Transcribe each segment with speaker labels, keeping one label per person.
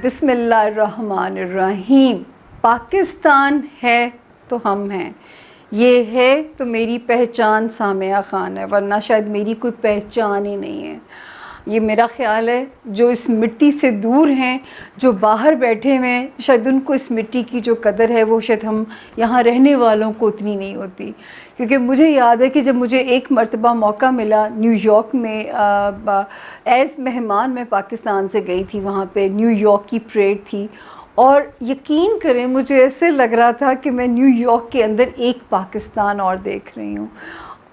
Speaker 1: بسم اللہ الرحمن الرحیم. پاکستان ہے تو ہم ہیں, یہ ہے تو میری پہچان سامعہ خان ہے, ورنہ شاید میری کوئی پہچان ہی نہیں ہے. یہ میرا خیال ہے جو اس مٹی سے دور ہیں, جو باہر بیٹھے ہوئے ہیں, شاید ان کو اس مٹی کی جو قدر ہے وہ شاید ہم یہاں رہنے والوں کو اتنی نہیں ہوتی. کیونکہ مجھے یاد ہے کہ جب مجھے ایک مرتبہ موقع ملا نیو یارک میں ایز مہمان, میں پاکستان سے گئی تھی, وہاں پہ نیو یارک کی پریڈ تھی, اور یقین کریں مجھے ایسے لگ رہا تھا کہ میں نیو یارک کے اندر ایک پاکستان اور دیکھ رہی ہوں.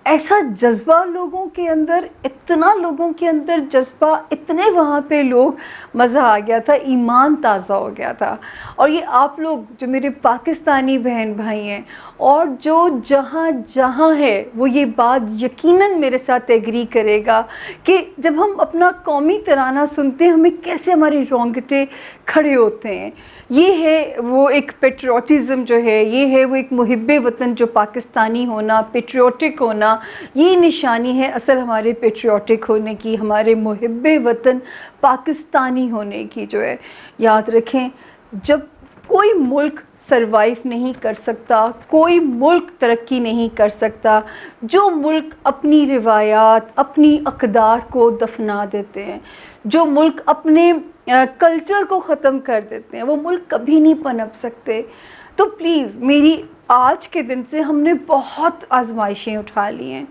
Speaker 1: ایسا جذبہ لوگوں کے اندر, اتنا لوگوں کے اندر جذبہ, اتنے وہاں پہ لوگ, مزہ آ گیا تھا, ایمان تازہ ہو گیا تھا. اور یہ آپ لوگ جو میرے پاکستانی بہن بھائی ہیں اور جو جہاں جہاں ہے, وہ یہ بات یقیناً میرے ساتھ ایگری کرے گا کہ جب ہم اپنا قومی ترانہ سنتے ہیں ہمیں کیسے ہمارے رونگٹے کھڑے ہوتے ہیں. یہ ہے وہ ایک پیٹریوٹزم جو ہے, یہ ہے وہ ایک محب وطن جو پاکستانی ہونا, پیٹریوٹک ہونا, یہ نشانی ہے اصل ہمارے پیٹریوٹک ہونے کی, ہمارے محب وطن پاکستانی ہونے کی جو ہے. یاد رکھیں, جب کوئی ملک سروائیو نہیں کر سکتا, کوئی ملک ترقی نہیں کر سکتا, جو ملک اپنی روایات, اپنی اقدار کو دفنا دیتے ہیں, جو ملک اپنے کلچر کو ختم کر دیتے ہیں, وہ ملک کبھی نہیں پنپ سکتے. تو پلیز میری آج کے دن سے ہم نے بہت آزمائشیں اٹھا لی ہیں.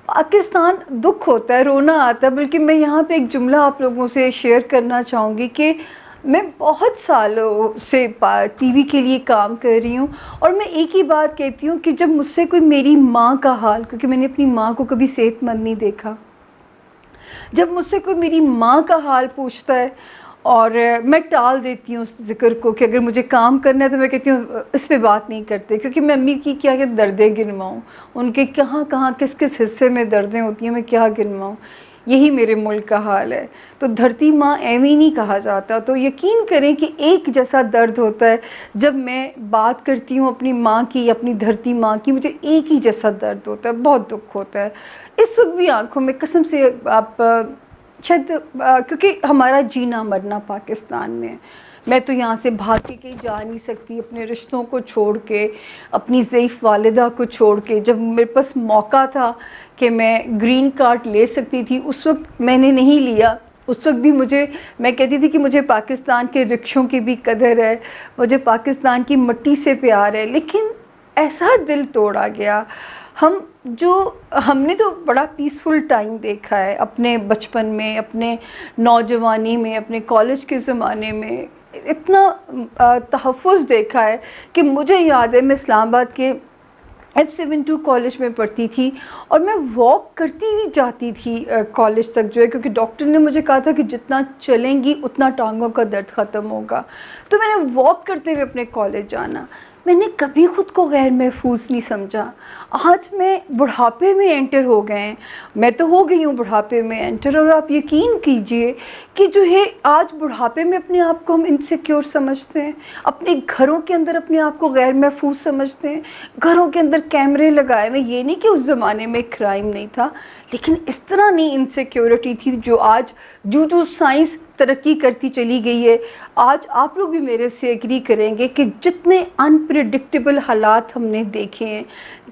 Speaker 1: پاکستان دکھ ہوتا ہے, رونا آتا ہے, بلکہ میں یہاں پہ ایک جملہ آپ لوگوں سے شیئر کرنا چاہوں گی کہ میں بہت سالوں سے ٹی وی کے لیے کام کر رہی ہوں, اور میں ایک ہی بات کہتی ہوں کہ جب مجھ سے کوئی میری ماں کا حال, کیونکہ میں نے اپنی ماں کو کبھی صحت مند نہیں دیکھا, جب مجھ سے کوئی میری ماں کا حال پوچھتا ہے, اور میں ٹال دیتی ہوں اس ذکر کو کہ اگر مجھے کام کرنا ہے تو میں کہتی ہوں اس پہ بات نہیں کرتے, کیونکہ میں امی کی کیا کیا دردیں گنواؤں, ان کے کہاں کہاں کس کس حصے میں دردیں ہوتی ہیں, میں کیا گنواؤں. یہی میرے ملک کا حال ہے. تو دھرتی ماں ایویں نہیں کہا جاتا, تو یقین کریں کہ ایک جیسا درد ہوتا ہے. جب میں بات کرتی ہوں اپنی ماں کی, اپنی دھرتی ماں کی, مجھے ایک ہی جیسا درد ہوتا ہے, بہت دکھ ہوتا ہے. اس وقت بھی آنکھوں میں قسم سے آپ شاید, کیونکہ ہمارا جینا مرنا پاکستان میں, میں تو یہاں سے بھاگ کے کہیں جا نہیں سکتی, اپنے رشتوں کو چھوڑ کے, اپنی ضعیف والدہ کو چھوڑ کے. جب میرے پاس موقع تھا کہ میں گرین کارڈ لے سکتی تھی, اس وقت میں نے نہیں لیا. اس وقت بھی میں کہتی تھی کہ مجھے پاکستان کے رکشوں کی بھی قدر ہے, مجھے پاکستان کی مٹی سے پیار ہے. لیکن ایسا دل توڑا گیا. ہم نے تو بڑا پیسفل ٹائم دیکھا ہے اپنے بچپن میں, اپنے نوجوانی میں, اپنے کالج کے زمانے میں, اتنا تحفظ دیکھا ہے کہ مجھے یاد ہے میں اسلام آباد کے F72 کالج میں پڑھتی تھی, اور میں واک کرتی ہوئی جاتی تھی کالج تک جو ہے, کیونکہ ڈاکٹر نے مجھے کہا تھا کہ جتنا چلیں گی اتنا ٹانگوں کا درد ختم ہوگا. تو میں نے واک کرتے ہوئے اپنے کالج جانا. میں نے کبھی خود کو غیر محفوظ نہیں سمجھا. آج میں بڑھاپے میں انٹر ہو گئے ہیں, میں تو ہو گئی ہوں بڑھاپے میں انٹر, اور آپ یقین کیجئے کہ جو ہے آج بڑھاپے میں اپنے آپ کو ہم انسیکیور سمجھتے ہیں, اپنے گھروں کے اندر اپنے آپ کو غیر محفوظ سمجھتے ہیں, گھروں کے اندر کیمرے لگائے ہوئے. یہ نہیں کہ اس زمانے میں کرائم نہیں تھا, لیکن اس طرح نہیں انسیکیورٹی تھی جو آج جو سائنس ترقی کرتی چلی گئی ہے. آج آپ لوگ بھی میرے سے ایگری کریں گے کہ جتنے انپریڈکٹیبل حالات ہم نے دیکھے ہیں,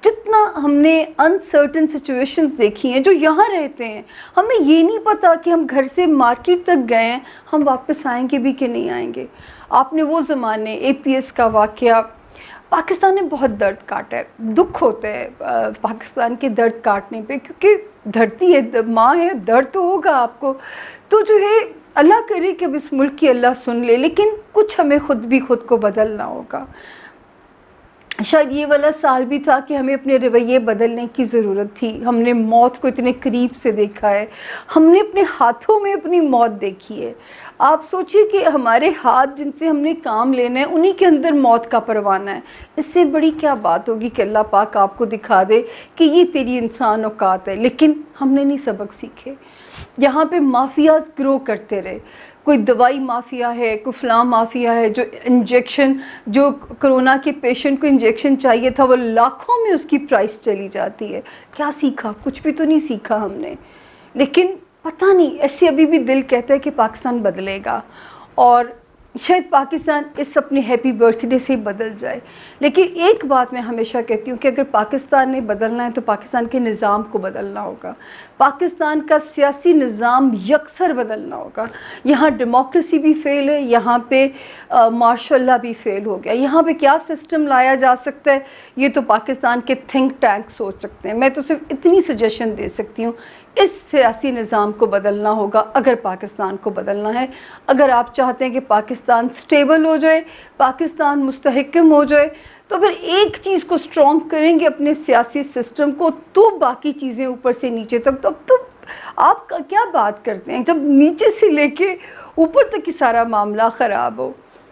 Speaker 1: جتنا ہم نے انسرٹن سچویشنز دیکھی ہیں, جو یہاں رہتے ہیں ہمیں یہ نہیں پتا کہ ہم گھر سے مارکیٹ تک گئے ہیں, ہم واپس آئیں گے بھی کہ نہیں آئیں گے. آپ نے وہ زمانے APS کا واقعہ, پاکستان نے بہت درد کاٹا ہے, دکھ ہوتا ہے پاکستان کے درد کاٹنے پہ, کیونکہ دھرتی ہے, ماں ہے, درد تو ہوگا آپ کو. تو جو ہے اللہ کرے کہ اب اس ملک کی اللہ سن لے, لیکن کچھ ہمیں خود کو بدلنا ہوگا. شاید یہ والا سال بھی تھا کہ ہمیں اپنے رویے بدلنے کی ضرورت تھی. ہم نے موت کو اتنے قریب سے دیکھا ہے, ہم نے اپنے ہاتھوں میں اپنی موت دیکھی ہے. آپ سوچئے کہ ہمارے ہاتھ جن سے ہم نے کام لینا ہے انہی کے اندر موت کا پروانہ ہے. اس سے بڑی کیا بات ہوگی کہ اللہ پاک آپ کو دکھا دے کہ یہ تیری انسان اوقات ہے. لیکن ہم نے نہیں سبق سیکھے. یہاں پہ مافیاز گرو کرتے رہے. کوئی دوائی مافیا ہے, کوئی فلاں مافیا ہے, جو انجیکشن, جو کرونا کے پیشنٹ کو انجیکشن چاہیے تھا وہ لاکھوں میں اس کی پرائس چلی جاتی ہے. کیا سیکھا؟ کچھ بھی تو نہیں سیکھا ہم نے. لیکن پتہ نہیں ایسے ابھی بھی دل کہتا ہے کہ پاکستان بدلے گا. اور شاید پاکستان اس اپنے ہیپی برتھ ڈے سے ہی بدل جائے. لیکن ایک بات میں ہمیشہ کہتی ہوں کہ اگر پاکستان نے بدلنا ہے تو پاکستان کے نظام کو بدلنا ہوگا. پاکستان کا سیاسی نظام یکسر بدلنا ہوگا. یہاں ڈیموکریسی بھی فیل ہے, یہاں پہ ماشاء اللہ بھی فیل ہو گیا. یہاں پہ کیا سسٹم لایا جا سکتا ہے یہ تو پاکستان کے تھنک ٹینک سوچ سکتے ہیں. میں تو صرف اتنی سجیشن دے سکتی ہوں, اس سیاسی نظام کو بدلنا ہوگا اگر پاکستان کو بدلنا ہے. اگر آپ چاہتے ہیں کہ پاکستان سٹیبل ہو جائے, پاکستان مستحکم ہو جائے, تو پھر ایک چیز کو سٹرونگ کریں گے اپنے سیاسی سسٹم کو, تو باقی چیزیں اوپر سے نیچے تک. تب تو آپ کا کیا بات کرتے ہیں جب نیچے سے لے کے اوپر تک ہی سارا معاملہ خراب ہو.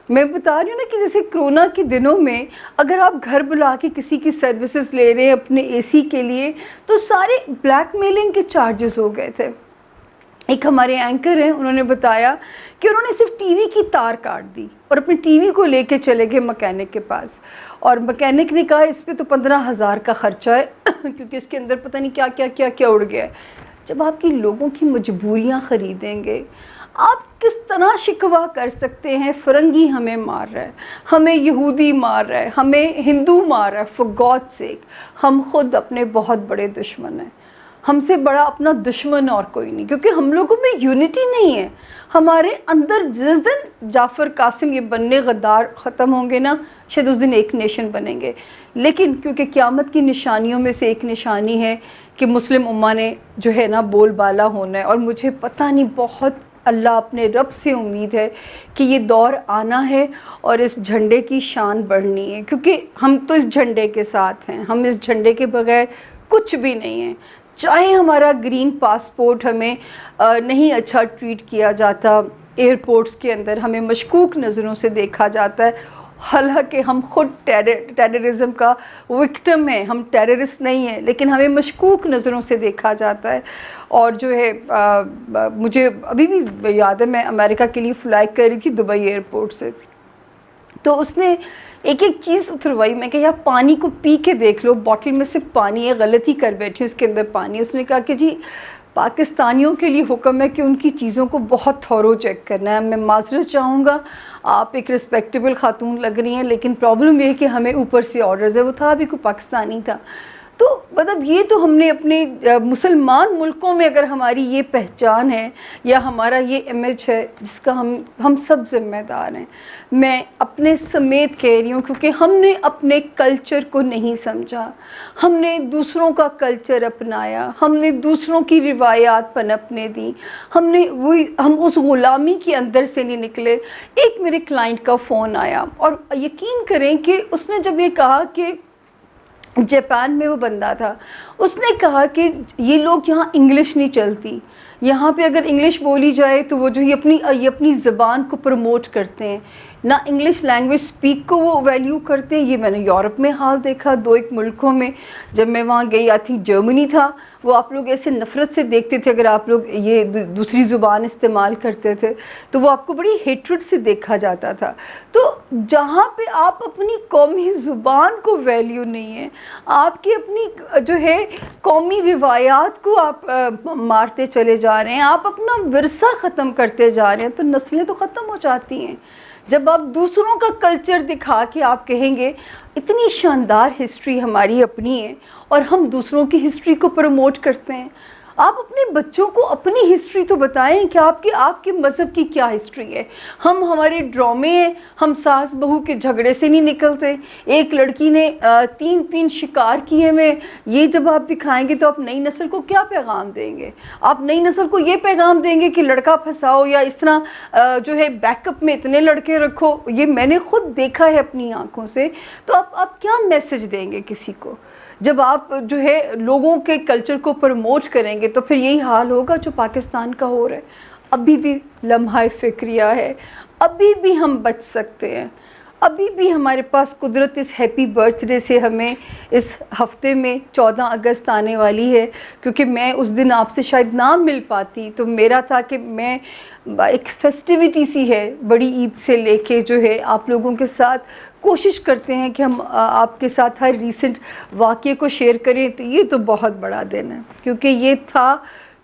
Speaker 1: میں بتا رہی ہوں نا کہ جیسے کرونا کے دنوں میں اگر آپ گھر بلا کے کسی کی سروسز لے رہے ہیں اپنے اے سی کے لیے تو سارے بلیک میلنگ کے چارجز ہو گئے تھے. ایک ہمارے اینکر ہیں, انہوں نے بتایا کہ انہوں نے صرف ٹی وی کی تار کاٹ دی اور اپنے ٹی وی کو لے کے چلے گئے مکینک کے پاس, اور مکینک نے کہا اس پہ تو 15,000 کا خرچہ ہے کیونکہ اس کے اندر پتہ نہیں کیا کیا کیا کیا اڑ گیا ہے. جب آپ کی لوگوں کی مجبوریاں خریدیں گے, آپ کس طرح شکوہ کر سکتے ہیں فرنگی ہمیں مار رہا ہے, ہمیں یہودی مار رہا ہے, ہمیں ہندو مار رہا ہے. فار گاڈ سیک, ہم خود اپنے بہت بڑے دشمن ہیں. ہم سے بڑا اپنا دشمن اور کوئی نہیں, کیونکہ ہم لوگوں میں یونٹی نہیں ہے. ہمارے اندر جس دن جعفر قاسم یہ بننے غدار ختم ہوں گے نا, شاید اس دن ایک نیشن بنیں گے. لیکن کیونکہ قیامت کی نشانیوں میں سے ایک نشانی ہے کہ مسلم امہ نے جو ہے نا بول بالا ہونا ہے. اور مجھے پتہ نہیں, بہت اللہ اپنے رب سے امید ہے کہ یہ دور آنا ہے اور اس جھنڈے کی شان بڑھنی ہے, کیونکہ ہم تو اس جھنڈے کے ساتھ ہیں. ہم اس جھنڈے کے بغیر کچھ بھی نہیں ہیں. چاہے ہمارا گرین پاسپورٹ ہمیں نہیں اچھا ٹریٹ کیا جاتا, ایئرپورٹس کے اندر ہمیں مشکوک نظروں سے دیکھا جاتا ہے, حالانکہ ہم خود ٹیررزم کا وکٹم ہیں. ہم ٹیررسٹ نہیں ہیں, لیکن ہمیں مشکوک نظروں سے دیکھا جاتا ہے. اور جو ہے مجھے ابھی بھی یاد ہے, میں امریکہ کے لیے فلائی کر رہی تھی دبئی ایئرپورٹ سے, تو اس نے ایک ایک چیز اتروائی. میں کہ یار پانی کو پی کے دیکھ لو, باٹل میں صرف پانی ہے, غلطی کر بیٹھی اس کے اندر پانی. اس نے کہا کہ جی پاکستانیوں کے لیے حکم ہے کہ ان کی چیزوں کو بہت تھورو چیک کرنا ہے. میں معذرت چاہوں گا, آپ ایک رسپیکٹیبل خاتون لگ رہی ہیں, لیکن پرابلم یہ ہے کہ ہمیں اوپر سے آرڈرز ہے. وہ تھا بھی کوئی پاکستانی تھا. تو مطلب یہ تو ہم نے اپنے مسلمان ملکوں میں اگر ہماری یہ پہچان ہے یا ہمارا یہ امیج ہے جس کا ہم سب ذمہ دار ہیں. میں اپنے سمیت کہہ رہی ہوں, کیونکہ ہم نے اپنے کلچر کو نہیں سمجھا, ہم نے دوسروں کا کلچر اپنایا, ہم نے دوسروں کی روایات پنپنے دی, ہم اس غلامی کے اندر سے نہیں نکلے. ایک میرے کلائنٹ کا فون آیا اور یقین کریں کہ اس نے جب یہ کہا کہ جاپان میں وہ بندہ تھا, اس نے کہا کہ یہ لوگ یہاں انگلش نہیں چلتی, یہاں پہ اگر انگلش بولی جائے تو وہ جو یہ اپنی زبان کو پروموٹ کرتے ہیں, نہ انگلش لینگویج سپیک کو وہ ویلیو کرتے ہیں. یہ میں نے یورپ میں حال دیکھا, 2-1 ملکوں میں. جب میں وہاں گئی, آئی تھنک جرمنی تھا, وہ آپ لوگ ایسے نفرت سے دیکھتے تھے اگر آپ لوگ یہ دوسری زبان استعمال کرتے تھے, تو وہ آپ کو بڑی ہیٹرڈ سے دیکھا جاتا تھا. تو جہاں پہ آپ اپنی قومی زبان کو ویلیو نہیں ہے, آپ کی اپنی جو ہے قومی روایات کو آپ مارتے چلے جا رہے ہیں, آپ اپنا ورثہ ختم کرتے جا رہے ہیں, تو نسلیں تو ختم ہو جاتی ہیں. جب آپ دوسروں کا کلچر دکھا کے آپ کہیں گے اتنی شاندار ہسٹری ہماری اپنی ہے اور ہم دوسروں کی ہسٹری کو پروموٹ کرتے ہیں. آپ اپنے بچوں کو اپنی ہسٹری تو بتائیں کہ آپ کے مذہب کی کیا ہسٹری ہے. ہمارے ڈرامے ہیں, ہم ساس بہو کے جھگڑے سے نہیں نکلتے. ایک لڑکی نے 3 شکار کیے میں, یہ جب آپ دکھائیں گے تو آپ نئی نسل کو کیا پیغام دیں گے؟ آپ نئی نسل کو یہ پیغام دیں گے کہ لڑکا پھنساؤ یا اس طرح جو ہے بیک اپ میں اتنے لڑکے رکھو. یہ میں نے خود دیکھا ہے اپنی آنکھوں سے. تو آپ کیا میسج دیں گے کسی کو جب آپ جو ہے لوگوں کے کلچر کو پروموٹ کریں گے؟ تو پھر یہی حال ہوگا جو پاکستان کا ہو رہا ہے. ابھی بھی لمحہ فکریہ ہے, ابھی بھی ہم بچ سکتے ہیں, ابھی بھی ہمارے پاس قدرت اس ہیپی برتھ ڈے سے ہمیں اس ہفتے میں 14 اگست آنے والی ہے, کیونکہ میں اس دن آپ سے شاید نہ مل پاتی, تو میرا تھا کہ میں ایک فیسٹیوٹی سی ہے بڑی عید سے لے کے جو ہے آپ لوگوں کے ساتھ کوشش کرتے ہیں کہ ہم آپ کے ساتھ ہر ریسنٹ واقعے کو شیئر کریں. تو یہ تو بہت بڑا دن ہے, کیونکہ یہ تھا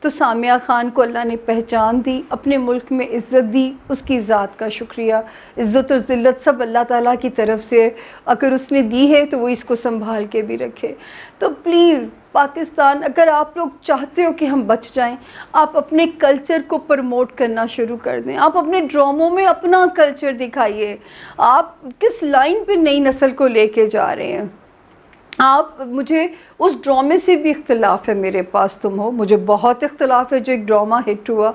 Speaker 1: تو سامیہ خان کو اللہ نے پہچان دی، اپنے ملک میں عزت دی، اس کی ذات کا شکریہ. عزت اور ذلت سب اللہ تعالیٰ کی طرف سے، اگر اس نے دی ہے تو وہ اس کو سنبھال کے بھی رکھے. تو پلیز پاکستان، اگر آپ لوگ چاہتے ہو کہ ہم بچ جائیں، آپ اپنے کلچر کو پروموٹ کرنا شروع کر دیں. آپ اپنے ڈراموں میں اپنا کلچر دکھائیے. آپ کس لائن پہ نئی نسل کو لے کے جا رہے ہیں؟ آپ، مجھے اس ڈرامے سے بھی اختلاف ہے، میرے پاس تم ہو، مجھے بہت اختلاف ہے جو ایک ڈرامہ ہٹ ہوا.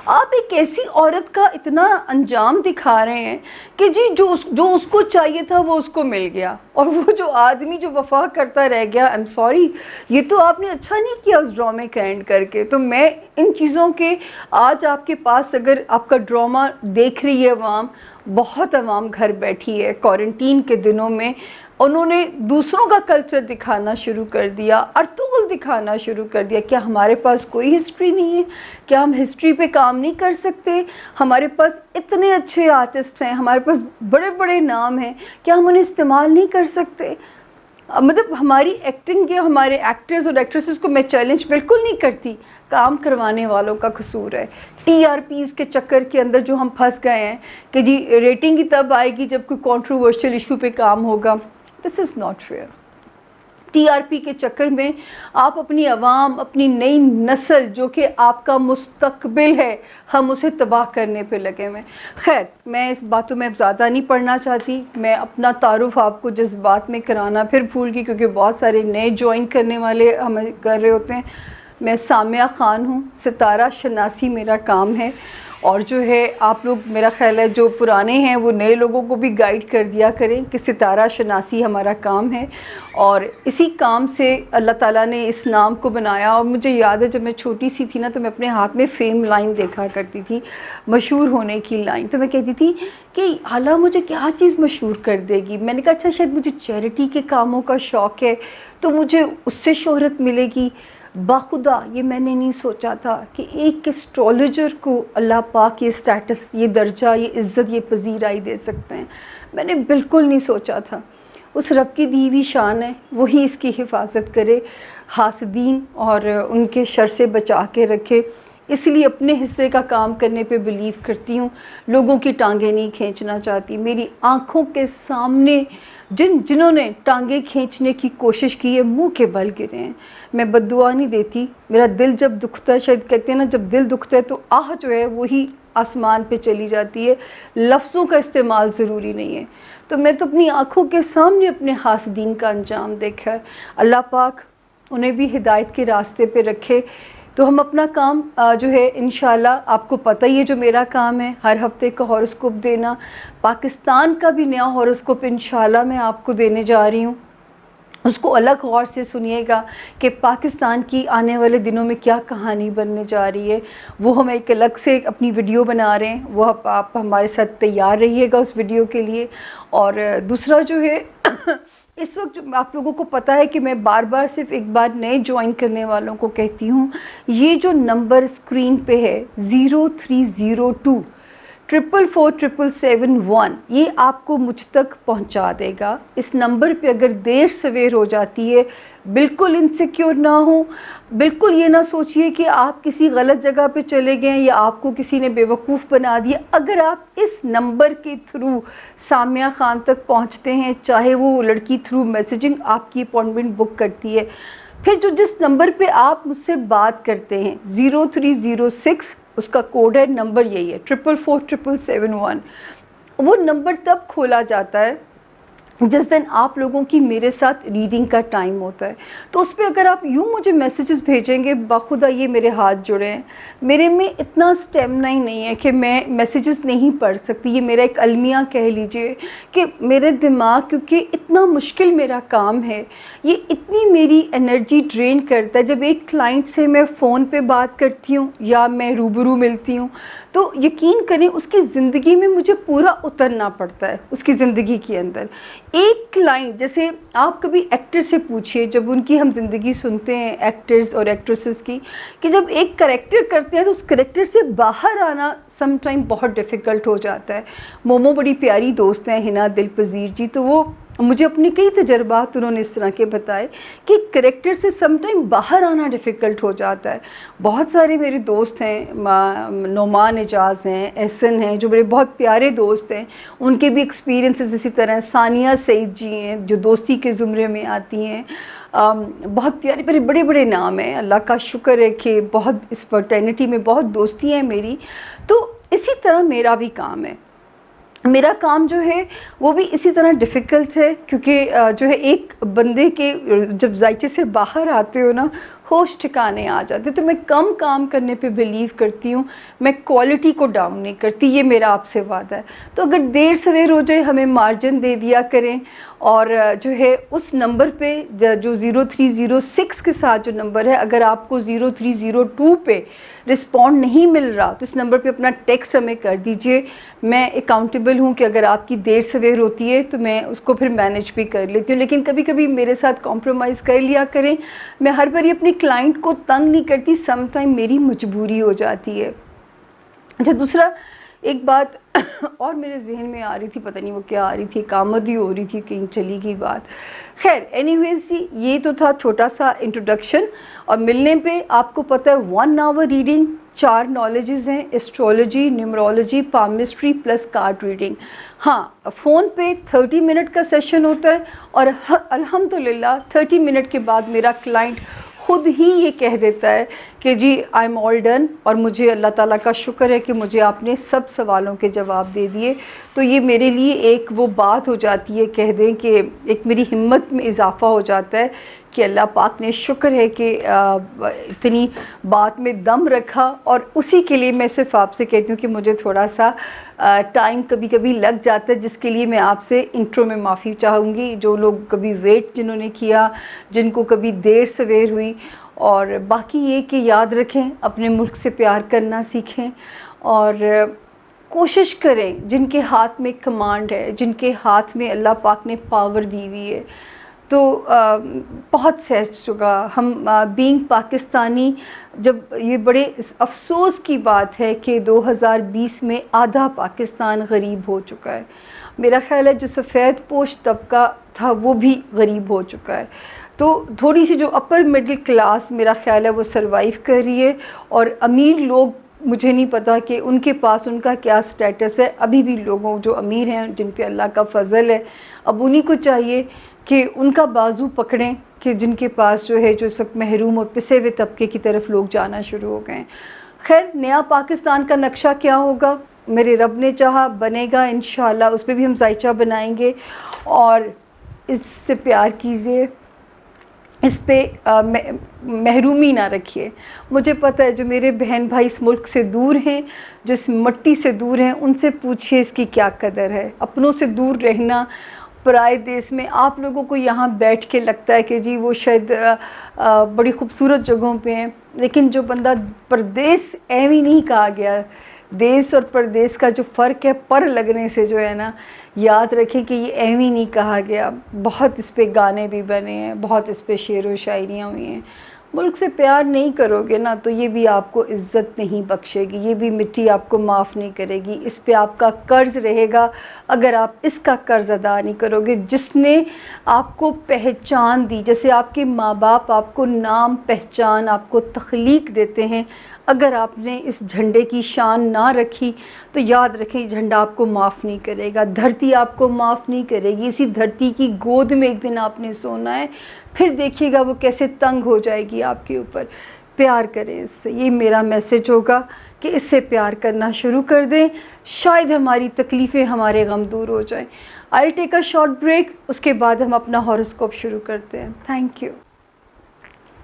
Speaker 1: آپ ایک ایسی عورت کا اتنا انجام دکھا رہے ہیں کہ جی جو اس کو چاہیے تھا وہ اس کو مل گیا، اور وہ جو آدمی جو وفا کرتا رہ گیا. ایم سوری، یہ تو آپ نے اچھا نہیں کیا اس ڈرامے کا اینڈ کر کے. تو میں ان چیزوں کے، آج آپ کے پاس اگر آپ کا ڈرامہ دیکھ رہی ہے عوام، بہت عوام گھر بیٹھی ہے کوارنٹین کے دنوں میں، انہوں نے دوسروں کا کلچر دکھانا شروع کر دیا، ارطغرل دکھانا شروع کر دیا. کیا ہمارے پاس کوئی ہسٹری نہیں ہے؟ کیا ہم ہسٹری پہ کام نہیں کر سکتے؟ ہمارے پاس اتنے اچھے آرٹسٹ ہیں، ہمارے پاس بڑے بڑے نام ہیں، کیا ہم انہیں استعمال نہیں کر سکتے؟ مطلب ہماری ایکٹنگ یا ہمارے ایکٹرز اور ایکٹریسز کو میں چیلنج بالکل نہیں کرتی، کام کروانے والوں کا قصور ہے. ٹی آر پیز کے چکر کے اندر جو ہم پھنس گئے ہیں کہ جی ریٹنگ ہی تب آئے گی جب کوئی کنٹروورشل ایشو پہ کام ہوگا. This is not fair. T R P کے چکر میں آپ اپنی عوام، اپنی نئی نسل جو کہ آپ کا مستقبل ہے، ہم اسے تباہ کرنے پہ لگے ہوئے. خیر، میں اس باتوں میں اب زیادہ نہیں پڑھنا چاہتی. میں اپنا تعارف آپ کو جذبات میں کرانا پھر بھول گئی، کیونکہ بہت سارے نئے جوائن کرنے والے ہمیں کر رہے ہوتے ہیں. میں سامیہ خان ہوں، ستارہ شناسی میرا کام ہے. اور جو ہے آپ لوگ، میرا خیال ہے جو پرانے ہیں وہ نئے لوگوں کو بھی گائیڈ کر دیا کریں کہ ستارہ شناسی ہمارا کام ہے. اور اسی کام سے اللہ تعالیٰ نے اس نام کو بنایا. اور مجھے یاد ہے جب میں چھوٹی سی تھی نا، تو میں اپنے ہاتھ میں فیم لائن دیکھا کرتی تھی، مشہور ہونے کی لائن. تو میں کہتی تھی کہ اللہ مجھے کیا چیز مشہور کر دے گی. میں نے کہا اچھا شاید مجھے چیریٹی کے کاموں کا شوق ہے تو مجھے اس سے شہرت ملے گی. باخدا یہ میں نے نہیں سوچا تھا کہ ایک اسٹرالوجر کو اللہ پاک یہ سٹیٹس، یہ درجہ، یہ عزت، یہ پذیرائی دے سکتے ہیں. میں نے بالکل نہیں سوچا تھا. اس رب کی دی ہوئی شان ہے، وہی اس کی حفاظت کرے، حاسدین اور ان کے شر سے بچا کے رکھے. اس لیے اپنے حصے کا کام کرنے پہ بلیو کرتی ہوں، لوگوں کی ٹانگیں نہیں کھینچنا چاہتی. میری آنکھوں کے سامنے جنہوں نے ٹانگیں کھینچنے کی کوشش کی ہے، منہ کے بل گرے ہیں. میں بد دعا نہیں دیتی. میرا دل جب دکھتا ہے، شاید کہتے ہیں نا جب دل دکھتا ہے تو آہ جو ہے وہی آسمان پہ چلی جاتی ہے. لفظوں کا استعمال ضروری نہیں ہے. تو میں تو اپنی آنکھوں کے سامنے اپنے حاسدین کا انجام دیکھا ہے. اللہ پاک انہیں بھی ہدایت کے راستے پہ رکھے. تو ہم اپنا کام جو ہے انشاءاللہ، آپ کو پتہ ہی ہے جو میرا کام ہے، ہر ہفتے کا ہاروسکوپ دینا. پاکستان کا بھی نیا ہاروسکوپ انشاءاللہ میں آپ کو دینے جا رہی ہوں. اس کو الگ غور سے سنیے گا کہ پاکستان کی آنے والے دنوں میں کیا کہانی بننے جا رہی ہے. وہ ہم ایک الگ سے اپنی ویڈیو بنا رہے ہیں، وہ آپ ہمارے ساتھ تیار رہیے گا اس ویڈیو کے لیے. اور دوسرا جو ہے اس وقت جو آپ لوگوں کو پتہ ہے کہ میں بار بار صرف ایک بار نئے جوائن کرنے والوں کو کہتی ہوں، یہ جو نمبر اسکرین پہ ہے 0302 4447771، یہ آپ کو مجھ تک پہنچا دے گا. اس نمبر پہ اگر دیر سویر ہو جاتی ہے، بالکل انسیکیور نہ ہو. بالکل یہ نہ سوچئے کہ آپ کسی غلط جگہ پہ چلے گئے یا آپ کو کسی نے بیوقوف بنا دیا. اگر آپ اس نمبر کے تھرو سامیہ خان تک پہنچتے ہیں، چاہے وہ لڑکی تھرو میسیجنگ آپ کی اپوائنٹمنٹ بک کرتی ہے، پھر جو جس نمبر پہ آپ مجھ سے بات کرتے ہیں 0306، اس کا کوڈ ہے، نمبر یہی ہے 4447771. وہ نمبر تب کھولا جاتا ہے جس دن آپ لوگوں کی میرے ساتھ ریڈنگ کا ٹائم ہوتا ہے. تو اس پہ اگر آپ یوں مجھے میسیجز بھیجیں گے، باخدا یہ میرے ہاتھ جڑے ہیں، میرے میں اتنا اسٹیمنا ہی نہیں ہے کہ میں میسیجز نہیں پڑھ سکتی. یہ میرا ایک المیہ کہہ لیجئے کہ میرے دماغ، کیونکہ اتنا مشکل میرا کام ہے، یہ اتنی میری انرجی ڈرین کرتا ہے. جب ایک کلائنٹ سے میں فون پہ بات کرتی ہوں یا میں روبرو ملتی ہوں، تو یقین کریں اس کی زندگی میں مجھے پورا اترنا پڑتا ہے. اس کی زندگی کے اندر ایک کلائنٹ، جیسے آپ کبھی ایکٹر سے پوچھئے، جب ان کی ہم زندگی سنتے ہیں ایکٹرز اور ایکٹریسز کی، کہ جب ایک کریکٹر کرتے ہیں تو اس کریکٹر سے باہر آنا سم ٹائم بہت ڈیفیکلٹ ہو جاتا ہے. مومو بڑی پیاری دوست ہیں، ہنا دل پذیر جی، تو وہ مجھے اپنے کئی تجربات انہوں نے اس طرح کے بتائے کہ کریکٹر سے سم ٹائم باہر آنا ڈیفیکلٹ ہو جاتا ہے. بہت سارے میرے دوست ہیں، نعمان اعجاز ہیں، احسن ہیں، جو میرے بہت پیارے دوست ہیں، ان کے بھی ایکسپیرینسز اسی طرح ہیں. ثانیہ سعید جی ہیں جو دوستی کے زمرے میں آتی ہیں. بہت پیارے پیارے بڑے بڑے نام ہیں. اللہ کا شکر ہے کہ بہت اس فرٹرنیٹی میں بہت دوستی ہیں میری. تو اسی طرح میرا بھی کام ہے. میرا کام جو ہے وہ بھی اسی طرح ڈیفیکلٹ ہے، کیونکہ جو ہے ایک بندے کے جب ذائچے سے باہر آتے ہو نا، ہوش ٹھکانے آ جاتے. تو میں کم کام کرنے پہ بلیو کرتی ہوں، میں کوالٹی کو ڈاؤن نہیں کرتی. یہ میرا آپ سے وعدہ ہے. تو اگر دیر سویر ہو جائے ہمیں مارجن دے دیا کریں، اور جو ہے اس نمبر پہ جو 0306 کے ساتھ جو نمبر ہے، اگر آپ کو 0302 پہ رسپونڈ نہیں مل رہا تو اس نمبر پہ اپنا ٹیکسٹ ہمیں کر دیجئے. میں اکاؤنٹیبل ہوں کہ اگر آپ کی دیر سویر ہوتی ہے تو میں اس کو پھر مینیج بھی کر لیتی ہوں، لیکن کبھی کبھی میرے ساتھ کمپرومائز کر لیا کریں. میں ہر باری اپنے کلائنٹ کو تنگ نہیں کرتی، سم ٹائم میری مجبوری ہو جاتی ہے. اچھا، دوسرا ایک بات اور میرے ذہن میں آ رہی تھی، پتہ نہیں وہ کیا آ رہی تھی، کامد ہی ہو رہی تھی، کہیں چلی گئی بات. خیر اینی ویز جی، یہ تو تھا چھوٹا سا انٹروڈکشن. اور ملنے پہ آپ کو پتہ ہے 1 آور ریڈنگ، 4 نالجز ہیں: ایسٹرولوجی، نیومرولوجی، پالمسٹری پلس کارڈ ریڈنگ. ہاں، فون پہ 30 منٹ کا سیشن ہوتا ہے، اور الحمدللہ 30 منٹ کے بعد میرا کلائنٹ خود ہی یہ کہہ دیتا ہے کہ جی آئی ایم آل ڈن، اور مجھے اللہ تعالیٰ کا شکر ہے کہ مجھے آپ نے سب سوالوں کے جواب دے دیے. تو یہ میرے لیے ایک وہ بات ہو جاتی ہے، کہہ دیں کہ ایک میری ہمت میں اضافہ ہو جاتا ہے کہ اللہ پاک نے شکر ہے کہ اتنی بات میں دم رکھا. اور اسی کے لیے میں صرف آپ سے کہتی ہوں کہ مجھے تھوڑا سا ٹائم کبھی کبھی لگ جاتا ہے، جس کے لیے میں آپ سے انٹرو میں معافی چاہوں گی. جو لوگ کبھی ویٹ جنہوں نے کیا، جن کو کبھی دیر سویر ہوئی. اور باقی یہ کہ یاد رکھیں، اپنے ملک سے پیار کرنا سیکھیں، اور کوشش کریں جن کے ہاتھ میں کمانڈ ہے، جن کے ہاتھ میں اللہ پاک نے پاور دی ہوئی ہے. تو بہت سہ چکا ہم بینگ پاکستانی. جب یہ بڑے افسوس کی بات ہے کہ 2020 میں آدھا پاکستان غریب ہو چکا ہے. میرا خیال ہے جو سفید پوش طبقہ تھا وہ بھی غریب ہو چکا ہے. تو تھوڑی سی جو اپر مڈل کلاس میرا خیال ہے وہ سروائیو کر رہی ہے، اور امیر لوگ مجھے نہیں پتا کہ ان کے پاس ان کا کیا سٹیٹس ہے. ابھی بھی لوگوں جو امیر ہیں، جن پہ اللہ کا فضل ہے، اب انہی کو چاہیے کہ ان کا بازو پکڑیں کہ جن کے پاس جو ہے، جو اس وقت محروم اور پسے ہوئے طبقے کی طرف لوگ جانا شروع ہو گئے ہیں. خیر، نیا پاکستان کا نقشہ کیا ہوگا، میرے رب نے چاہا بنے گا انشاءاللہ. اس پہ بھی ہم ذائچہ بنائیں گے، اور اس سے پیار کیجیے، اس پہ محرومی نہ رکھیے. مجھے پتہ ہے جو میرے بہن بھائی اس ملک سے دور ہیں، جو اس مٹی سے دور ہیں، ان سے پوچھیے اس کی کیا قدر ہے. اپنوں سے دور رہنا پرائے دیس میں، آپ لوگوں کو یہاں بیٹھ کے لگتا ہے کہ جی وہ شاید بڑی خوبصورت جگہوں پہ ہیں، لیکن جو بندہ پردیس ایویں نہیں کہا گیا. دیس اور پردیس کا جو فرق ہے، پر لگنے سے جو ہے نا، یاد رکھیں کہ یہ ایویں نہیں کہا گیا. بہت اس پہ گانے بھی بنے ہیں، بہت اس پہ شعر و شاعریاں ہوئی ہیں. ملک سے پیار نہیں کرو گے نا تو یہ بھی آپ کو عزت نہیں بخشے گی، یہ بھی مٹی آپ کو معاف نہیں کرے گی. اس پہ آپ کا قرض رہے گا اگر آپ اس کا قرض ادا نہیں کرو گے. جس نے آپ کو پہچان دی، جیسے آپ کے ماں باپ آپ کو نام پہچان، آپ کو تخلیق دیتے ہیں، اگر آپ نے اس جھنڈے کی شان نہ رکھی تو یاد رکھیں جھنڈا آپ کو معاف نہیں کرے گا. دھرتی آپ کو معاف نہیں کرے گی. اسی دھرتی کی گود میں ایک دن آپ نے سونا ہے، پھر دیکھیے گا وہ کیسے تنگ ہو جائے گی آپ کے اوپر. پیار کریں اس سے، یہ میرا میسج ہوگا کہ اس سے پیار کرنا شروع کر دیں. شاید ہماری تکلیفیں، ہمارے غم دور ہو جائیں. I'll take a short break، اس کے بعد ہم اپنا ہاروسکوپ شروع کرتے ہیں. تھینک یو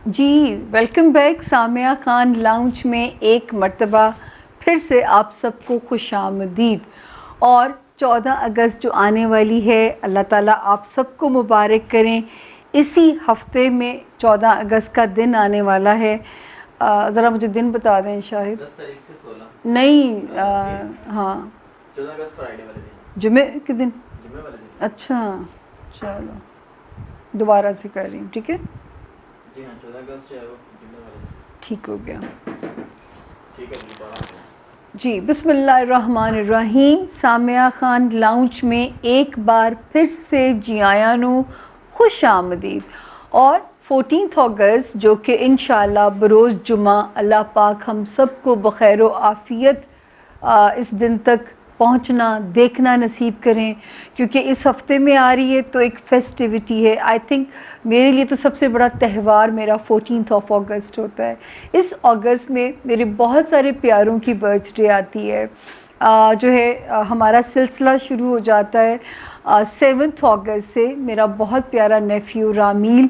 Speaker 1: جی. Welcome back Samia Khan lounge میں ایک مرتبہ پھر سے آپ سب کو خوش آمدید. اور 14 اگست جو آنے والی ہے، اللہ تعالیٰ آپ سب کو مبارک کریں. اسی ہفتے میں 14 اگست کا دن آنے والا ہے. ذرا مجھے دن بتا دیں شاہد.
Speaker 2: 10 تاریخ سے 16
Speaker 1: نہیں، ہاں
Speaker 2: 14 اگست فرائیڈے والے دن،
Speaker 1: جمعے کے دن.
Speaker 2: جمعے والے دن.
Speaker 1: اچھا چلو، دوبارہ سے کر رہی ہوں، ٹھیک ہے.
Speaker 2: جی ہاں، 14 اگست جو ہے وہ جمعے والے دن.
Speaker 1: ٹھیک ہو گیا.
Speaker 2: ٹھیک ہے، دوبارہ.
Speaker 1: جی بسم اللہ الرحمن الرحیم. سامعہ خان لاؤنج میں ایک بار پھر سے جی آیاں نو خوش آمدید. اور 14 اگست جو کہ انشاءاللہ بروز جمعہ اللہ پاک ہم سب کو بخیر و عافیت اس دن تک پہنچنا دیکھنا نصیب کریں، کیونکہ اس ہفتے میں آ رہی ہے تو ایک فیسٹیوٹی ہے. آئی تھنک میرے لیے تو سب سے بڑا تہوار میرا 14 اگست ہوتا ہے. اس اگست میں میرے بہت سارے پیاروں کی برتھ ڈے آتی ہے. جو ہے ہمارا سلسلہ شروع ہو جاتا ہے 7 اگست سے. میرا بہت پیارا نیفیو رامیل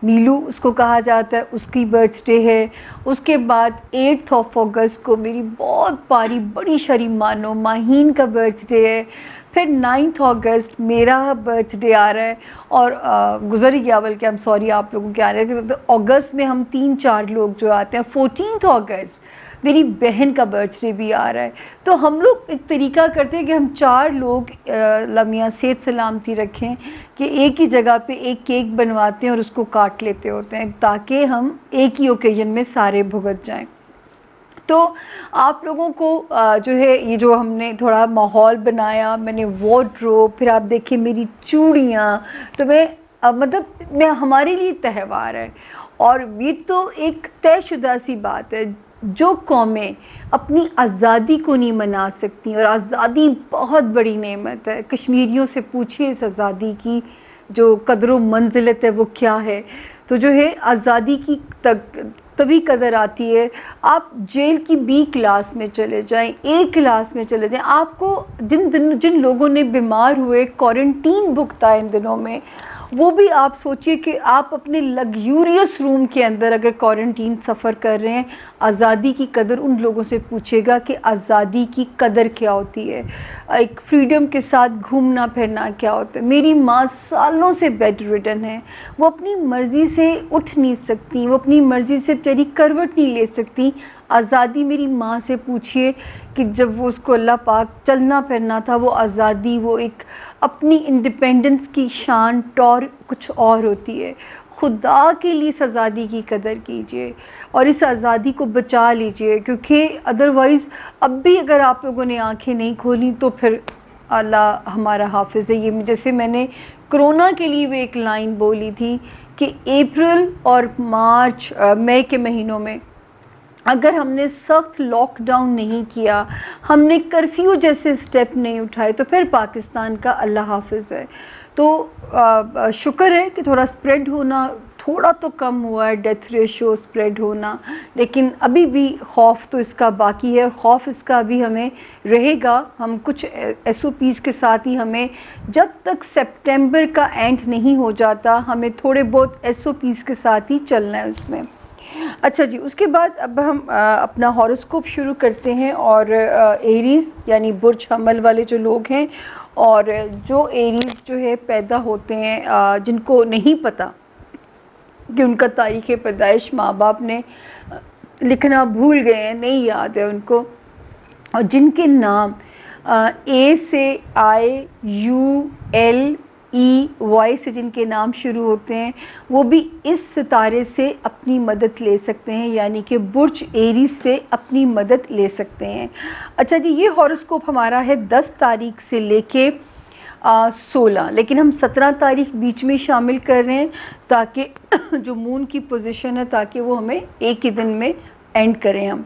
Speaker 1: میلو اس کو کہا جاتا ہے، اس کی برتھ ڈے ہے. اس کے بعد 8 اگست کو میری بہت پیاری بڑی شری مانو ماہین کا برتھ ڈے ہے. پھر 9 اگست میرا برتھ ڈے آ رہا ہے، اور گزر ہی گیا بلکہ ہم سوری آپ لوگوں کے آ رہے ہیں. اگست میں ہم 3-4 لوگ جو آتے ہیں. 14 اگست میری بہن کا برتھ ڈے بھی آ رہا ہے. تو ہم لوگ ایک طریقہ کرتے ہیں کہ ہم 4 لوگ لمیاں صحت سلامتی رکھیں کہ ایک ہی جگہ پہ ایک کیک بنواتے ہیں اور اس کو کاٹ لیتے ہوتے ہیں، تاکہ ہم ایک ہی اوکیزن میں سارے بھگت جائیں. تو آپ لوگوں کو جو ہے یہ جو ہم نے تھوڑا ماحول بنایا، میں نے وارڈروب، پھر آپ دیکھیں میری چوڑیاں، تو میں مطلب ہمارے لیے تہوار ہے. اور یہ تو ایک طے شدہ سی بات ہے، جو قومیں اپنی آزادی کو نہیں منا سکتی، اور آزادی بہت بڑی نعمت ہے. کشمیریوں سے پوچھیں اس آزادی کی جو قدر و منزلت ہے وہ کیا ہے. تو جو ہے آزادی کی تبھی قدر آتی ہے. آپ جیل کی B کلاس میں چلے جائیں، A کلاس میں چلے جائیں، آپ کو جن لوگوں نے بیمار ہوئے کوارنٹین بھگتا ہے ان دنوں میں، وہ بھی آپ سوچئے کہ آپ اپنے لگزیوریس روم کے اندر اگر کوارنٹین سفر کر رہے ہیں، آزادی کی قدر ان لوگوں سے پوچھے گا کہ آزادی کی قدر کیا ہوتی ہے، ایک فریڈم کے ساتھ گھومنا پھرنا کیا ہوتا ہے. میری ماں سالوں سے بیڈ ریڈن ہے، وہ اپنی مرضی سے اٹھ نہیں سکتی، وہ اپنی مرضی سے تیری کروٹ نہیں لے سکتی. آزادی میری ماں سے پوچھئے کہ جب وہ اس کو اللہ پاک چلنا پھرنا تھا، وہ آزادی، وہ ایک اپنی انڈیپینڈنس کی شان ٹور کچھ اور ہوتی ہے. خدا کے لیے اس آزادی کی قدر کیجئے اور اس آزادی کو بچا لیجئے، کیونکہ ادروائز اب بھی اگر آپ لوگوں نے آنکھیں نہیں کھولیں تو پھر اللہ ہمارا حافظ ہے. یہ جیسے میں نے کرونا کے لیے وہ ایک لائن بولی تھی کہ اپریل اور مارچ مئی کے مہینوں میں اگر ہم نے سخت لاک ڈاؤن نہیں کیا، ہم نے کرفیو جیسے سٹیپ نہیں اٹھائے، تو پھر پاکستان کا اللہ حافظ ہے. تو شکر ہے کہ تھوڑا سپریڈ ہونا تھوڑا تو کم ہوا ہے، ڈیتھ ریشو سپریڈ ہونا، لیکن ابھی بھی خوف تو اس کا باقی ہے. خوف اس کا ابھی ہمیں رہے گا. ہم کچھ SOPs کے ساتھ ہی ہمیں جب تک سپٹمبر کا اینڈ نہیں ہو جاتا، ہمیں تھوڑے بہت SOPs کے ساتھ ہی چلنا ہے اس میں. اچھا جی، اس کے بعد اب ہم اپنا ہاروسکوپ شروع کرتے ہیں. اور ایریز یعنی برج حمل والے جو لوگ ہیں، اور جو ایریز جو ہے پیدا ہوتے ہیں، جن کو نہیں پتہ کہ ان کا تاریخ پیدائش ماں باپ نے لکھنا بھول گئے ہیں، نہیں یاد ہے ان کو، اور جن کے نام A سے IULEY سے جن کے نام شروع ہوتے ہیں، وہ بھی اس ستارے سے اپنی مدد لے سکتے ہیں، یعنی کہ برج ایریز سے اپنی مدد لے سکتے ہیں. اچھا جی، یہ ہاروسکوپ ہمارا ہے 10 تاریخ سے لے کے 16، لیکن ہم 17 تاریخ بیچ میں شامل کر رہے ہیں تاکہ جو مون کی پوزیشن ہے تاکہ وہ ہمیں ایک ہی دن میں اینڈ کریں ہم.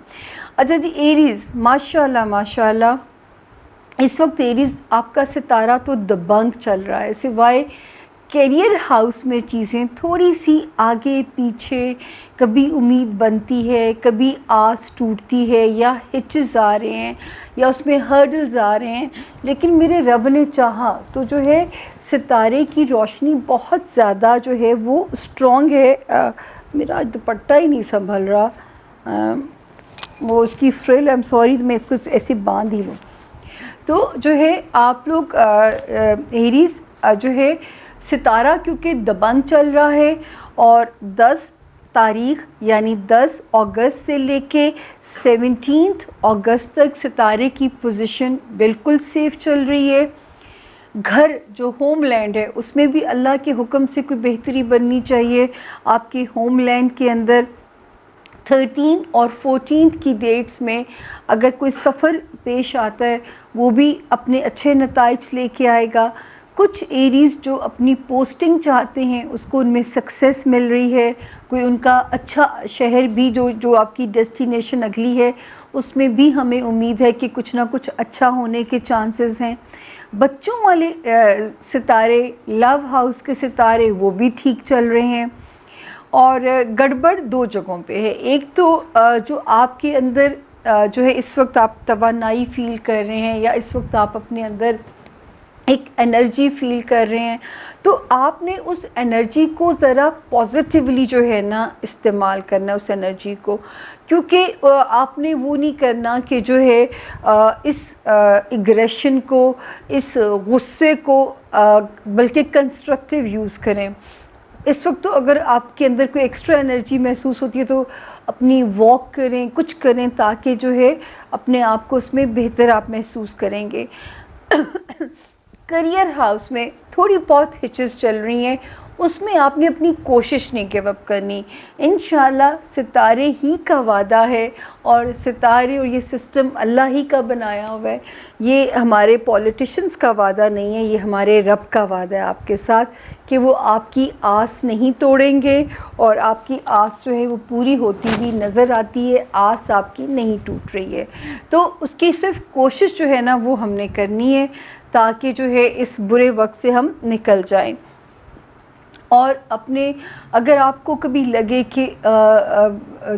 Speaker 1: اچھا جی، ایریز ماشاءاللہ ماشاءاللہ اس وقت ایریز آپ کا ستارہ تو دبنگ چل رہا ہے، سوائے کیریئر ہاؤس میں چیزیں تھوڑی سی آگے پیچھے، کبھی امید بنتی ہے، کبھی آس ٹوٹتی ہے، یا ہچز آ رہے ہیں، یا اس میں ہرڈلز آ رہے ہیں، لیکن میرے رب نے چاہا تو جو ہے ستارے کی روشنی بہت زیادہ جو ہے وہ اسٹرانگ ہے. میرا دوپٹہ ہی نہیں سنبھل رہا، وہ اس کی فریل، ایم سوری، میں اس کو ایسے باندھ ہی لوں. تو جو ہے آپ لوگ ایریز جو ہے ستارہ کیونکہ دبنگ چل رہا ہے، اور 10 تاریخ یعنی 10 اگست سے لے کے 17 اگست تک ستارے کی پوزیشن بالکل سیف چل رہی ہے. گھر جو ہوم لینڈ ہے اس میں بھی اللہ کے حکم سے کوئی بہتری بننی چاہیے. آپ کے ہوم لینڈ کے اندر 13 اور 14 کی ڈیٹس میں اگر کوئی سفر پیش آتا ہے وہ بھی اپنے اچھے نتائج لے کے آئے گا. کچھ ایریز جو اپنی پوسٹنگ چاہتے ہیں اس کو ان میں سکسیس مل رہی ہے, کوئی ان کا اچھا شہر بھی جو آپ کی ڈیسٹینیشن اگلی ہے اس میں بھی ہمیں امید ہے کہ کچھ نہ کچھ اچھا ہونے کے چانسز ہیں. بچوں والے ستارے, لو ہاؤس کے ستارے, وہ بھی ٹھیک چل رہے ہیں. اور گڑبڑ دو جگہوں پہ ہے. ایک تو جو آپ کے اندر جو ہے اس وقت آپ توانائی فیل کر رہے ہیں یا اس وقت آپ اپنے اندر ایک انرجی فیل کر رہے ہیں, تو آپ نے اس انرجی کو ذرا پازیٹیولی جو ہے نا استعمال کرنا اس انرجی کو, کیونکہ آپ نے وہ نہیں کرنا کہ جو ہے اس اگریشن کو, اس غصے کو, بلکہ کنسٹرکٹیو یوز کریں. اس وقت تو اگر آپ کے اندر کوئی ایکسٹرا انرجی محسوس ہوتی ہے تو اپنی واک کریں, کچھ کریں تاکہ جو ہے اپنے آپ کو اس میں بہتر آپ محسوس کریں گے. کریئر ہاؤس میں تھوڑی بہت ہچز چل رہی ہیں, اس میں آپ نے اپنی کوشش نہیں گیو اپ کرنی. انشاءاللہ ستارے ہی کا وعدہ ہے, اور ستارے اور یہ سسٹم اللہ ہی کا بنایا ہوا ہے, یہ ہمارے پولیٹیشنز کا وعدہ نہیں ہے, یہ ہمارے رب کا وعدہ ہے آپ کے ساتھ کہ وہ آپ کی آس نہیں توڑیں گے, اور آپ کی آس جو ہے وہ پوری ہوتی ہوئی نظر آتی ہے. آس آپ کی نہیں ٹوٹ رہی ہے, تو اس کی صرف کوشش جو ہے نا وہ ہم نے کرنی ہے تاکہ جو ہے اس برے وقت سے ہم نکل جائیں. اور اپنے اگر آپ کو کبھی لگے کہ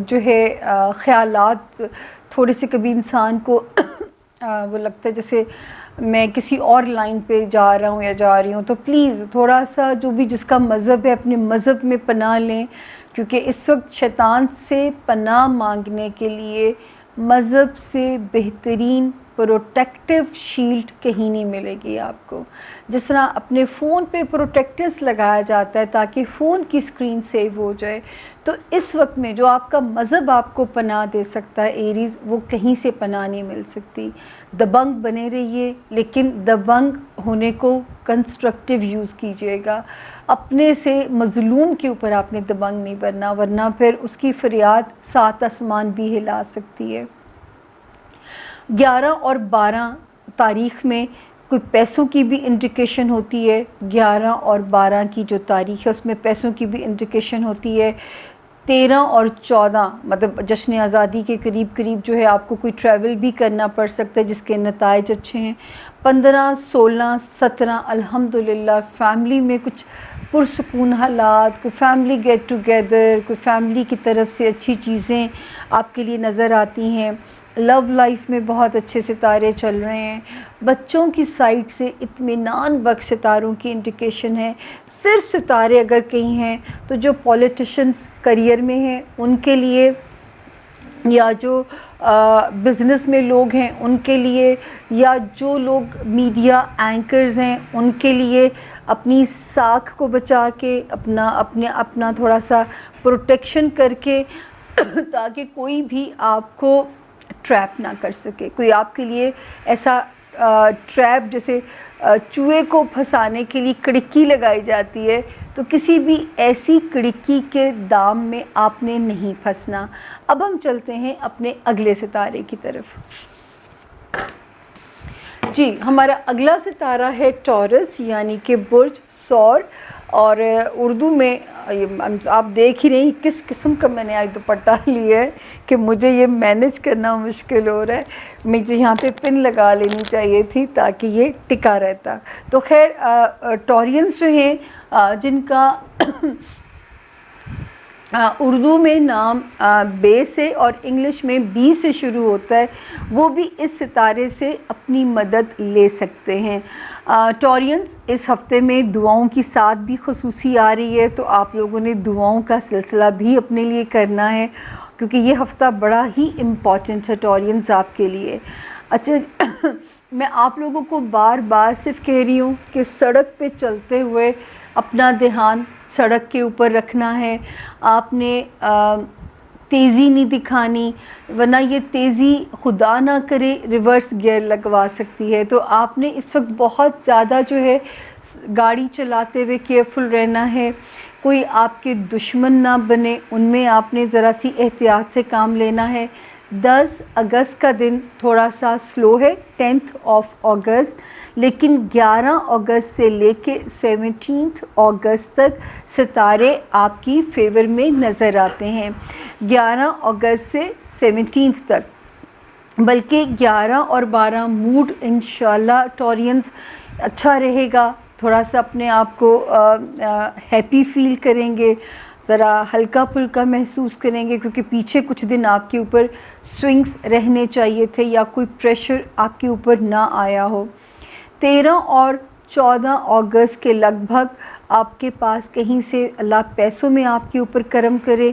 Speaker 1: جو ہے خیالات تھوڑے سے کبھی انسان کو وہ لگتا ہے جیسے میں کسی اور لائن پہ جا رہا ہوں یا جا رہی ہوں, تو پلیز تھوڑا سا جو بھی جس کا مذہب ہے اپنے مذہب میں پناہ لیں, کیونکہ اس وقت شیطان سے پناہ مانگنے کے لیے مذہب سے بہترین پروٹیکٹیو شیلڈ کہیں نہیں ملے گی آپ کو. جس طرح اپنے فون پہ پروٹیکٹرز لگایا جاتا ہے تاکہ فون کی اسکرین سیو ہو جائے, تو اس وقت میں جو آپ کا مذہب آپ کو پناہ دے سکتا ہے ایریز, وہ کہیں سے پناہ نہیں مل سکتی. دبنگ بنے رہیے, لیکن دبنگ ہونے کو کنسٹرکٹیو یوز کیجیے گا. اپنے سے مظلوم کے اوپر آپ نے دبنگ نہیں بننا, ورنہ پھر اس کی فریاد 7 آسمان بھی ہلا سکتی ہے. 11 اور 12 تاریخ میں کوئی پیسوں کی بھی انڈیکیشن ہوتی ہے. 11 اور 12 کی جو تاریخ ہے اس میں پیسوں کی بھی انڈیکیشن ہوتی ہے. 13 اور 14 مطلب جشن آزادی کے قریب قریب جو ہے آپ کو کوئی ٹریول بھی کرنا پڑ سکتا ہے جس کے نتائج اچھے ہیں. 15 16 17 الحمدللہ فیملی میں کچھ پرسکون حالات, کوئی فیملی گیٹ ٹوگیدر, کوئی فیملی کی طرف سے اچھی چیزیں آپ کے لیے نظر آتی ہیں. لو لائف میں بہت اچھے ستارے چل رہے ہیں. بچوں کی سائڈ سے اطمینان بخش ستاروں کی انڈیکیشن ہے. صرف ستارے اگر کہیں ہیں تو جو پولیٹیشنز کریئر میں ہیں ان کے لیے, یا جو بزنس میں لوگ ہیں ان کے لیے, یا جو لوگ میڈیا اینکرز ہیں ان کے لیے, اپنی ساکھ کو بچا کے اپنا تھوڑا سا پروٹیکشن کر کے تاکہ کوئی بھی آپ کو ٹریپ نہ کر سکے. کوئی آپ کے لیے ایسا ٹریپ جیسے چوہے کو پھنسانے کے لیے کڑکی لگائی جاتی ہے, تو کسی بھی ایسی کڑکی کے دام میں آپ نے نہیں پھنسنا. اب ہم چلتے ہیں اپنے اگلے ستارے کی طرف. جی, ہمارا اگلا ستارہ ہے ٹورس, یعنی کہ برج ثور. اور اردو میں آپ دیکھ ہی رہے ہیں کس قسم کا میں نے آج دوپٹہ لیا ہے کہ مجھے یہ مینیج کرنا مشکل ہو رہا ہے. مجھے یہاں پہ پن لگا لینی چاہیے تھی تاکہ یہ ٹکا رہتا. تو خیر ٹورینز جو ہیں جن کا اردو میں نام بے سے اور انگلش میں بی سے شروع ہوتا ہے, وہ بھی اس ستارے سے اپنی مدد لے سکتے ہیں. ٹورینز اس ہفتے میں دعاؤں کی ساتھ بھی خصوصی آ رہی ہے, تو آپ لوگوں نے دعاؤں کا سلسلہ بھی اپنے لیے کرنا ہے کیونکہ یہ ہفتہ بڑا ہی امپورٹنٹ ہے ٹورینز آپ کے لیے. اچھا, میں آپ لوگوں کو بار بار صرف کہہ رہی ہوں کہ سڑک پہ چلتے ہوئے اپنا دھیان سڑک کے اوپر رکھنا ہے. آپ نے تیزی نہیں دکھانی, ورنہ یہ تیزی خدا نہ کرے ریورس گیئر لگوا سکتی ہے. تو آپ نے اس وقت بہت زیادہ جو ہے گاڑی چلاتے ہوئے کیئرفل رہنا ہے. کوئی آپ کے دشمن نہ بنے، ان میں آپ نے ذرا سی احتیاط سے کام لینا ہے۔ 10 اگست کا دن تھوڑا سا سلو ہے، 10 اگست، لیکن 11 اگست سے لے کے 17 اگست تک ستارے آپ کی فیور میں نظر آتے ہیں۔ 11 اگست سے 17 تک، بلکہ 11 اور 12 موڈ انشاءاللہ ٹورینز اچھا رہے گا، تھوڑا سا اپنے آپ کو ہیپی فیل کریں گے، ذرا ہلکا پھلکا محسوس کریں گے، کیونکہ پیچھے کچھ دن آپ کے اوپر سوئنگز رہنے چاہیے تھے یا کوئی پریشر آپ کے اوپر نہ آیا ہو۔ 13 اور 14 اگست کے لگ بھگ آپ کے پاس کہیں سے اللہ پیسوں میں آپ کے اوپر کرم کرے۔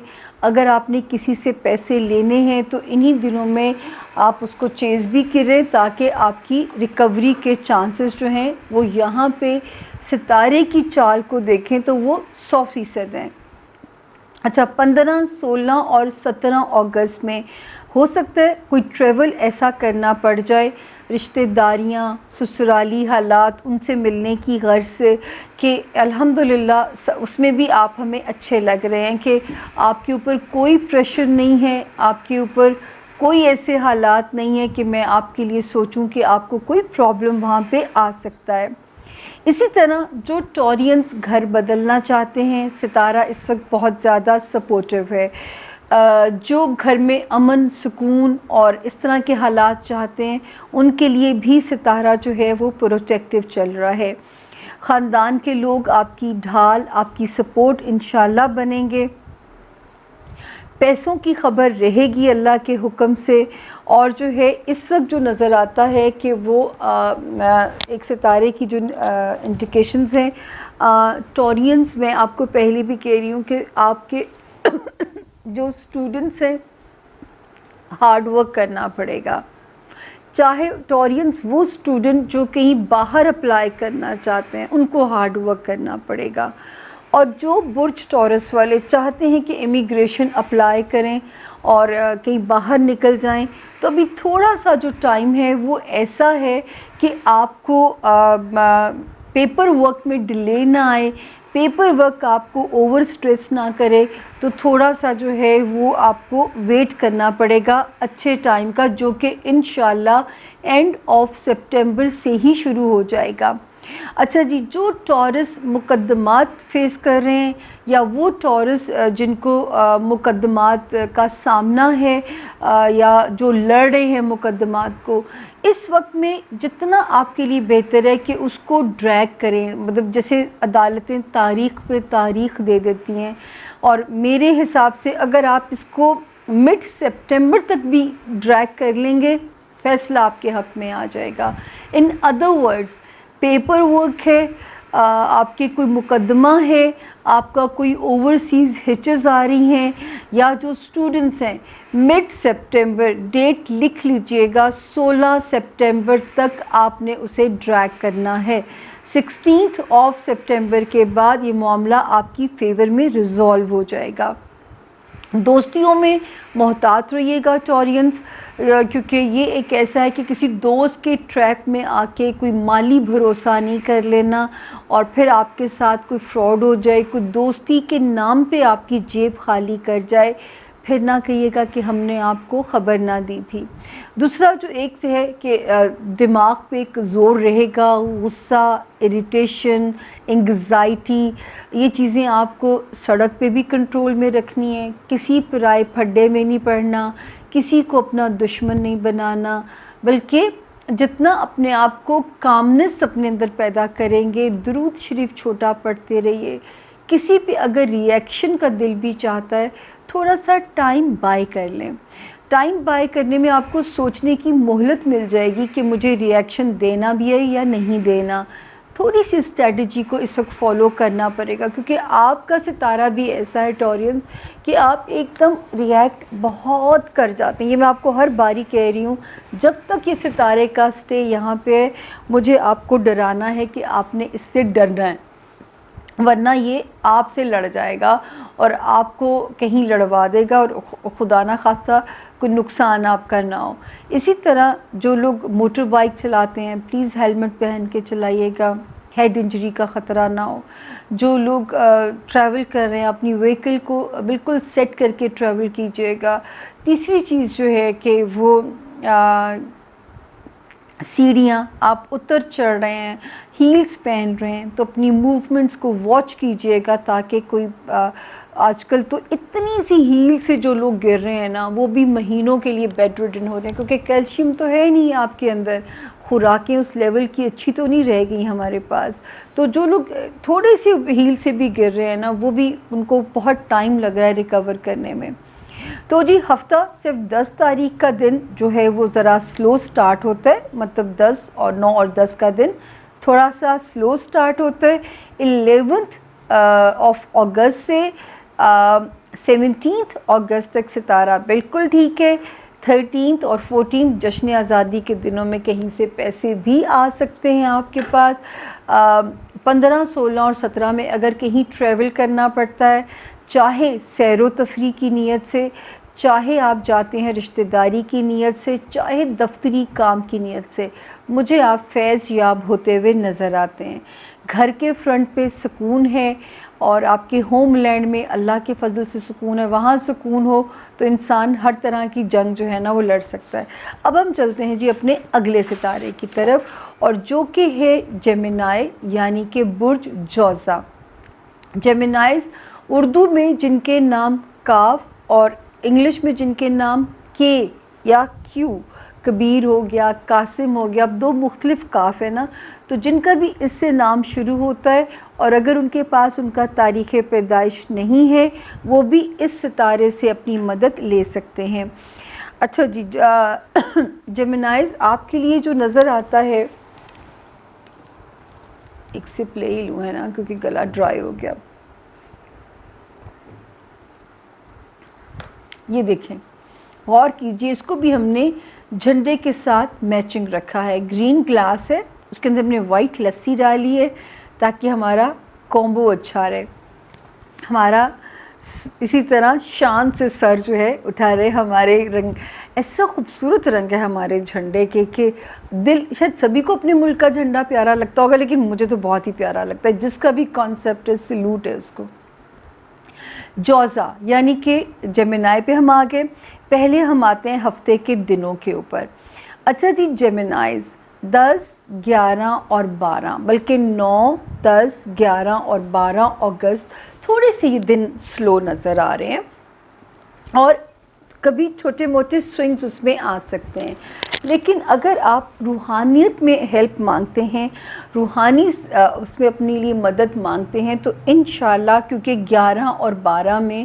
Speaker 1: اگر آپ نے کسی سے پیسے لینے ہیں تو انہی دنوں میں آپ اس کو چیز بھی کریں، تاکہ آپ کی ریکوری کے چانسز جو ہیں وہ یہاں پہ ستارے کی چال کو دیکھیں تو وہ 100% ہیں۔ اچھا، 15، 16 اور 17 اگست میں ہو سکتا ہے کوئی ٹریول ایسا کرنا پڑ جائے، رشتہ داریاں، سسرالی حالات، ان سے ملنے کی غرض سے کہ الحمدللہ اس میں بھی آپ ہمیں اچھے لگ رہے ہیں کہ آپ کے اوپر کوئی پریشر نہیں ہے، آپ کے اوپر کوئی ایسے حالات نہیں ہیں کہ میں آپ کے لیے سوچوں کہ آپ کو کوئی پرابلم وہاں پہ آ سکتا ہے۔ اسی طرح جو ٹورینز گھر بدلنا چاہتے ہیں، ستارہ اس وقت بہت زیادہ سپورٹیو ہے۔ جو گھر میں امن، سکون اور اس طرح کے حالات چاہتے ہیں، ان کے لیے بھی ستارہ جو ہے وہ پروٹیکٹیو چل رہا ہے۔ خاندان کے لوگ آپ کی ڈھال، آپ کی سپورٹ انشاءاللہ بنیں گے۔ پیسوں کی خبر رہے گی اللہ کے حکم سے، اور جو ہے اس وقت جو نظر آتا ہے کہ وہ ایک ستارے کی جو انڈیکیشنز ہیں ٹورینز، میں آپ کو پہلے بھی کہہ رہی ہوں کہ آپ کے جو اسٹوڈنٹس ہیں ہارڈ ورک کرنا پڑے گا، چاہے ٹورینز وہ اسٹوڈنٹ جو کہیں باہر اپلائی کرنا چاہتے ہیں ان کو ہارڈ ورک کرنا پڑے گا، اور جو برج ٹورس والے چاہتے ہیں کہ امیگریشن اپلائی کریں اور کہیں باہر نکل جائیں، تو ابھی تھوڑا سا جو ٹائم ہے وہ ایسا ہے کہ آپ کو پیپر ورک میں ڈیلے نہ آئے، پیپر ورک آپ کو اوور سٹریس نہ کرے، تو تھوڑا سا جو ہے وہ آپ کو ویٹ کرنا پڑے گا اچھے ٹائم کا، جو کہ انشاءاللہ اینڈ آف سپٹمبر سے ہی شروع ہو جائے گا۔ اچھا جی، جو ٹورس مقدمات فیس کر رہے ہیں یا وہ ٹورس جن کو مقدمات کا سامنا ہے یا جو لڑ رہے ہیں مقدمات کو، اس وقت میں جتنا آپ کے لیے بہتر ہے کہ اس کو ڈریگ کریں، مطلب جیسے عدالتیں تاریخ پہ تاریخ دے دیتی ہیں، اور میرے حساب سے اگر آپ اس کو مڈ سپٹمبر تک بھی ڈریگ کر لیں گے، فیصلہ آپ کے حق میں آ جائے گا۔ In other words, paper work ہے، آپ کے کوئی مقدمہ ہے، آپ کا کوئی اوورسیز ہچز آ رہی ہیں، یا جو اسٹوڈنٹس ہیں، مڈ سپٹمبر ڈیٹ لکھ لیجئے گا، 16 سپٹمبر تک آپ نے اسے ڈریگ کرنا ہے۔ 16 سپٹمبر کے بعد یہ معاملہ آپ کی فیور میں ریزالو ہو جائے گا۔ دوستیوں میں محتاط رہیے گا ٹورینز، کیونکہ یہ ایک ایسا ہے کہ کسی دوست کے ٹریپ میں آ کے کوئی مالی بھروسہ نہیں کر لینا اور پھر آپ کے ساتھ کوئی فراڈ ہو جائے، کوئی دوستی کے نام پہ آپ کی جیب خالی کر جائے، پھر نہ کہیے گا کہ ہم نے آپ کو خبر نہ دی تھی۔ دوسرا جو ایک سے ہے کہ دماغ پہ ایک زور رہے گا، غصہ، اریٹیشن، انگزائٹی، یہ چیزیں آپ کو سڑک پہ بھی کنٹرول میں رکھنی ہے، کسی پرائے پھڈے میں نہیں پڑنا، کسی کو اپنا دشمن نہیں بنانا، بلکہ جتنا اپنے آپ کو کامنس اپنے اندر پیدا کریں گے، درود شریف چھوٹا پڑھتے رہیے۔ کسی پہ اگر ریئیکشن کا دل بھی چاہتا ہے، تھوڑا سا ٹائم بائی کر لیں۔ ٹائم بائی کرنے میں آپ کو سوچنے کی مہلت مل جائے گی کہ مجھے ریئیکشن دینا بھی ہے یا نہیں دینا۔ تھوڑی سی اسٹریٹجی کو اس وقت فالو کرنا پڑے گا، کیونکہ آپ کا ستارہ بھی ایسا ہے ٹورینز کہ آپ ایک دم ریئیکٹ بہت کر جاتے ہیں۔ یہ میں آپ کو ہر باری کہہ رہی ہوں، جب تک یہ ستارے کا سٹے یہاں پہ ہے، مجھے آپ کو ڈرانا ہے کہ آپ نے اس سے ڈرنا ہے، ورنہ یہ آپ سے لڑ جائے گا اور آپ کو کہیں لڑوا دے گا اور خدا نہ خواستہ کوئی نقصان آپ کا نہ ہو۔ اسی طرح جو لوگ موٹر بائک چلاتے ہیں، پلیز ہیلمٹ پہن کے چلائیے گا۔ ہیڈ انجری کا خطرہ نہ ہو. جو لوگ ٹریول کر رہے ہیں اپنی وہیکل کو بالکل سیٹ کر کے ٹریول کیجیے گا. تیسری چیز جو ہے کہ وہ سیڑھیاں آپ اتر چڑھ رہے ہیں، ہیلز پہن رہے ہیں تو اپنی موومنٹس کو واچ کیجیے گا تاکہ کوئی آج کل تو اتنی سی ہیل سے جو لوگ گر رہے ہیں نا وہ بھی مہینوں کے لیے بیڈ ریڈن ہو رہے ہیں کیونکہ کیلشیم تو ہے نہیں آپ کے اندر، خوراکیں اس لیول کی اچھی تو نہیں رہ گئی ہمارے پاس. تو جو لوگ تھوڑے سی ہیل سے بھی گر رہے ہیں نا وہ بھی ان کو بہت ٹائم لگ رہا ہے ریکور کرنے میں. تو جی ہفتہ صرف 10 تاریخ کا دن جو ہے وہ ذرا سلو سٹارٹ ہوتا ہے، مطلب 10 اور 9 اور 10 کا دن تھوڑا سا سلو سٹارٹ ہوتا ہے. 11 آف اگست سے 17 اگست تک ستارہ بالکل ٹھیک ہے. 13 اور 14 جشن آزادی کے دنوں میں کہیں سے پیسے بھی آ سکتے ہیں آپ کے پاس. 15 16 اور 17 میں اگر کہیں ٹریول کرنا پڑتا ہے، چاہے سیر و تفریح کی نیت سے، چاہے آپ جاتے ہیں رشتہ داری کی نیت سے، چاہے دفتری کام کی نیت سے، مجھے آپ فیض یاب ہوتے ہوئے نظر آتے ہیں. گھر کے فرنٹ پہ سکون ہے اور آپ کے ہوم لینڈ میں اللہ کے فضل سے سکون ہے. وہاں سکون ہو تو انسان ہر طرح کی جنگ جو ہے نا وہ لڑ سکتا ہے. اب ہم چلتے ہیں جی اپنے اگلے ستارے کی طرف اور جو کہ ہے جیمنائی یعنی کہ برج جوزا. جیمنائز اردو میں جن کے نام کاف اور انگلش میں جن کے نام کے یا کیو، کبیر ہو گیا، قاسم ہو گیا، اب 2 مختلف کاف ہے نا، تو جن کا بھی اس سے نام شروع ہوتا ہے اور اگر ان کے پاس ان کا تاریخ پیدائش نہیں ہے وہ بھی اس ستارے سے اپنی مدد لے سکتے ہیں. اچھا جی جیمنائز آپ کے لیے جو نظر آتا ہے، ایک سپ لے ہی لوں ہے نا کیونکہ گلا ڈرائی ہو گیا. یہ دیکھیں غور کیجئے، اس کو بھی ہم نے جھنڈے کے ساتھ میچنگ رکھا ہے. گرین گلاس ہے، اس کے اندر ہم نے وائٹ لسی ڈالی ہے تاکہ ہمارا کومبو اچھا رہے. ہمارا اسی طرح شان سے سر جو ہے اٹھا رہے. ہمارے رنگ ایسا خوبصورت رنگ ہے ہمارے جھنڈے کے کہ دل، شاید سبھی کو اپنے ملک کا جھنڈا پیارا لگتا ہوگا لیکن مجھے تو بہت ہی پیارا لگتا ہے. جس کا بھی کانسیپٹ ہے سلوٹ ہے اس کو. جوزا یعنی کہ جیمنائی پہ ہم آگے. پہلے ہم آتے ہیں ہفتے کے دنوں کے اوپر. اچھا جی جیمنائز 10 11 اور 12 بلکہ 9 10 11 اور 12 اگست تھوڑے سے یہ دن سلو نظر آ رہے ہیں اور کبھی چھوٹے موٹے سوئنگز اس میں آ سکتے ہیں. لیکن اگر آپ روحانیت میں ہیلپ مانگتے ہیں، روحانی اس میں اپنے لیے مدد مانگتے ہیں تو انشاءاللہ، کیونکہ 11 اور 12 میں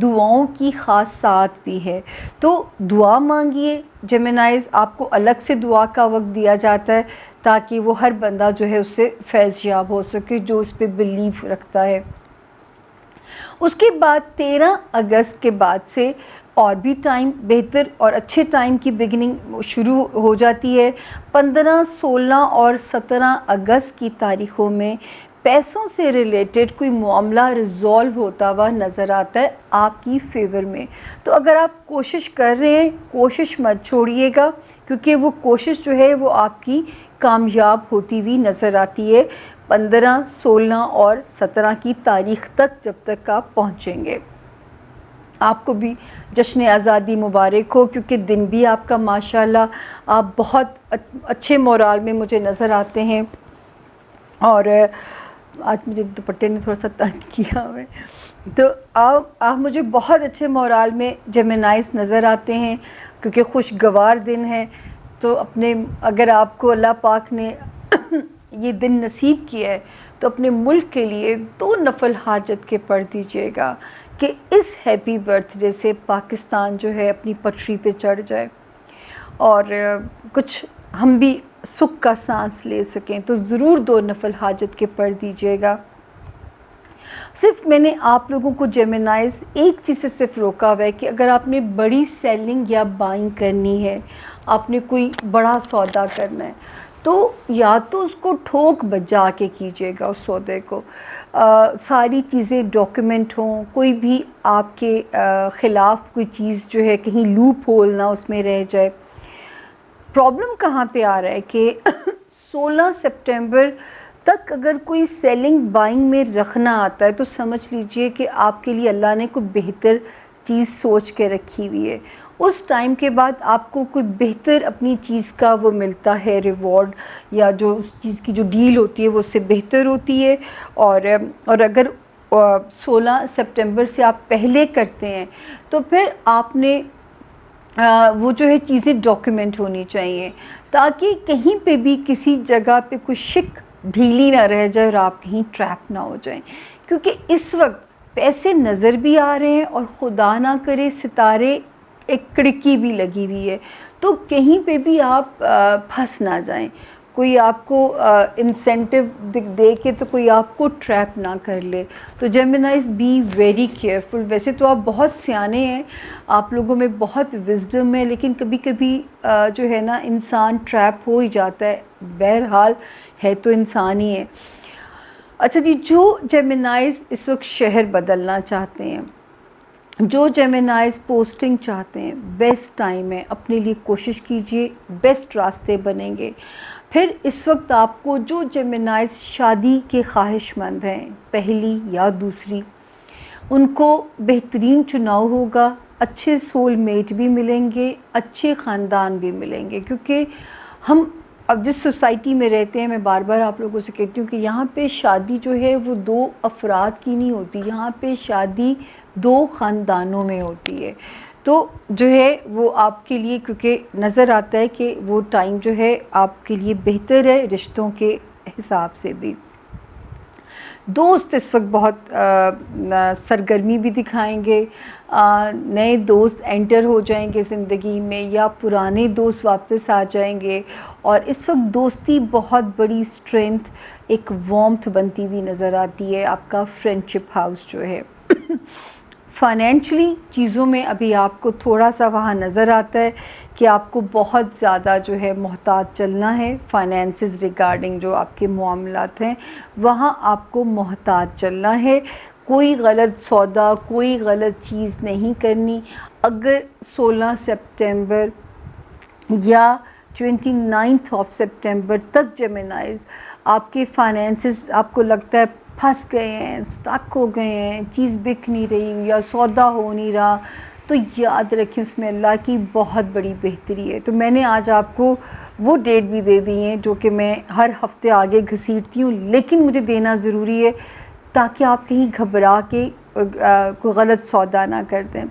Speaker 1: دعاؤں کی خاص ساتھ بھی ہے تو دعا مانگیے. جیمنائز آپ کو الگ سے دعا کا وقت دیا جاتا ہے تاکہ وہ ہر بندہ جو ہے اس سے فیض یاب ہو سکے جو اس پہ بلیف رکھتا ہے. اس کے بعد 13 اگست کے بعد سے اور بھی ٹائم بہتر اور اچھے ٹائم کی بگننگ شروع ہو جاتی ہے. 15 16 اور 17 اگست کی تاریخوں میں پیسوں سے ریلیٹڈ کوئی معاملہ ریزالو ہوتا ہوا نظر آتا ہے آپ کی فیور میں. تو اگر آپ کوشش کر رہے ہیں کوشش مت چھوڑیے گا کیونکہ وہ کوشش جو ہے وہ آپ کی کامیاب ہوتی ہوئی نظر آتی ہے 15 16 اور 17 کی تاریخ تک جب تک آپ پہنچیں گے. آپ کو بھی جشن آزادی مبارک ہو کیونکہ دن بھی آپ کا ماشاءاللہ آپ بہت اچھے مورال میں مجھے نظر آتے ہیں. اور آج مجھے دوپٹے نے تھوڑا سا تنگ کیا ہے تو آپ مجھے بہت اچھے مورال میں جیمنائز نظر آتے ہیں کیونکہ خوشگوار دن ہے. تو اپنے اگر آپ کو اللہ پاک نے یہ دن نصیب کیا ہے تو اپنے ملک کے لیے 2 نفل حاجت کے پڑھ دیجیے گا کہ اس ہیپی برتھ ڈے سے پاکستان جو ہے اپنی پٹری پہ چڑھ جائے اور کچھ ہم بھی سکھ کا سانس لے سکیں. تو ضرور 2 نفل حاجت کے پڑھ دیجیے گا. صرف میں نے آپ لوگوں کو جیمنائز ایک چیز سے صرف روکا ہوا ہے کہ اگر آپ نے بڑی سیلنگ یا بائنگ کرنی ہے، آپ نے کوئی بڑا سودا کرنا ہے تو یا تو اس کو ٹھوک بجا کے کیجیے گا. اس سودے کو ساری چیزیں ڈاکیومنٹ ہوں، کوئی بھی آپ کے خلاف کوئی چیز جو ہے کہیں لوپ ہول نہ اس میں رہ جائے. پرابلم کہاں پہ آ رہا ہے کہ 16 سپٹمبر تک اگر کوئی سیلنگ بائنگ میں رکھنا آتا ہے تو سمجھ لیجئے کہ آپ کے لیے اللہ نے کوئی بہتر چیز سوچ کے رکھی ہوئی ہے. اس ٹائم کے بعد آپ کو کوئی بہتر اپنی چیز کا وہ ملتا ہے ریوارڈ, یا جو اس چیز کی جو ڈیل ہوتی ہے وہ اس سے بہتر ہوتی ہے. اور اگر 16 سپٹمبر سے آپ پہلے کرتے ہیں تو پھر آپ نے وہ جو ہے چیزیں ڈاکیومنٹ ہونی چاہیے, تاکہ کہیں پہ بھی کسی جگہ پہ کوئی شک ڈھیلی نہ رہ جائے اور آپ کہیں ٹریپ نہ ہو جائیں. کیونکہ اس وقت پیسے نظر بھی آ رہے ہیں اور خدا نہ کرے ستارے ایک کڑکی بھی لگی ہوئی ہے, تو کہیں پہ بھی آپ پھنس نہ جائیں. کوئی آپ کو انسینٹیو دے کے تو کوئی آپ کو ٹریپ نہ کر لے. تو جیمنائز بی ویری کیئرفل. ویسے تو آپ بہت سیانے ہیں, آپ لوگوں میں بہت وزڈم ہے, لیکن کبھی کبھی جو ہے نا انسان ٹریپ ہو ہی جاتا ہے. بہرحال ہے تو انسان ہی ہے. اچھا جی, جو جیمنائز اس وقت شہر بدلنا چاہتے ہیں, جو جیمنائز پوسٹنگ چاہتے ہیں, بیسٹ ٹائم ہے, اپنے لیے کوشش کیجئے, بیسٹ راستے بنیں گے. پھر اس وقت آپ کو جو جیمنائز شادی کے خواہش مند ہیں, پہلی یا دوسری, ان کو بہترین چناؤ ہوگا. اچھے سول میٹ بھی ملیں گے, اچھے خاندان بھی ملیں گے. کیونکہ ہم اب جس سوسائٹی میں رہتے ہیں, میں بار بار آپ لوگوں سے کہتی ہوں کہ یہاں پہ شادی جو ہے وہ 2 افراد کی نہیں ہوتی, یہاں پہ شادی 2 خاندانوں میں ہوتی ہے. تو جو ہے وہ آپ کے لیے, کیونکہ نظر آتا ہے کہ وہ ٹائم جو ہے آپ کے لیے بہتر ہے رشتوں کے حساب سے بھی. دوست اس وقت بہت سرگرمی بھی دکھائیں گے, نئے دوست انٹر ہو جائیں گے زندگی میں, یا پرانے دوست واپس آ جائیں گے. اور اس وقت دوستی بہت بڑی اسٹرینتھ, ایک وارمتھ بنتی ہوئی نظر آتی ہے. آپ کا فرینڈشپ ہاؤس جو ہے فائنینشلی چیزوں میں ابھی آپ کو تھوڑا سا وہاں نظر آتا ہے کہ آپ کو بہت زیادہ جو ہے محتاط چلنا ہے. فائنینسز ریگارڈنگ جو آپ کے معاملات ہیں وہاں آپ کو محتاط چلنا ہے. کوئی غلط سودا, کوئی غلط چیز نہیں کرنی. اگر 16 سپٹمبر یا 29 سپٹمبر تک جیمنائز آپ کے فائنینسز آپ کو لگتا ہے پھنس گئے ہیں, سٹک ہو گئے ہیں, چیز بک نہیں رہی یا سودا ہو نہیں رہا, تو یاد رکھیں اس میں اللہ کی بہت بڑی بہتری ہے. تو میں نے آج آپ کو وہ ڈیٹ بھی دے دی ہیں جو کہ میں ہر ہفتے آگے گھسیٹتی ہوں, لیکن مجھے دینا ضروری ہے تاکہ آپ کہیں گھبرا کے کوئی غلط سودا نہ کر دیں.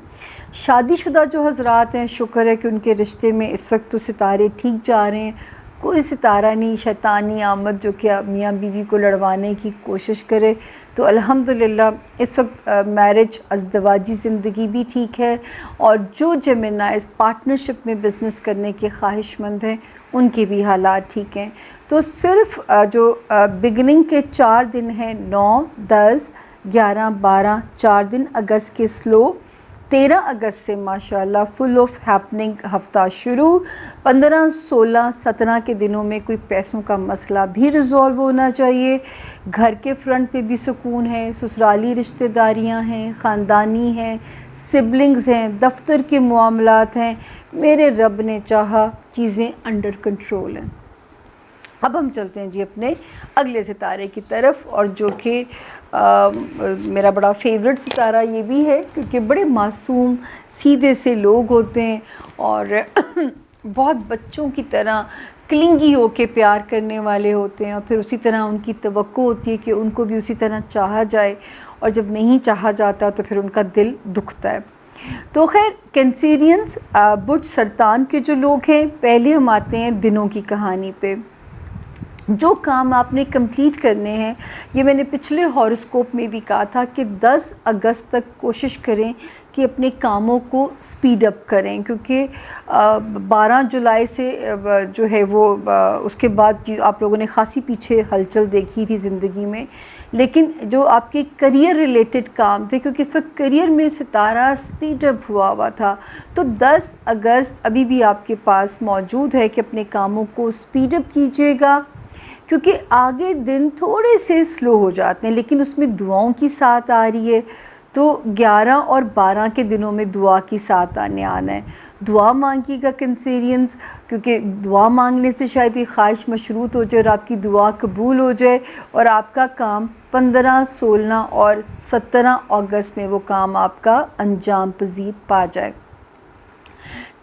Speaker 1: شادی شدہ جو حضرات ہیں, شکر ہے کہ ان کے رشتے میں اس وقت تو ستارے ٹھیک جا رہے ہیں. کوئی ستارہ نہیں شیطانی آمد جو کہ میاں بیوی کو لڑوانے کی کوشش کرے. تو الحمدللہ اس وقت میرج ازدواجی زندگی بھی ٹھیک ہے, اور جو جیمنائز پارٹنرشپ میں بزنس کرنے کے خواہش مند ہیں ان کے بھی حالات ٹھیک ہیں. تو صرف جو بگننگ کے 4 دن ہیں, 9, 10, 11, 12, 4 دن اگست کے سلو, 13 اگست سے ماشاءاللہ فل آف ہیپننگ ہفتہ شروع. 15, 16, 17 کے دنوں میں کوئی پیسوں کا مسئلہ بھی ریزولو ہونا چاہیے. گھر کے فرنٹ پہ بھی سکون ہے, سسرالی رشتہ داریاں ہیں, خاندانی ہیں, سبلنگز ہیں, دفتر کے معاملات ہیں. میرے رب نے چاہا چیزیں انڈر کنٹرول ہیں. اب ہم چلتے ہیں جی اپنے اگلے ستارے کی طرف, اور جو کہ میرا بڑا فیورٹ ستارہ یہ بھی ہے کیونکہ بڑے معصوم سیدھے سے لوگ ہوتے ہیں اور بہت بچوں کی طرح کلنگی ہو کے پیار کرنے والے ہوتے ہیں, اور پھر اسی طرح ان کی توقع ہوتی ہے کہ ان کو بھی اسی طرح چاہا جائے, اور جب نہیں چاہا جاتا تو پھر ان کا دل دکھتا ہے. تو خیر کینسیرینز برج سرطان کے جو لوگ ہیں, پہلے ہم آتے ہیں دنوں کی کہانی پہ. جو کام آپ نے کمپلیٹ کرنے ہیں, یہ میں نے پچھلے ہاروسکوپ میں بھی کہا تھا کہ 10 اگست تک کوشش کریں کہ اپنے کاموں کو سپیڈ اپ کریں, کیونکہ 12 جولائی سے جو ہے وہ اس کے بعد آپ لوگوں نے خاصی پیچھے ہلچل دیکھی تھی زندگی میں. لیکن جو آپ کے کریئر ریلیٹڈ کام تھے, کیونکہ اس وقت کریئر میں ستارہ سپیڈ اپ ہوا تھا, تو 10 اگست ابھی بھی آپ کے پاس موجود ہے کہ اپنے کاموں کو سپیڈ اپ کیجیے گا. کیونکہ آگے دن تھوڑے سے سلو ہو جاتے ہیں, لیکن اس میں دعاؤں کی ساتھ آ رہی ہے, تو 11 اور 12 کے دنوں میں دعا کی ساتھ آنا ہے. دعا مانگیے گا کنسیرینز، کیونکہ دعا مانگنے سے شاید یہ خواہش مشروط ہو جائے اور آپ کی دعا قبول ہو جائے اور آپ کا کام 15، 16 اور 17 اگست میں وہ کام آپ کا انجام پذیر پا جائے.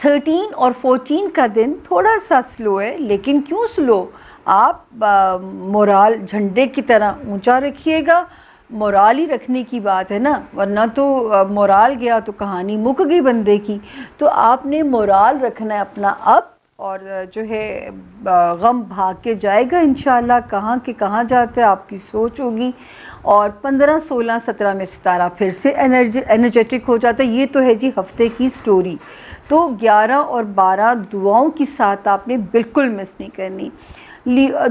Speaker 1: 13 اور 14 کا دن تھوڑا سا سلو ہے، لیکن کیوں سلو؟ آپ مورال جھنڈے کی طرح اونچا رکھیے گا. مورال ہی رکھنے کی بات ہے نا، ورنہ تو مورال گیا تو کہانی مک گئی بندے کی. تو آپ نے مورال رکھنا ہے اپنا اب، اور جو ہے غم بھاگ کے جائے گا انشاءاللہ. کہاں کہ کہاں جاتا ہے آپ کی سوچ ہوگی. اور 15، 16، 17 میں ستارہ پھر سے انرجیٹک ہو جاتا ہے. یہ تو ہے جی ہفتے کی سٹوری. تو 11 اور 12 دعاؤں کی ساتھ آپ نے بالکل مس نہیں کرنی.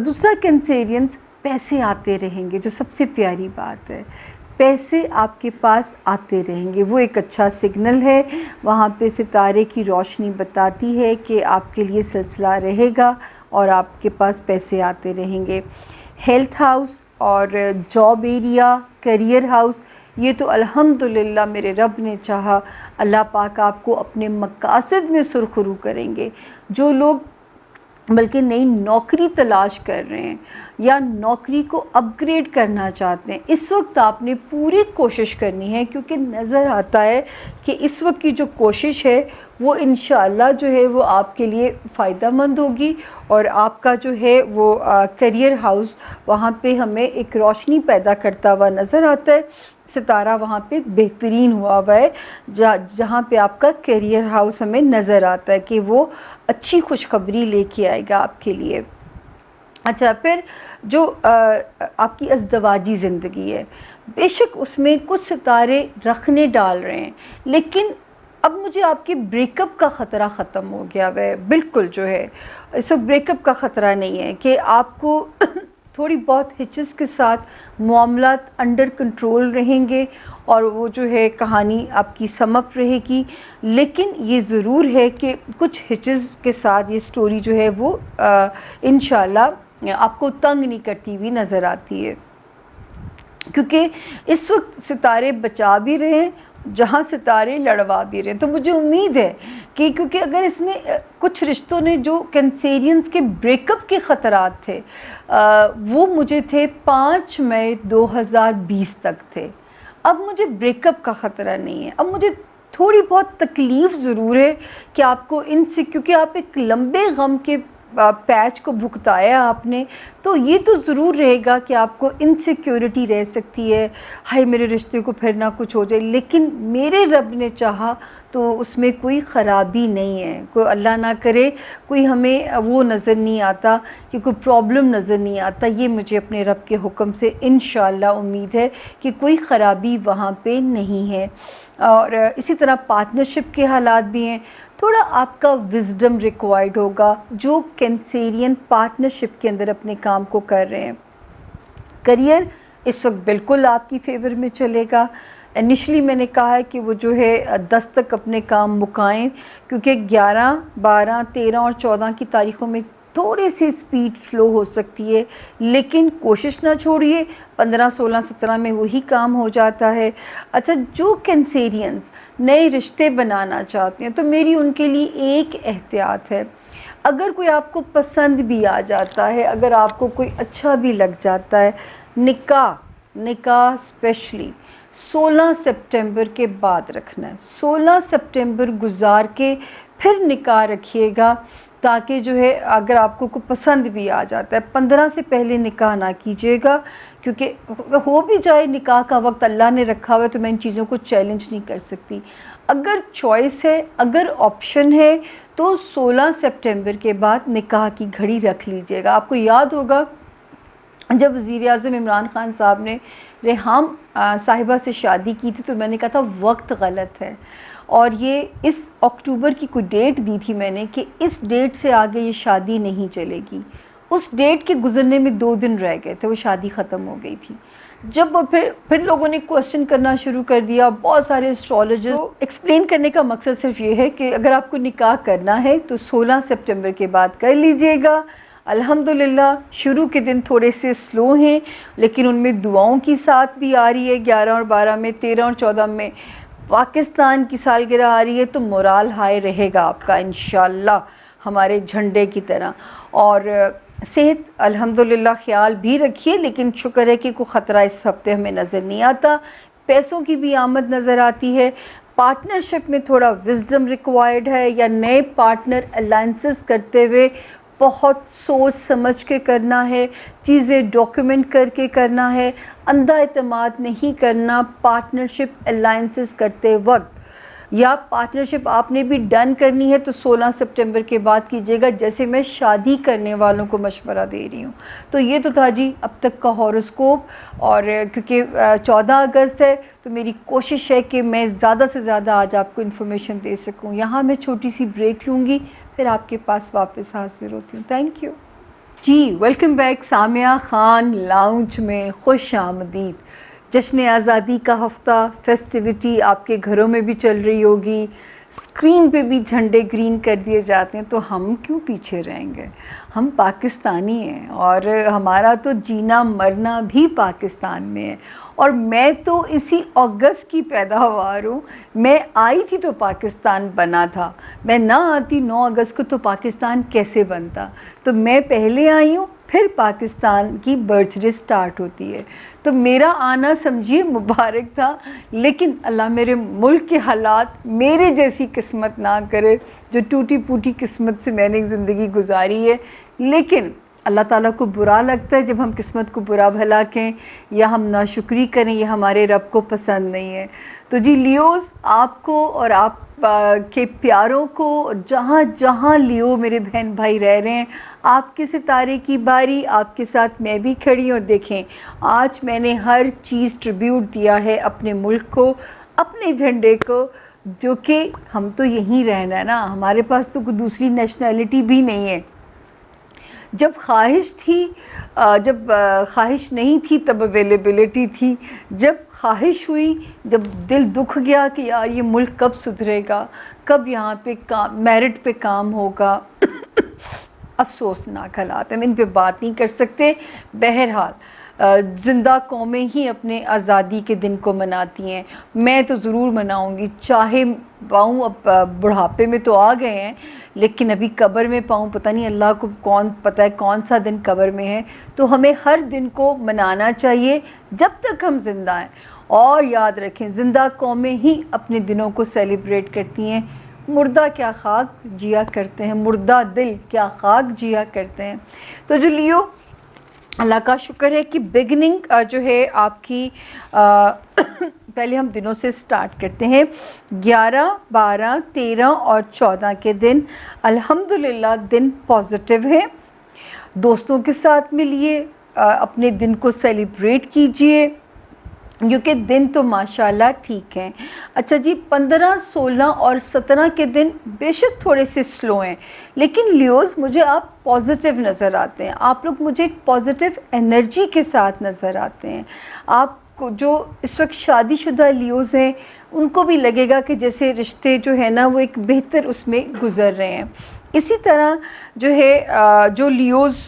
Speaker 1: دوسرا کنسیرینس، پیسے آتے رہیں گے، جو سب سے پیاری بات ہے. پیسے آپ کے پاس آتے رہیں گے، وہ ایک اچھا سگنل ہے. وہاں پہ ستارے کی روشنی بتاتی ہے کہ آپ کے لیے سلسلہ رہے گا اور آپ کے پاس پیسے آتے رہیں گے. ہیلتھ ہاؤس اور جاب ایریا، کیریئر ہاؤس، یہ تو الحمدللہ میرے رب نے چاہا اللہ پاک آپ کو اپنے مقاصد میں سرخرو کریں گے. جو لوگ بلکہ نئی نوکری تلاش کر رہے ہیں یا نوکری کو اپ گریڈ کرنا چاہتے ہیں، اس وقت آپ نے پوری کوشش کرنی ہے، کیونکہ نظر آتا ہے کہ اس وقت کی جو کوشش ہے وہ انشاءاللہ جو ہے وہ آپ کے لیے فائدہ مند ہوگی. اور آپ کا جو ہے وہ کیریئر ہاؤس، وہاں پہ ہمیں ایک روشنی پیدا کرتا ہوا نظر آتا ہے. ستارہ وہاں پہ بہترین ہوا ہے، جہاں پہ آپ کا کیریئر ہاؤس ہمیں نظر آتا ہے کہ وہ اچھی خوشخبری لے کے آئے گا آپ کے لیے. اچھا، پھر جو آپ کی ازدواجی زندگی ہے، بے شک اس میں کچھ ستارے رکھنے ڈال رہے ہیں، لیکن اب مجھے آپ کے بریک اپ کا خطرہ ختم ہو گیا ہے. بالکل جو ہے اس وقت بریک اپ کا خطرہ نہیں ہے، کہ آپ کو تھوڑی بہت ہچز کے ساتھ معاملات انڈر کنٹرول رہیں گے اور وہ جو ہے کہانی آپ کی سمپ رہے گی. لیکن یہ ضرور ہے کہ کچھ ہچز کے ساتھ یہ سٹوری جو ہے وہ انشاءاللہ آپ کو تنگ نہیں کرتی ہوئی نظر آتی ہے، کیونکہ اس وقت ستارے بچا بھی رہے ہیں جہاں ستارے لڑوا بھی رہے ہیں. تو مجھے امید ہے کہ کیونکہ اگر اس نے کچھ رشتوں نے جو کینسیرینز کے بریک اپ کے خطرات تھے وہ مجھے تھے 5 مئی 2020 تک تھے. اب مجھے بریک اپ کا خطرہ نہیں ہے. اب مجھے تھوڑی بہت تکلیف ضرور ہے کہ آپ کو ان سے، کیونکہ آپ ایک لمبے غم کے پیچ کو بھگتایا آپ نے، تو یہ تو ضرور رہے گا کہ آپ کو انسیکیورٹی رہ سکتی ہے، ہائے میرے رشتے کو پھر نہ کچھ ہو جائے. لیکن میرے رب نے چاہا تو اس میں کوئی خرابی نہیں ہے. کوئی اللہ نہ کرے کوئی ہمیں وہ نظر نہیں آتا کہ کوئی پرابلم نظر نہیں آتا. یہ مجھے اپنے رب کے حکم سے انشاءاللہ امید ہے کہ کوئی خرابی وہاں پہ نہیں ہے. اور اسی طرح پارٹنرشپ کے حالات بھی ہیں. تھوڑا آپ کا وزڈم ریکوائرڈ ہوگا جو کینسیرین پارٹنرشپ کے اندر اپنے کام کو کر رہے ہیں. کریئر اس وقت بالکل آپ کی فیور میں چلے گا. انیشلی میں نے کہا ہے کہ وہ جو ہے 10 تک اپنے کام مکائیں، کیونکہ 11، 12، 13 اور 14 کی تاریخوں میں تھوڑی سی سپیڈ سلو ہو سکتی ہے، لیکن کوشش نہ چھوڑیے. 15، 16، 17 میں وہی کام ہو جاتا ہے. اچھا، جو کینسیرینز نئے رشتے بنانا چاہتے ہیں تو میری ان کے لیے ایک احتیاط ہے. اگر کوئی آپ کو پسند بھی آ جاتا ہے، اگر آپ کو کوئی اچھا بھی لگ جاتا ہے، نکاح اسپیشلی 16 سپٹمبر کے بعد رکھنا ہے. 16 سپٹمبر گزار کے پھر نکاح رکھیے گا، تاکہ جو ہے اگر آپ کو کوئی پسند بھی آ جاتا ہے 15 سے پہلے نکاح نہ کیجیے گا، کیونکہ ہو بھی جائے نکاح کا وقت اللہ نے رکھا ہوا ہے تو میں ان چیزوں کو چیلنج نہیں کر سکتی. اگر چوائس ہے، اگر آپشن ہے تو 16 سپٹمبر کے بعد نکاح کی گھڑی رکھ لیجیے گا. آپ کو یاد ہوگا جب وزیر اعظم عمران خان صاحب نے ریحام صاحبہ سے شادی کی تھی تو میں نے کہا تھا وقت غلط ہے، اور یہ اس اکتوبر کی کوئی ڈیٹ دی تھی میں نے کہ اس ڈیٹ سے آگے یہ شادی نہیں چلے گی. اس ڈیٹ کے گزرنے میں 2 دن رہ گئے تھے، وہ شادی ختم ہو گئی تھی. جب پھر لوگوں نے کوسچن کرنا شروع کر دیا، بہت سارے اسٹرالوجرز. ایکسپلین کرنے کا مقصد صرف یہ ہے کہ اگر آپ کو نکاح کرنا ہے تو 16 سپٹمبر کے بعد کر لیجئے گا. الحمدللہ شروع کے دن تھوڑے سے سلو ہیں، لیکن ان میں دعاؤں کی ساتھ بھی آ رہی ہے، 11 اور 12 میں، 13 اور 14 میں پاکستان کی سالگرہ آ رہی ہے، تو مورال ہائی رہے گا آپ کا انشاءاللہ ہمارے جھنڈے کی طرح. اور صحت الحمدللہ خیال بھی رکھیے، لیکن شکر ہے کہ کوئی خطرہ اس ہفتے ہمیں نظر نہیں آتا. پیسوں کی بھی آمد نظر آتی ہے. پارٹنرشپ میں تھوڑا وزڈم ریکوائرڈ ہے، یا نئے پارٹنر الائنسز کرتے ہوئے بہت سوچ سمجھ کے کرنا ہے، چیزیں ڈاکیومنٹ کر کے کرنا ہے، اندھا اعتماد نہیں کرنا پارٹنرشپ الائنسز کرتے وقت. یا پارٹنرشپ آپ نے بھی ڈن کرنی ہے تو 16 سپٹمبر کے بعد کیجیے گا، جیسے میں شادی کرنے والوں کو مشورہ دے رہی ہوں. تو یہ تو تھا جی اب تک کا ہاروسکوپ. اور کیونکہ 14 اگست ہے تو میری کوشش ہے کہ میں زیادہ سے زیادہ آج آپ کو انفارمیشن دے سکوں. یہاں میں چھوٹی سی بریک لوں گی، پھر آپ کے پاس واپس حاضر ہوتی ہوں. تھینک یو جی. Welcome back Samia Khan lounge میں خوش آمدید. جشن آزادی کا ہفتہ، فیسٹیوٹی آپ کے گھروں میں بھی چل رہی ہوگی، اسکرین پہ بھی جھنڈے گرین کر دیے جاتے ہیں، تو ہم کیوں پیچھے رہیں گے؟ ہم پاکستانی ہیں، اور ہمارا تو جینا مرنا بھی پاکستان میں ہے. اور میں تو اسی اگست کی پیداوار ہوں. میں آئی تھی تو پاکستان بنا تھا، میں نہ آتی 9 اگست کو تو پاکستان کیسے بنتا؟ تو میں پہلے آئی ہوں، پھر پاکستان کی برتھ ڈے سٹارٹ ہوتی ہے. تو میرا آنا سمجھیے مبارک تھا، لیکن اللہ میرے ملک کے حالات میرے جیسی قسمت نہ کرے، جو ٹوٹی پوٹی قسمت سے میں نے زندگی گزاری ہے. لیکن اللہ تعالیٰ کو برا لگتا ہے جب ہم قسمت کو برا بھلا کہیں یا ہم ناشکری کریں، یہ ہمارے رب کو پسند نہیں ہے. تو جی لیوز، آپ کو اور آپ کے پیاروں کو، جہاں جہاں لیو میرے بہن بھائی رہ رہے ہیں، آپ کے ستارے کی باری، آپ کے ساتھ میں بھی کھڑی ہوں. دیکھیں آج میں نے ہر چیز ٹریبیوٹ دیا ہے اپنے ملک کو، اپنے جھنڈے کو، جو کہ ہم تو یہیں رہنا ہے نا، ہمارے پاس تو کوئی دوسری نیشنلٹی بھی نہیں ہے. جب خواہش تھی، جب خواہش نہیں تھی تب اویلیبلٹی تھی. جب خواہش ہوئی، جب دل دکھ گیا کہ یار یہ ملک کب سدھرے گا، کب یہاں پہ میرٹ پہ کام ہوگا، افسوسناک حالات ہیں، ہم ان پہ بات نہیں کر سکتے. بہرحال زندہ قومیں ہی اپنے آزادی کے دن کو مناتی ہیں. میں تو ضرور مناؤں گی، چاہے پاؤں اب بڑھاپے میں تو آ گئے ہیں، لیکن ابھی قبر میں پاؤں پتہ نہیں اللہ کو کون پتہ ہے کون سا دن قبر میں ہے. تو ہمیں ہر دن کو منانا چاہیے جب تک ہم زندہ ہیں. اور یاد رکھیں زندہ قومیں ہی اپنے دنوں کو سیلیبریٹ کرتی ہیں. مردہ کیا خاک جیا کرتے ہیں، مردہ دل کیا خاک جیا کرتے ہیں. تو جو لیو، اللہ کا شکر ہے کہ بگننگ جو ہے آپ کی پہلے ہم دنوں سے سٹارٹ کرتے ہیں. 11، 12، 13 اور 14 کے دن الحمدللہ دن پازیٹیو ہے. دوستوں کے ساتھ ملیے، اپنے دن کو سیلیبریٹ کیجئے، کیونکہ دن تو ماشاءاللہ ٹھیک ہیں. اچھا جی، 15، 16 اور 17 کے دن بے شک تھوڑے سے سلو ہیں، لیکن لیوز مجھے آپ پازیٹیو نظر آتے ہیں. آپ لوگ مجھے ایک پازیٹیو انرجی کے ساتھ نظر آتے ہیں. آپ کو جو اس وقت شادی شدہ لیوز ہیں ان کو بھی لگے گا کہ جیسے رشتے جو ہے نا وہ ایک بہتر اس میں گزر رہے ہیں. اسی طرح جو ہے جو لیوز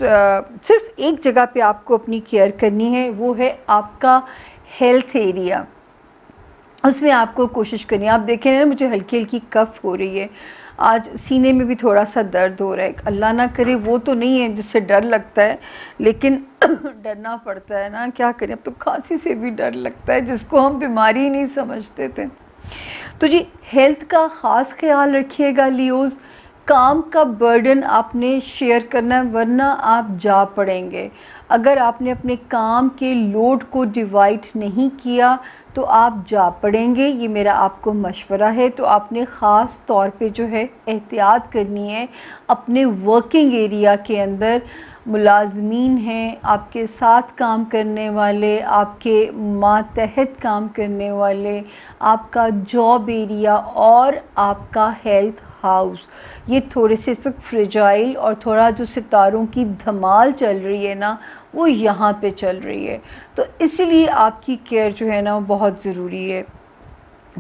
Speaker 1: صرف ایک جگہ پہ آپ کو اپنی کیئر کرنی ہے، وہ ہے آپ کا ہیلتھ ایریا. اس میں آپ کو کوشش کرنی ہے. آپ دیکھیں نا مجھے ہلکی ہلکی کف ہو رہی ہے، آج سینے میں بھی تھوڑا سا درد ہو رہا ہے. اللہ نہ کرے وہ تو نہیں ہے جس سے ڈر لگتا ہے، لیکن ڈرنا پڑتا ہے نا، کیا کریں. اب تو کھانسی سے بھی ڈر لگتا ہے جس کو ہم بیماری ہی نہیں سمجھتے تھے. تو جی ہیلتھ کا خاص خیال رکھیے گا لیوز. کام کا برڈن آپ نے شیئر کرنا ہے، ورنہ آپ جا پڑیں گے. اگر آپ نے اپنے کام کے لوڈ کو ڈیوائڈ نہیں کیا تو آپ جا پڑیں گے. یہ میرا آپ کو مشورہ ہے. تو آپ نے خاص طور پہ جو ہے احتیاط کرنی ہے. اپنے ورکنگ ایریا کے اندر ملازمین ہیں، آپ کے ساتھ کام کرنے والے، آپ کے ماتحت کام کرنے والے، آپ کا جاب ایریا اور آپ کا ہیلتھ ہاؤس، یہ تھوڑے سے فریجائل اور تھوڑا جو ستاروں کی دھمال چل رہی ہے نا وہ یہاں پہ چل رہی ہے. تو اسی لیے آپ کی کیئر جو ہے نا وہ بہت ضروری ہے.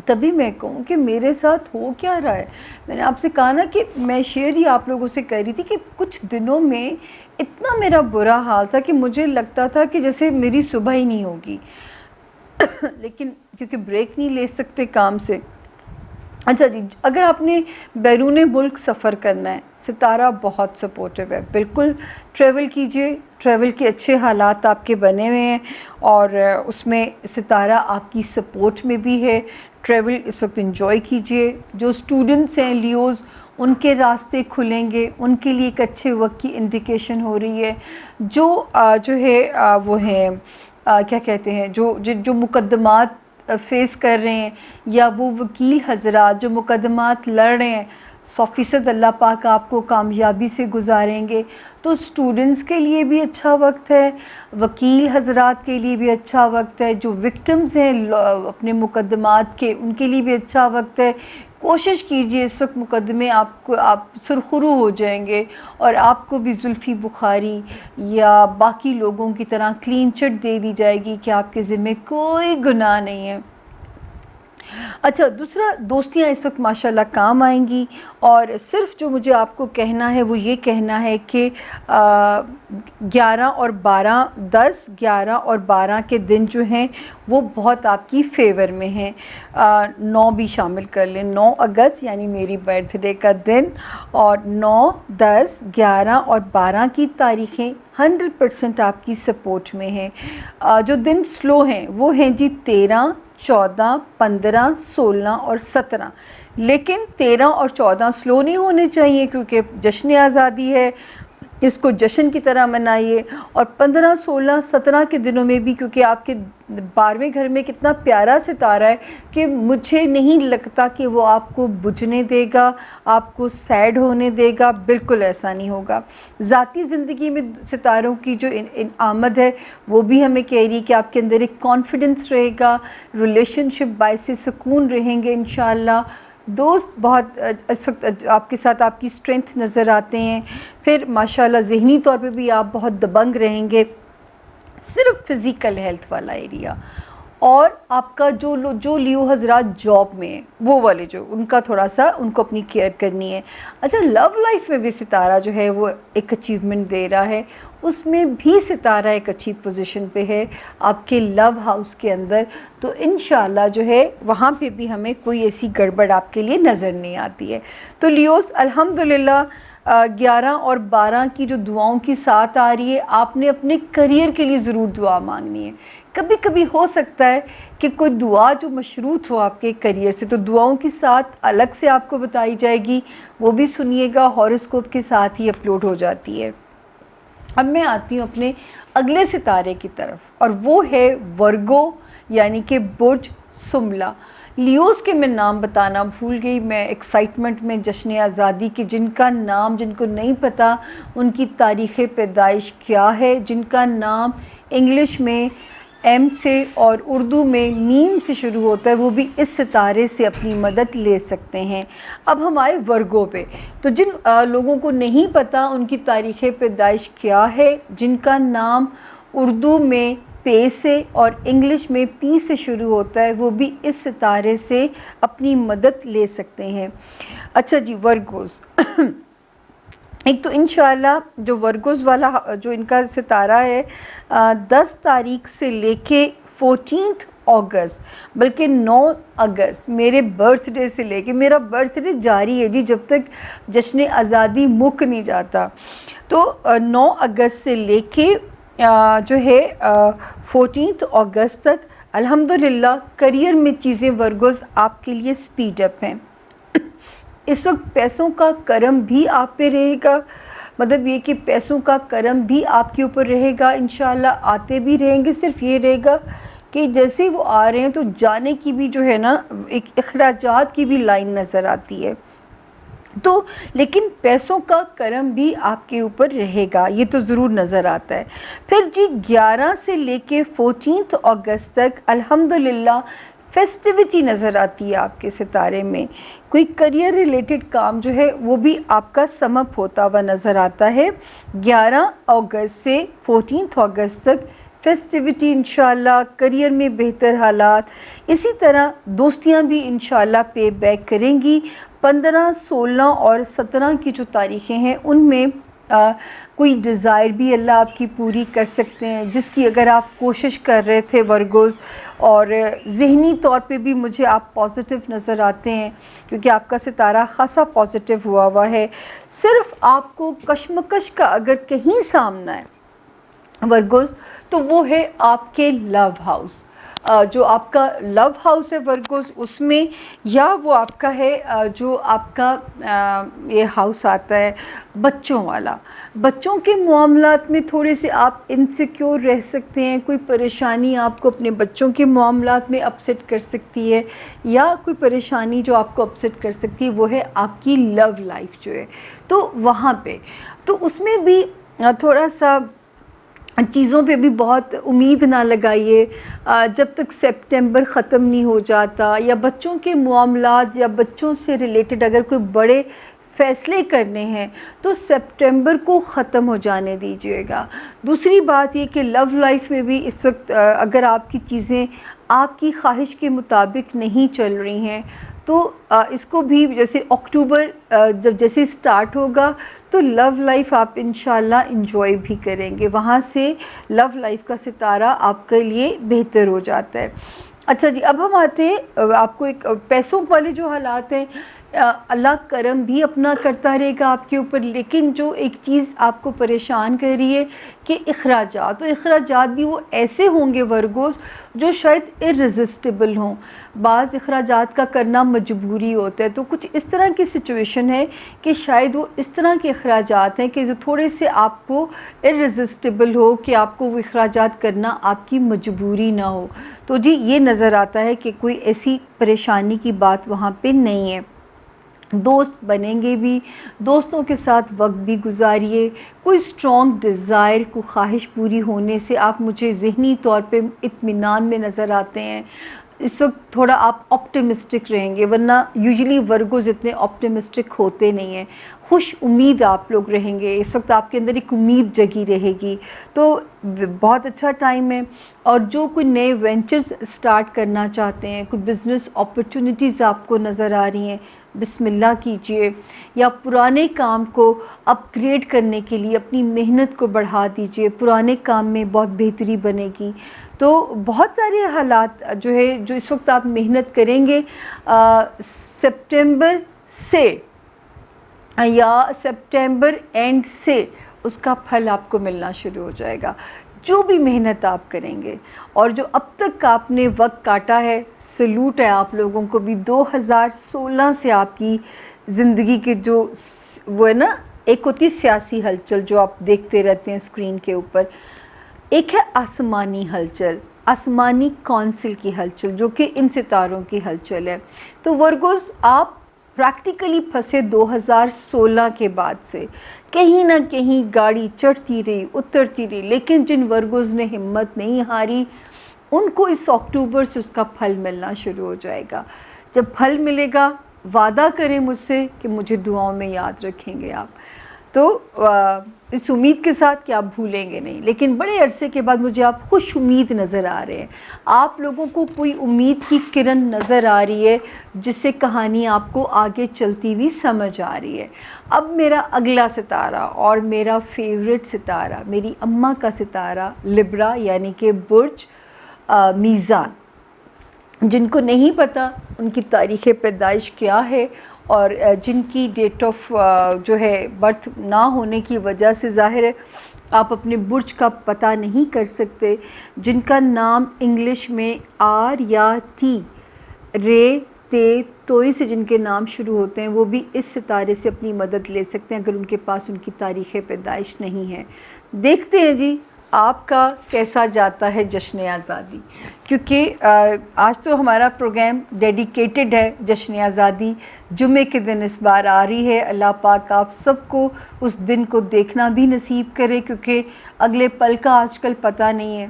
Speaker 1: تبھی میں کہوں کہ میرے ساتھ ہو کیا رہا ہے. میں نے آپ سے کہا نا کہ میں شیئر ہی آپ لوگوں سے کر رہی تھی کہ کچھ دنوں میں اتنا میرا برا حال تھا کہ مجھے لگتا تھا کہ جیسے میری صبح ہی نہیں ہوگی. لیکن کیونکہ بریک نہیں لے سکتے کام سے. اچھا جی, اگر آپ نے بیرون ملک سفر کرنا ہے, ستارہ بہت سپورٹیو ہے. بالکل ٹریول کیجئے, ٹریول کے اچھے حالات آپ کے بنے ہوئے ہیں اور اس میں ستارہ آپ کی سپورٹ میں بھی ہے. ٹریول اس وقت انجوائے کیجئے. جو اسٹوڈنٹس ہیں لیوز, ان کے راستے کھلیں گے, ان کے لیے ایک اچھے وقت کی انڈیکیشن ہو رہی ہے. جو ہے وہ ہیں کیا کہتے ہیں, جو مقدمات فیس کر رہے ہیں, یا وہ وکیل حضرات جو مقدمات لڑ رہے ہیں, 100% اللہ پاک آپ کو کامیابی سے گزاریں گے. تو اسٹوڈنٹس کے لیے بھی اچھا وقت ہے, وکیل حضرات کے لیے بھی اچھا وقت ہے, جو وکٹمز ہیں اپنے مقدمات کے, ان کے لیے بھی اچھا وقت ہے. کوشش کیجئے اس وقت مقدمے آپ سرخرو ہو جائیں گے اور آپ کو بھی زلفی بخاری یا باقی لوگوں کی طرح کلین چٹ دے دی جائے گی کہ آپ کے ذمہ کوئی گناہ نہیں ہے. اچھا, دوسرا, دوستیاں اس وقت ماشاءاللہ کام آئیں گی. اور صرف جو مجھے آپ کو کہنا ہے وہ یہ کہنا ہے کہ 11 اور 12 10 11 اور 12 کے دن جو ہیں وہ بہت آپ کی فیور میں ہیں. 9 بھی شامل کر لیں, 9 اگست یعنی میری برتھ ڈے کا دن, اور 9 10 11 اور 12 کی تاریخیں 100% آپ کی سپورٹ میں ہیں. جو دن سلو ہیں وہ ہیں جی 13 14 15 16 اور 17. لیکن 13 اور 14 سلو نہیں ہونے چاہیے کیونکہ جشن آزادی ہے, اس کو جشن کی طرح منائیے. اور 15 16 17 کے دنوں میں بھی, کیونکہ آپ کے 12ویں گھر میں کتنا پیارا ستارہ ہے کہ مجھے نہیں لگتا کہ وہ آپ کو بجھنے دے گا, آپ کو سیڈ ہونے دے گا. بالکل ایسا نہیں ہوگا. ذاتی زندگی میں ستاروں کی جو آمد ہے وہ بھی ہمیں کہہ رہی ہے کہ آپ کے اندر ایک کانفیڈنس رہے گا, ریلیشن شپ باعث سکون رہیں گے انشاءاللہ. دوست بہت اس وقت آپ کے ساتھ آپ کی اسٹرینتھ نظر آتے ہیں. پھر ماشاءاللہ ذہنی طور پہ بھی آپ بہت دبنگ رہیں گے. صرف فزیکل ہیلتھ والا ایریا, اور آپ کا جو لیو حضرات جاب میں ہیں وہ والے جو ان کا تھوڑا سا ان کو اپنی کیئر کرنی ہے. اچھا, لو لائف میں بھی ستارہ جو ہے وہ ایک اچیومنٹ دے رہا ہے, اس میں بھی ستارہ ایک اچھی پوزیشن پہ ہے آپ کے لو ہاؤس کے اندر. تو انشاءاللہ جو ہے وہاں پہ بھی ہمیں کوئی ایسی گڑبڑ آپ کے لیے نظر نہیں آتی ہے. تو لیوز الحمدللہ 11 اور 12 کی جو دعاؤں کی ساتھ آ رہی ہے, آپ نے اپنے کریئر کے لیے ضرور دعا مانگنی ہے. کبھی کبھی ہو سکتا ہے کہ کوئی دعا جو مشروط ہو آپ کے کریئر سے, تو دعاؤں کی ساتھ الگ سے آپ کو بتائی جائے گی, وہ بھی سنیے گا, ہاروسکوپ کے ساتھ ہی اپلوڈ ہو جاتی ہے. اب میں آتی ہوں اپنے اگلے ستارے کی طرف, اور وہ ہے ورگو یعنی کہ برج سملا. لیوز کے میں نام بتانا بھول گئی, میں ایکسائٹمنٹ میں جشن آزادی کے, جن کا نام جن کو نہیں پتا ان کی تاریخ پیدائش کیا ہے, جن کا نام انگلش میں ایم سے اور اردو میں میم سے شروع ہوتا ہے, وہ بھی اس ستارے سے اپنی مدد لے سکتے ہیں. اب ہم آئے ورگو پہ, تو جن لوگوں کو نہیں پتا ان کی تاریخ پیدائش کیا ہے, جن کا نام اردو میں پے سے اور انگلش میں پی سے شروع ہوتا ہے, وہ بھی اس ستارے سے اپنی مدد لے سکتے ہیں. اچھا جی, ورگوز ایک تو انشاءاللہ جو ورگوز والا جو ان کا ستارہ ہے 10 تاریخ سے لے کے 14 اگست بلکہ 9 اگست میرے برتھ ڈے سے لے کے, میرا برتھ ڈے جاری ہے جی جب تک جشن آزادی مک نہیں جاتا. تو 9 اگست سے لے کے جو ہے 14 اگست تک الحمدللہ کریئر میں چیزیں ورگوز آپ کے لیے سپیڈ اپ ہیں. اس وقت پیسوں کا کرم بھی آپ پہ رہے گا, مطلب یہ کہ پیسوں کا کرم بھی آپ کے اوپر رہے گا انشاءاللہ, آتے بھی رہیں گے. صرف یہ رہے گا کہ جیسے وہ آ رہے ہیں تو جانے کی بھی جو ہے نا ایک اخراجات کی بھی لائن نظر آتی ہے. تو لیکن پیسوں کا کرم بھی آپ کے اوپر رہے گا, یہ تو ضرور نظر آتا ہے. پھر جی 11 سے لے کے 14 اگست تک الحمدللہ فیسٹیوٹی نظر آتی ہے آپ کے ستارے میں. کوئی کریئر ریلیٹڈ کام جو ہے وہ بھی آپ کا سم اپ ہوتا ہوا نظر آتا ہے. 11 اگست سے 14 اگست تک فیسٹیوٹی انشاءاللہ، کریئر میں بہتر حالات، اسی طرح دوستیاں بھی انشاءاللہ پے بیک کریں گی۔ 15، 16 اور 17 کی جو تاریخیں ہیں ان میں کوئی ڈیزائر بھی اللہ آپ کی پوری کر سکتے ہیں، جس کی اگر آپ کوشش کر رہے تھے ورگوز، اور ذہنی طور پہ بھی مجھے آپ پازیٹیو نظر آتے ہیں کیونکہ آپ کا ستارہ خاصا پازیٹیو ہوا ہے۔ صرف آپ کو کشمکش کا اگر کہیں سامنا ہے ورگوز تو وہ ہے آپ کے لو ہاؤس، جو آپ کا لو ہاؤس ہے ورگوز، اس میں، یا وہ آپ کا ہے جو آپ کا یہ ہاؤس آتا ہے بچوں والا۔ بچوں کے معاملات میں تھوڑے سے آپ انسیکیور رہ سکتے ہیں، کوئی پریشانی آپ کو اپنے بچوں کے معاملات میں اپسیٹ کر سکتی ہے، یا کوئی پریشانی جو آپ کو اپسیٹ کر سکتی ہے وہ ہے آپ کی لو لائف جو ہے، تو وہاں پہ تو اس میں بھی تھوڑا سا چیزوں پہ بھی بہت امید نہ لگائیے جب تک سپٹمبر ختم نہیں ہو جاتا، یا بچوں کے معاملات یا بچوں سے ریلیٹڈ اگر کوئی بڑے فیصلے کرنے ہیں تو سپٹمبر کو ختم ہو جانے دیجیے گا۔ دوسری بات یہ کہ لو لائف میں بھی اس وقت اگر آپ کی چیزیں آپ کی خواہش کے مطابق نہیں چل رہی ہیں تو اس کو بھی جیسے اکتوبر جب جیسے سٹارٹ ہوگا تو لو لائف آپ انشاءاللہ انجوائے بھی کریں گے، وہاں سے لو لائف کا ستارہ آپ کے لیے بہتر ہو جاتا ہے۔ اچھا جی، اب ہم آتے ہیں آپ کو ایک پیسوں والے جو حالات ہیں، اللہ کرم بھی اپنا کرتا رہے گا آپ کے اوپر، لیکن جو ایک چیز آپ کو پریشان کر رہی ہے کہ اخراجات، تو اخراجات بھی وہ ایسے ہوں گے ورگوز جو شاید ارریزسٹیبل ہوں، بعض اخراجات کا کرنا مجبوری ہوتا ہے، تو کچھ اس طرح کی سچویشن ہے کہ شاید وہ اس طرح کے اخراجات ہیں کہ جو تھوڑے سے آپ کو ارریزسٹیبل ہو کہ آپ کو وہ اخراجات کرنا آپ کی مجبوری نہ ہو۔ تو جی یہ نظر آتا ہے کہ کوئی ایسی پریشانی کی بات وہاں پہ نہیں ہے۔ دوست بنیں گے بھی، دوستوں کے ساتھ وقت بھی گزاریے، کوئی اسٹرانگ ڈیزائر کو خواہش پوری ہونے سے آپ مجھے ذہنی طور پہ اطمینان میں نظر آتے ہیں۔ اس وقت تھوڑا آپ آپٹیمسٹک رہیں گے، ورنہ یوزلی ورگوز اتنے آپٹیمسٹک ہوتے نہیں ہیں، خوش امید آپ لوگ رہیں گے، اس وقت آپ کے اندر ایک امید جگی رہے گی، تو بہت اچھا ٹائم ہے۔ اور جو کوئی نئے وینچرز سٹارٹ کرنا چاہتے ہیں، کوئی بزنس اپرچونیٹیز آپ کو نظر آ رہی ہیں، بسم اللہ کیجئے، یا پرانے کام کو اپ گریڈ کرنے کے لیے اپنی محنت کو بڑھا دیجئے، پرانے کام میں بہت بہتری بنے گی۔ تو بہت سارے حالات جو ہے جو اس وقت آپ محنت کریں گے سپٹمبر سے یا سپٹمبر اینڈ سے اس کا پھل آپ کو ملنا شروع ہو جائے گا، جو بھی محنت آپ کریں گے۔ اور جو اب تک آپ نے وقت کاٹا ہے، سلوٹ ہے آپ لوگوں کو بھی۔ 2016 سے آپ کی زندگی کے جو وہ ہے نا، ایک ہوتی سیاسی ہلچل جو آپ دیکھتے رہتے ہیں اسکرین کے اوپر، ایک ہے آسمانی ہلچل، آسمانی کونسل کی ہلچل جو کہ ان ستاروں کی ہلچل ہے۔ تو ورگوز آپ پریکٹیکلی پھنسے 2016 کے بعد سے، کہیں نہ کہیں گاڑی چڑھتی رہی اترتی رہی، لیکن جن ورگوز نے ہمت نہیں ہاری ان کو اس اکتوبر سے اس کا پھل ملنا شروع ہو جائے گا۔ جب پھل ملے گا وعدہ کریں مجھ سے کہ مجھے دعاؤں میں یاد رکھیں گے آپ، تو اس امید کے ساتھ کہ آپ بھولیں گے نہیں، لیکن بڑے عرصے کے بعد مجھے آپ خوش امید نظر آ رہے ہیں، آپ لوگوں کو کوئی امید کی کرن نظر آ رہی ہے جس سے کہانی آپ کو آگے چلتی ہوئی سمجھ آ رہی ہے۔ اب میرا اگلا ستارہ اور میرا فیوریٹ ستارہ، میری اماں کا ستارہ لبرا یعنی کہ برج میزان۔ جن کو نہیں پتہ ان کی تاریخ پیدائش کیا ہے، اور جن کی ڈیٹ آف جو ہے برتھ نہ ہونے کی وجہ سے ظاہر ہے آپ اپنے برج کا پتہ نہیں کر سکتے، جن کا نام انگلش میں آر یا ٹی، رے، تے، توئی سے جن کے نام شروع ہوتے ہیں، وہ بھی اس ستارے سے اپنی مدد لے سکتے ہیں اگر ان کے پاس ان کی تاریخ پیدائش نہیں ہے۔ دیکھتے ہیں جی آپ کا کیسا جاتا ہے جشن آزادی، کیونکہ آج تو ہمارا پروگرام ڈیڈیکیٹڈ ہے جشن آزادی، جمعے کے دن اس بار آ رہی ہے۔ اللہ پاک آپ سب کو اس دن کو دیکھنا بھی نصیب کرے، کیونکہ اگلے پل کا آج کل پتہ نہیں ہے،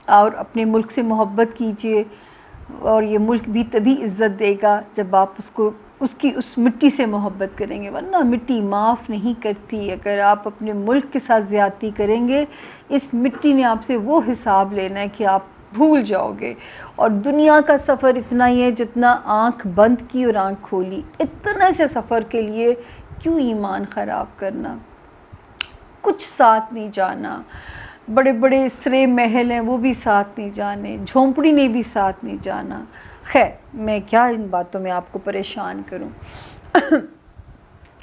Speaker 1: اور اپنے ملک سے محبت کیجئے، اور یہ ملک بھی تبھی عزت دے گا جب آپ اس کو اس مٹی سے محبت کریں گے، ورنہ مٹی معاف نہیں کرتی۔ اگر آپ اپنے ملک کے ساتھ زیادتی کریں گے، اس مٹی نے آپ سے وہ حساب لینا ہے کہ آپ بھول جاؤ گے۔ اور دنیا کا سفر اتنا ہی ہے جتنا آنکھ بند کی اور آنکھ کھولی، اتنے سے سفر کے لیے کیوں ایمان خراب کرنا؟ کچھ ساتھ نہیں جانا، بڑے بڑے سرے محل ہیں وہ بھی ساتھ نہیں جانے، جھونپڑی نے بھی ساتھ نہیں جانا۔ خیر، میں کیا ان باتوں میں آپ کو پریشان کروں۔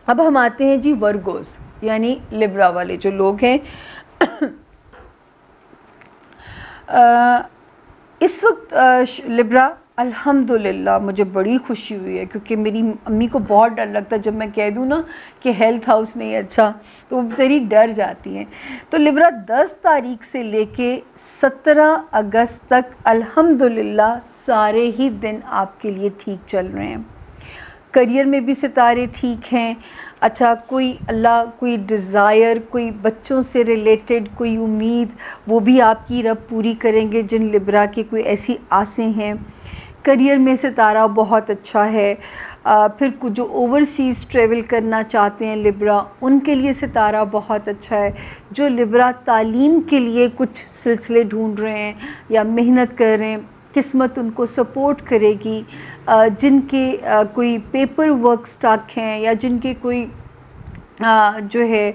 Speaker 1: اب ہم آتے ہیں جی ورگوز، یعنی لبرا والے جو لوگ ہیں۔ اس وقت لبرا، الحمدللہ مجھے بڑی خوشی ہوئی ہے، کیونکہ میری امی کو بہت ڈر لگتا ہے جب میں کہہ دوں نا کہ ہیلتھ ہاؤس نہیں اچھا، تو وہ تیری ڈر جاتی ہیں۔ تو لبرا 10 تاریخ سے لے کے 17 اگست تک الحمدللہ سارے ہی دن آپ کے لیے ٹھیک چل رہے ہیں۔ کریئر میں بھی ستارے ٹھیک ہیں۔ اچھا، کوئی اللہ کوئی ڈیزائر، کوئی بچوں سے ریلیٹڈ کوئی امید، وہ بھی آپ کی رب پوری کریں گے جن لبرا کی کوئی ایسی آسیں ہیں۔ کریئر میں ستارہ بہت اچھا ہے۔ پھر جو اوورسیز ٹریول کرنا چاہتے ہیں لبرا، ان کے لیے ستارہ بہت اچھا ہے۔ جو لبرا تعلیم کے لیے کچھ سلسلے ڈھونڈ رہے ہیں یا محنت کر رہے ہیں، قسمت ان کو سپورٹ کرے گی۔ جن کے کوئی پیپر ورک سٹک ہیں یا جن کے کوئی جو ہے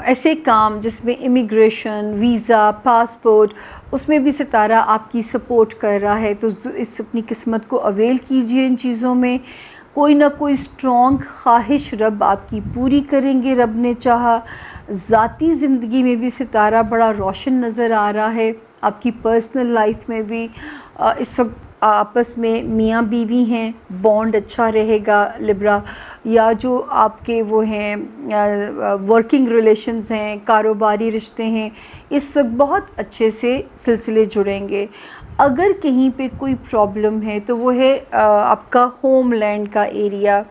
Speaker 1: ایسے کام جس میں امیگریشن، ویزا، پاسپورٹ، اس میں بھی ستارہ آپ کی سپورٹ کر رہا ہے، تو اس اپنی قسمت کو اویل کیجئے۔ ان چیزوں میں کوئی نہ کوئی اسٹرانگ خواہش رب آپ کی پوری کریں گے، رب نے چاہا۔ ذاتی زندگی میں بھی ستارہ بڑا روشن نظر آ رہا ہے، آپ کی پرسنل لائف میں بھی۔ اس وقت آپس میں میاں بیوی ہیں، بانڈ اچھا رہے گا لبرا، یا جو آپ کے وہ ہیں ورکنگ ریلیشنز ہیں، کاروباری رشتے ہیں، اس وقت بہت اچھے سے سلسلے جڑیں گے۔ اگر کہیں پہ کوئی پرابلم ہے تو وہ ہے آپ کا ہوم لینڈ کا ایریا،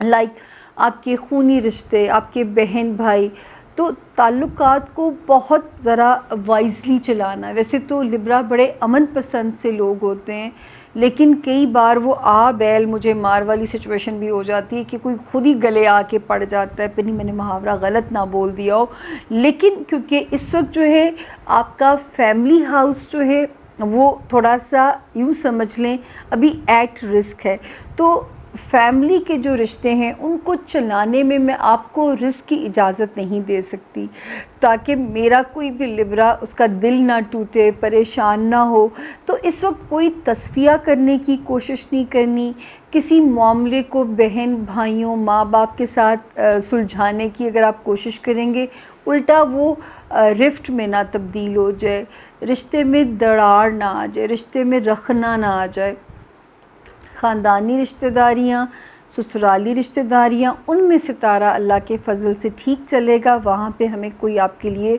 Speaker 1: لائک آپ کے خونی رشتے، آپ کے بہن بھائی، تو تعلقات کو بہت ذرا وائزلی چلانا۔ ویسے تو لبرا بڑے امن پسند سے لوگ ہوتے ہیں، لیکن کئی بار وہ بیل مجھے مار والی سچویشن بھی ہو جاتی ہے کہ کوئی خود ہی گلے آ کے پڑ جاتا ہے، پھر نہیں میں نے محاورہ غلط نہ بول دیا ہو۔ لیکن کیونکہ اس وقت جو ہے آپ کا فیملی ہاؤس جو ہے وہ تھوڑا سا یوں سمجھ لیں ابھی ایٹ رسک ہے، تو فیملی کے جو رشتے ہیں ان کو چلانے میں آپ کو رسک کی اجازت نہیں دے سکتی، تاکہ میرا کوئی بھی لبرا اس کا دل نہ ٹوٹے، پریشان نہ ہو۔ تو اس وقت کوئی تصفیہ کرنے کی کوشش نہیں کرنی، کسی معاملے کو بہن بھائیوں ماں باپ کے ساتھ سلجھانے کی اگر آپ کوشش کریں گے، الٹا وہ رفٹ میں نہ تبدیل ہو جائے، رشتے میں دراڑ نہ آ جائے، رشتے میں رخنا نہ آ جائے۔ خاندانی رشتہ داریاں، سسرالی رشتہ داریاں، ان میں ستارہ اللہ کے فضل سے ٹھیک چلے گا، وہاں پہ ہمیں کوئی آپ کے لیے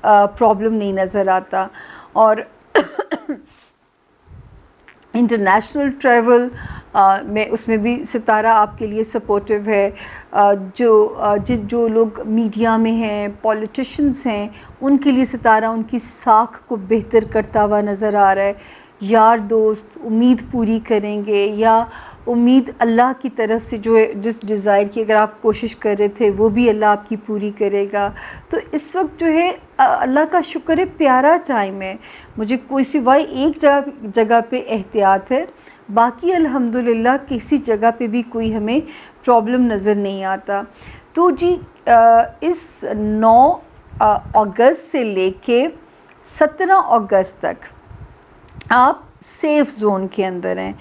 Speaker 1: پرابلم نہیں نظر آتا۔ اور انٹرنیشنل ٹریول میں اس میں بھی ستارہ آپ کے لیے سپورٹیو ہے۔ جو لوگ میڈیا میں ہیں، پولیٹیشنز ہیں، ان کے لیے ستارہ ان کی ساکھ کو بہتر کرتا ہوا نظر آ رہا ہے۔ یار دوست امید پوری کریں گے، یا امید اللہ کی طرف سے جو ہے جس ڈیزائر کی اگر آپ کوشش کر رہے تھے وہ بھی اللہ آپ کی پوری کرے گا۔ تو اس وقت جو ہے اللہ کا شکر ہے پیارا ٹائم ہے، مجھے کوئی سوائے ایک جگہ پہ احتیاط ہے، باقی الحمدللہ کسی جگہ پہ بھی کوئی ہمیں پرابلم نظر نہیں آتا۔ تو جی اس 9 اگست سے لے کے 17 اگست تک آپ سیف زون کے اندر ہیں،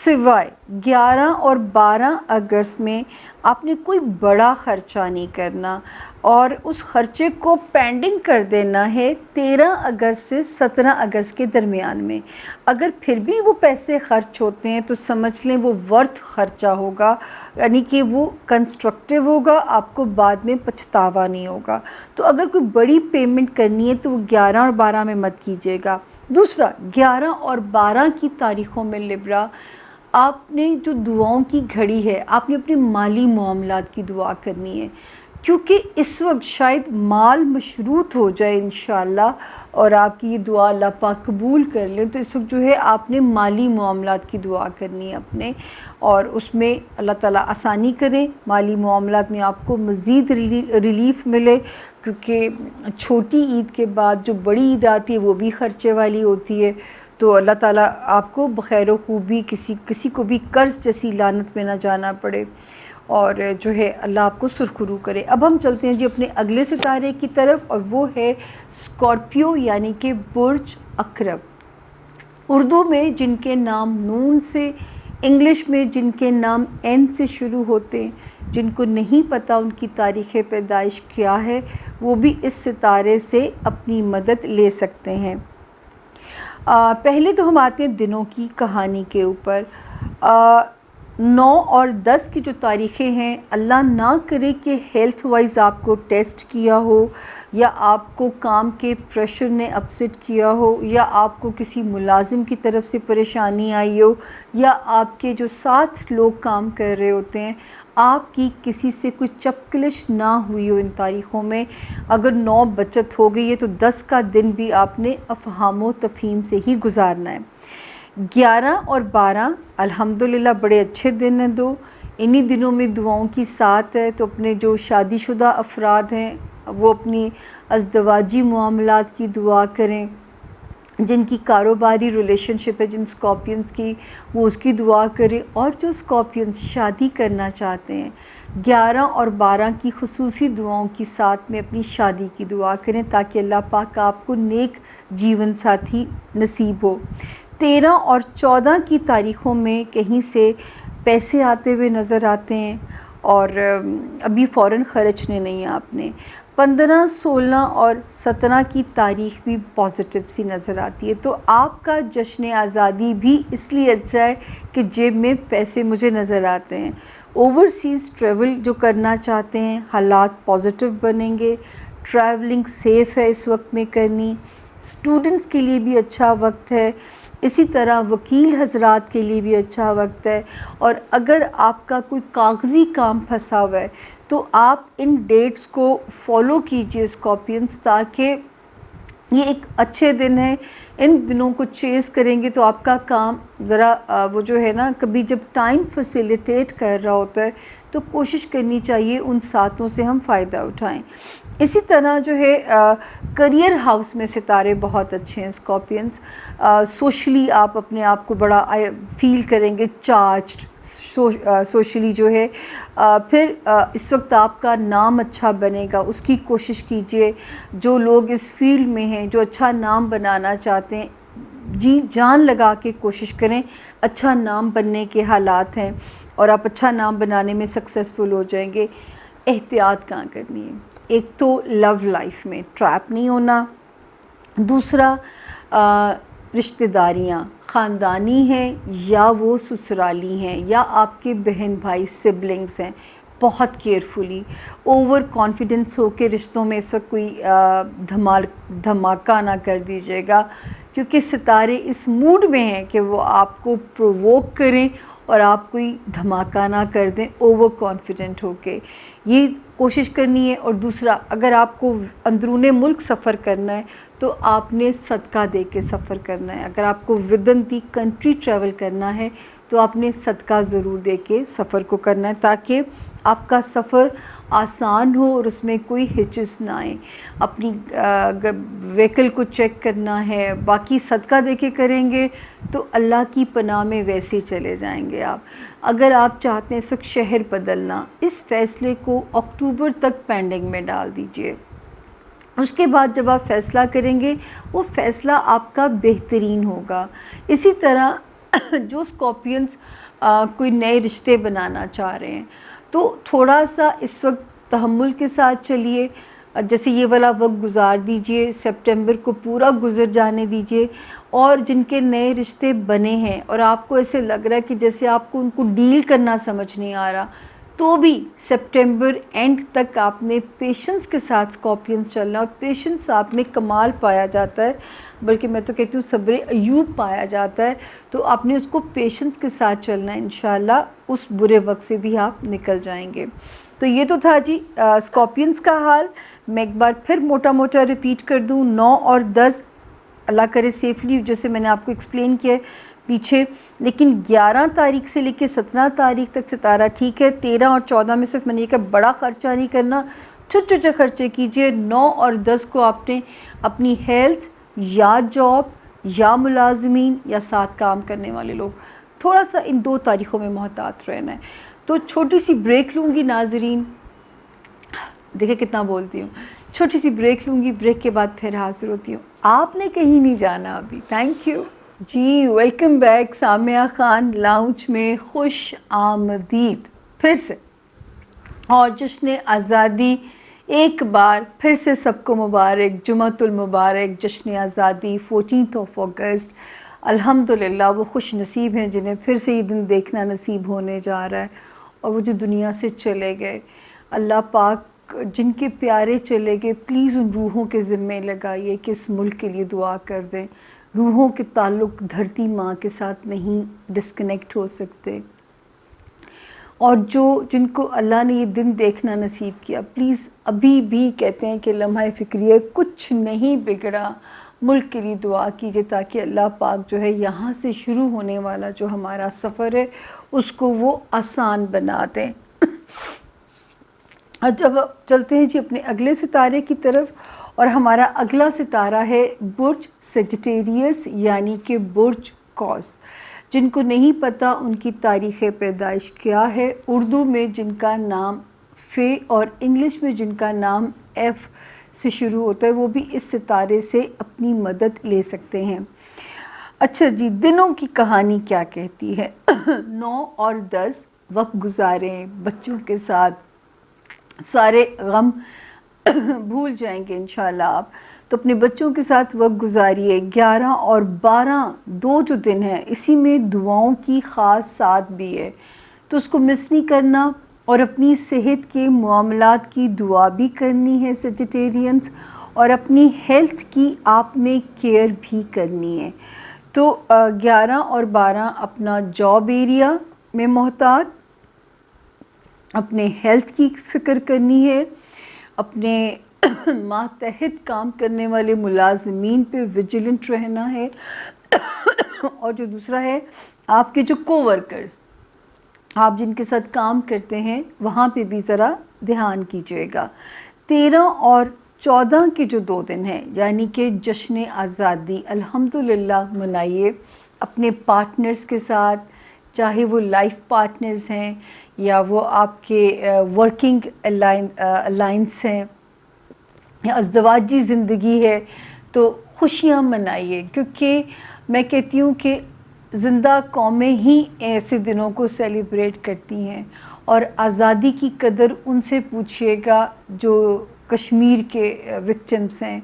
Speaker 1: سوائے 11 اور 12 اگست میں آپ نے کوئی بڑا خرچہ نہیں کرنا، اور اس خرچے کو پینڈنگ کر دینا ہے 13 اگست سے 17 اگست کے درمیان میں۔ اگر پھر بھی وہ پیسے خرچ ہوتے ہیں تو سمجھ لیں وہ ورتھ خرچہ ہوگا، یعنی کہ وہ کنسٹرکٹیو ہوگا، آپ کو بعد میں پچھتاوا نہیں ہوگا۔ تو اگر کوئی بڑی پیمنٹ کرنی ہے تو وہ 11 اور 12 میں مت کیجیے گا۔ دوسرا، 11 اور 12 کی تاریخوں میں لبرا آپ نے جو دعاؤں کی گھڑی ہے، آپ نے اپنے مالی معاملات کی دعا کرنی ہے۔ کیونکہ اس وقت شاید مال مشروط ہو جائے انشاءاللہ اور آپ کی یہ دعا اللہ پاک قبول کر لیں، تو اس وقت جو ہے آپ نے مالی معاملات کی دعا کرنی ہے اپنے، اور اس میں اللہ تعالیٰ آسانی کرے، مالی معاملات میں آپ کو مزید ریلیف ملے، کیونکہ چھوٹی عید کے بعد جو بڑی عید آتی ہے وہ بھی خرچے والی ہوتی ہے، تو اللہ تعالیٰ آپ کو بخیر و خوبی، کسی کو بھی قرض جیسی لعنت میں نہ جانا پڑے، اور جو ہے اللہ آپ کو سرخرو کرے۔ اب ہم چلتے ہیں جی اپنے اگلے ستارے کی طرف، اور وہ ہے اسکارپیو یعنی کہ برج عقرب۔ اردو میں جن کے نام نون سے، انگلش میں جن کے نام این سے شروع ہوتے ہیں، جن کو نہیں پتہ ان کی تاریخ پیدائش کیا ہے، وہ بھی اس ستارے سے اپنی مدد لے سکتے ہیں۔ پہلے تو ہم آتے ہیں دنوں کی کہانی کے اوپر۔ 9 اور 10 کی جو تاریخیں ہیں، اللہ نہ کرے کہ ہیلتھ وائز آپ کو ٹیسٹ کیا ہو، یا آپ کو کام کے پریشر نے اپسٹ کیا ہو، یا آپ کو کسی ملازم کی طرف سے پریشانی آئی ہو، یا آپ کے جو ساتھ لوگ کام کر رہے ہوتے ہیں آپ کی کسی سے کوئی چپکلش نہ ہوئی ہو ان تاریخوں میں۔ اگر 9 بچت ہو گئی ہے تو 10 کا دن بھی آپ نے افہام و تفہیم سے ہی گزارنا ہے۔ 11 اور 12 الحمدللہ بڑے اچھے دن ہیں دو، انہی دنوں میں دعاؤں کی ساتھ ہے، تو اپنے جو شادی شدہ افراد ہیں وہ اپنی ازدواجی معاملات کی دعا کریں، جن کی کاروباری ریلیشن شپ ہے جن اسکارپینس کی، وہ اس کی دعا کریں، اور جو اسکارپینس شادی کرنا چاہتے ہیں 11 اور 12 کی خصوصی دعاؤں کی ساتھ میں اپنی شادی کی دعا کریں، تاکہ اللہ پاک آپ کو نیک جیون ساتھی نصیب ہو۔ 13 اور 14 کی تاریخوں میں کہیں سے پیسے آتے ہوئے نظر آتے ہیں، اور ابھی فوراً خرچنے نہیں ہیں آپ نے۔ 15 16 اور 17 کی تاریخ بھی پازیٹیو سی نظر آتی ہے، تو آپ کا جشن آزادی بھی اس لیے اچھا ہے کہ جیب میں پیسے مجھے نظر آتے ہیں۔ اوورسیز ٹریول جو کرنا چاہتے ہیں حالات پازیٹیو بنیں گے، ٹریولنگ سیف ہے اس وقت میں کرنی، اسٹوڈنٹس کے لیے بھی اچھا وقت ہے، اسی طرح وکیل حضرات کے لیے بھی اچھا وقت ہے، اور اگر آپ کا کوئی کاغذی کام پھنسا ہوا ہے تو آپ ان ڈیٹس کو فالو کیجئے اسکارپینس، تاکہ یہ ایک اچھے دن ہے، ان دنوں کو چیز کریں گے تو آپ کا کام ذرا وہ جو ہے نا، کبھی جب ٹائم فیسیلیٹیٹ کر رہا ہوتا ہے تو کوشش کرنی چاہیے ان ساتوں سے ہم فائدہ اٹھائیں۔ اسی طرح جو ہے کریئر ہاؤس میں ستارے بہت اچھے ہیں اسکارپینس، سوشلی آپ اپنے آپ کو بڑا فیل کریں گے چارجڈ سوشلی جو ہے، پھر اس وقت آپ کا نام اچھا بنے گا، اس کی کوشش کیجئے۔ جو لوگ اس فیلڈ میں ہیں، جو اچھا نام بنانا چاہتے ہیں، جی جان لگا کے کوشش کریں، اچھا نام بننے کے حالات ہیں، اور آپ اچھا نام بنانے میں سکسیسفل ہو جائیں گے۔ احتیاط کہاں کرنی ہے؟ ایک تو لو لائف میں ٹریپ نہیں ہونا، دوسرا رشتہ داریاں خاندانی ہیں یا وہ سسرالی ہیں یا آپ کے بہن بھائی سبلنگس ہیں، بہت کیئرفلی، اوور کانفیڈنس ہو کے رشتوں میں اس وقت کوئی دھماکہ نہ کر دیجیے گا، کیونکہ ستارے اس موڈ میں ہیں کہ وہ آپ کو پرووک کریں اور آپ کوئی دھماکہ نہ کر دیں اوور کانفیڈنٹ ہو کے، یہ کوشش کرنی ہے۔ اور دوسرا، اگر آپ کو اندرون ملک سفر کرنا ہے تو آپ نے صدقہ دے کے سفر کرنا ہے، اگر آپ کو ودن دی کنٹری ٹریول کرنا ہے تو آپ نے صدقہ ضرور دے کے سفر کو کرنا ہے، تاکہ آپ کا سفر آسان ہو اور اس میں کوئی ہچس نہ آئیں۔ اپنی وہیکل کو چیک کرنا ہے، باقی صدقہ دے کے کریں گے تو اللہ کی پناہ میں ویسے ہی چلے جائیں گے آپ۔ اگر آپ چاہتے ہیں اس وقت شہر بدلنا، اس فیصلے کو اکتوبر تک پینڈنگ میں ڈال دیجئے، اس کے بعد جب آپ فیصلہ کریں گے وہ فیصلہ آپ کا بہترین ہوگا۔ اسی طرح جو اسکارپینس کوئی نئے رشتے بنانا چاہ رہے ہیں تو تھوڑا سا اس وقت تحمل کے ساتھ چلیے، جیسے یہ والا وقت گزار دیجئے، سپٹمبر کو پورا گزر جانے دیجئے، اور جن کے نئے رشتے بنے ہیں اور آپ کو ایسے لگ رہا ہے کہ جیسے آپ کو ان کو ڈیل کرنا سمجھ نہیں آ رہا، تو بھی سپٹمبر اینڈ تک آپ نے پیشنس کے ساتھ اسکارپینس چلنا، اور پیشنس آپ میں کمال پایا جاتا ہے، بلکہ میں تو کہتی ہوں صبر ایوب پایا جاتا ہے، تو آپ نے اس کو پیشنس کے ساتھ چلنا ہے، انشاءاللہ اس برے وقت سے بھی آپ نکل جائیں گے۔ تو یہ تو تھا جی اسکارپینس کا حال. میں ایک بار پھر موٹا موٹا ریپیٹ کر دوں, 9 اور 10 اللہ کرے سیفلی, جیسے میں نے آپ کو ایکسپلین کیا پیچھے, لیکن 11 تاریخ سے لے کے 17 تاریخ تک ستارہ ٹھیک ہے. 13 اور 14 میں صرف میں نے یہ کہا بڑا خرچہ نہیں کرنا, چھوٹے چھوٹے خرچے کیجئے. 9 اور 10 کو آپ نے اپنی ہیلتھ یا جاب یا ملازمین یا ساتھ کام کرنے والے لوگ, تھوڑا سا ان 2 تاریخوں میں محتاط رہنا ہے. تو چھوٹی سی بریک لوں گی ناظرین, دیکھیں کتنا بولتی ہوں, چھوٹی سی بریک لوں گی, بریک کے بعد پھر حاضر ہوتی ہوں. آپ نے کہیں نہیں جانا ابھی. تھینک یو جی. Welcome back Samia Khan lounge میں خوش آمدید پھر سے. اور جشن آزادی ایک بار پھر سے سب کو مبارک, جمعۃ المبارک, جشن آزادی 14 اگست. الحمدللہ وہ خوش نصیب ہیں جنہیں پھر سے یہ دن دیکھنا نصیب ہونے جا رہا ہے, اور وہ جو دنیا سے چلے گئے. اللہ پاک جن کے پیارے چلے گئے, پلیز ان روحوں کے ذمے لگائیے کہ اس ملک کے لیے دعا کر دیں. روحوں کے تعلق دھرتی ماں کے ساتھ نہیں ڈسکنیکٹ ہو سکتے, اور جن کو اللہ نے یہ دن دیکھنا نصیب کیا, پلیز ابھی بھی کہتے ہیں کہ لمحہ فکریہ کچھ نہیں بگڑا, ملک کے لیے دعا کیجئے تاکہ اللہ پاک جو ہے یہاں سے شروع ہونے والا جو ہمارا سفر ہے اس کو وہ آسان بنا دیں. اور جب چلتے ہیں جی اپنے اگلے ستارے کی طرف, اور ہمارا اگلا ستارہ ہے برج سیجیٹیریس یعنی کہ برج قوس. جن کو نہیں پتہ ان کی تاریخ پیدائش کیا ہے, اردو میں جن کا نام فے اور انگلش میں جن کا نام ایف سے شروع ہوتا ہے, وہ بھی اس ستارے سے اپنی مدد لے سکتے ہیں. اچھا جی, دنوں کی کہانی کیا کہتی ہے. 9 اور 10 وقت گزاریں بچوں کے ساتھ, سارے غم بھول جائیں گے انشاءاللہ آپ, تو اپنے بچوں کے ساتھ وقت گزاریے. 11 اور 12 2 جو دن ہیں, اسی میں دعاؤں کی خاص ساتھ بھی ہے, تو اس کو مس نہیں کرنا. اور اپنی صحت کے معاملات کی دعا بھی کرنی ہے سیجیٹیرینز, اور اپنی ہیلتھ کی آپ نے کیئر بھی کرنی ہے. تو 11 اور 12 اپنا جاب ایریا میں محتاط, اپنے ہیلتھ کی فکر کرنی ہے, اپنے ماتحت کام کرنے والے ملازمین پہ ویجیلنٹ رہنا ہے, اور جو دوسرا ہے آپ کے جو کو ورکرز, آپ جن کے ساتھ کام کرتے ہیں وہاں پہ بھی ذرا دھیان کیجیے گا. 13 اور 14 کے جو 2 دن ہیں یعنی کہ جشن آزادی, الحمدللہ منائیے اپنے پارٹنرز کے ساتھ, چاہے وہ لائف پارٹنرز ہیں یا وہ آپ کے ورکنگ الائنس ہیں یا ازدواجی زندگی ہے, تو خوشیاں منائیے. کیونکہ میں کہتی ہوں کہ زندہ قومیں ہی ایسے دنوں کو سیلیبریٹ کرتی ہیں, اور آزادی کی قدر ان سے پوچھیے گا جو کشمیر کے وکٹمز ہیں,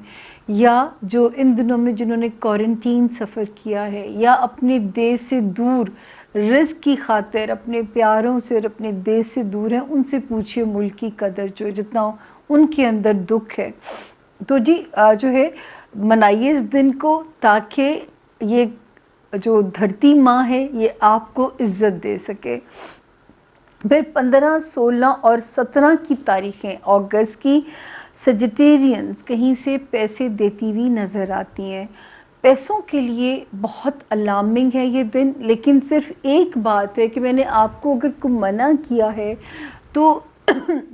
Speaker 1: یا جو ان دنوں میں جنہوں نے کوارنٹین سفر کیا ہے, یا اپنے دیش سے دور رزق کی خاطر اپنے پیاروں سے اور اپنے دیش سے دور ہیں, ان سے پوچھئے ملک کی قدر جو جتنا ان کے اندر دکھ ہے. تو جی جو ہے منائیے اس دن کو, تاکہ یہ جو دھرتی ماں ہے یہ آپ کو عزت دے سکے. پھر 15 16 اور 17 کی تاریخیں اگست کی, سیجیٹیرینز کہیں سے پیسے دیتی ہوئی نظر آتی ہیں. پیسوں کے لیے بہت الارمنگ ہے یہ دن, لیکن صرف ایک بات ہے کہ میں نے آپ کو اگر کو منع کیا ہے تو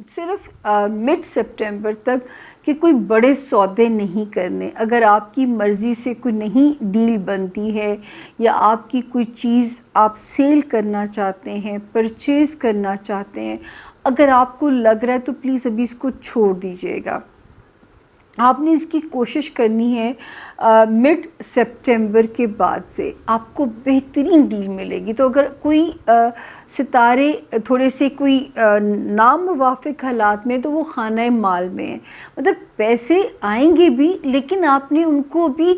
Speaker 1: صرف مڈ سپٹمبر تک کہ کوئی بڑے سودے نہیں کرنے. اگر آپ کی مرضی سے کوئی نہیں ڈیل بنتی ہے, یا آپ کی کوئی چیز آپ سیل کرنا چاہتے ہیں, پرچیز کرنا چاہتے ہیں, اگر آپ کو لگ رہا ہے تو پلیز ابھی اس کو چھوڑ دیجیے گا. آپ نے اس کی کوشش کرنی ہے مڈ سپٹمبر کے بعد سے آپ کو بہترین ڈیل ملے گی. تو اگر کوئی ستارے تھوڑے سے کوئی ناموافق حالات میں, تو وہ خانہ مال میں ہیں. مطلب پیسے آئیں گے بھی, لیکن آپ نے ان کو بھی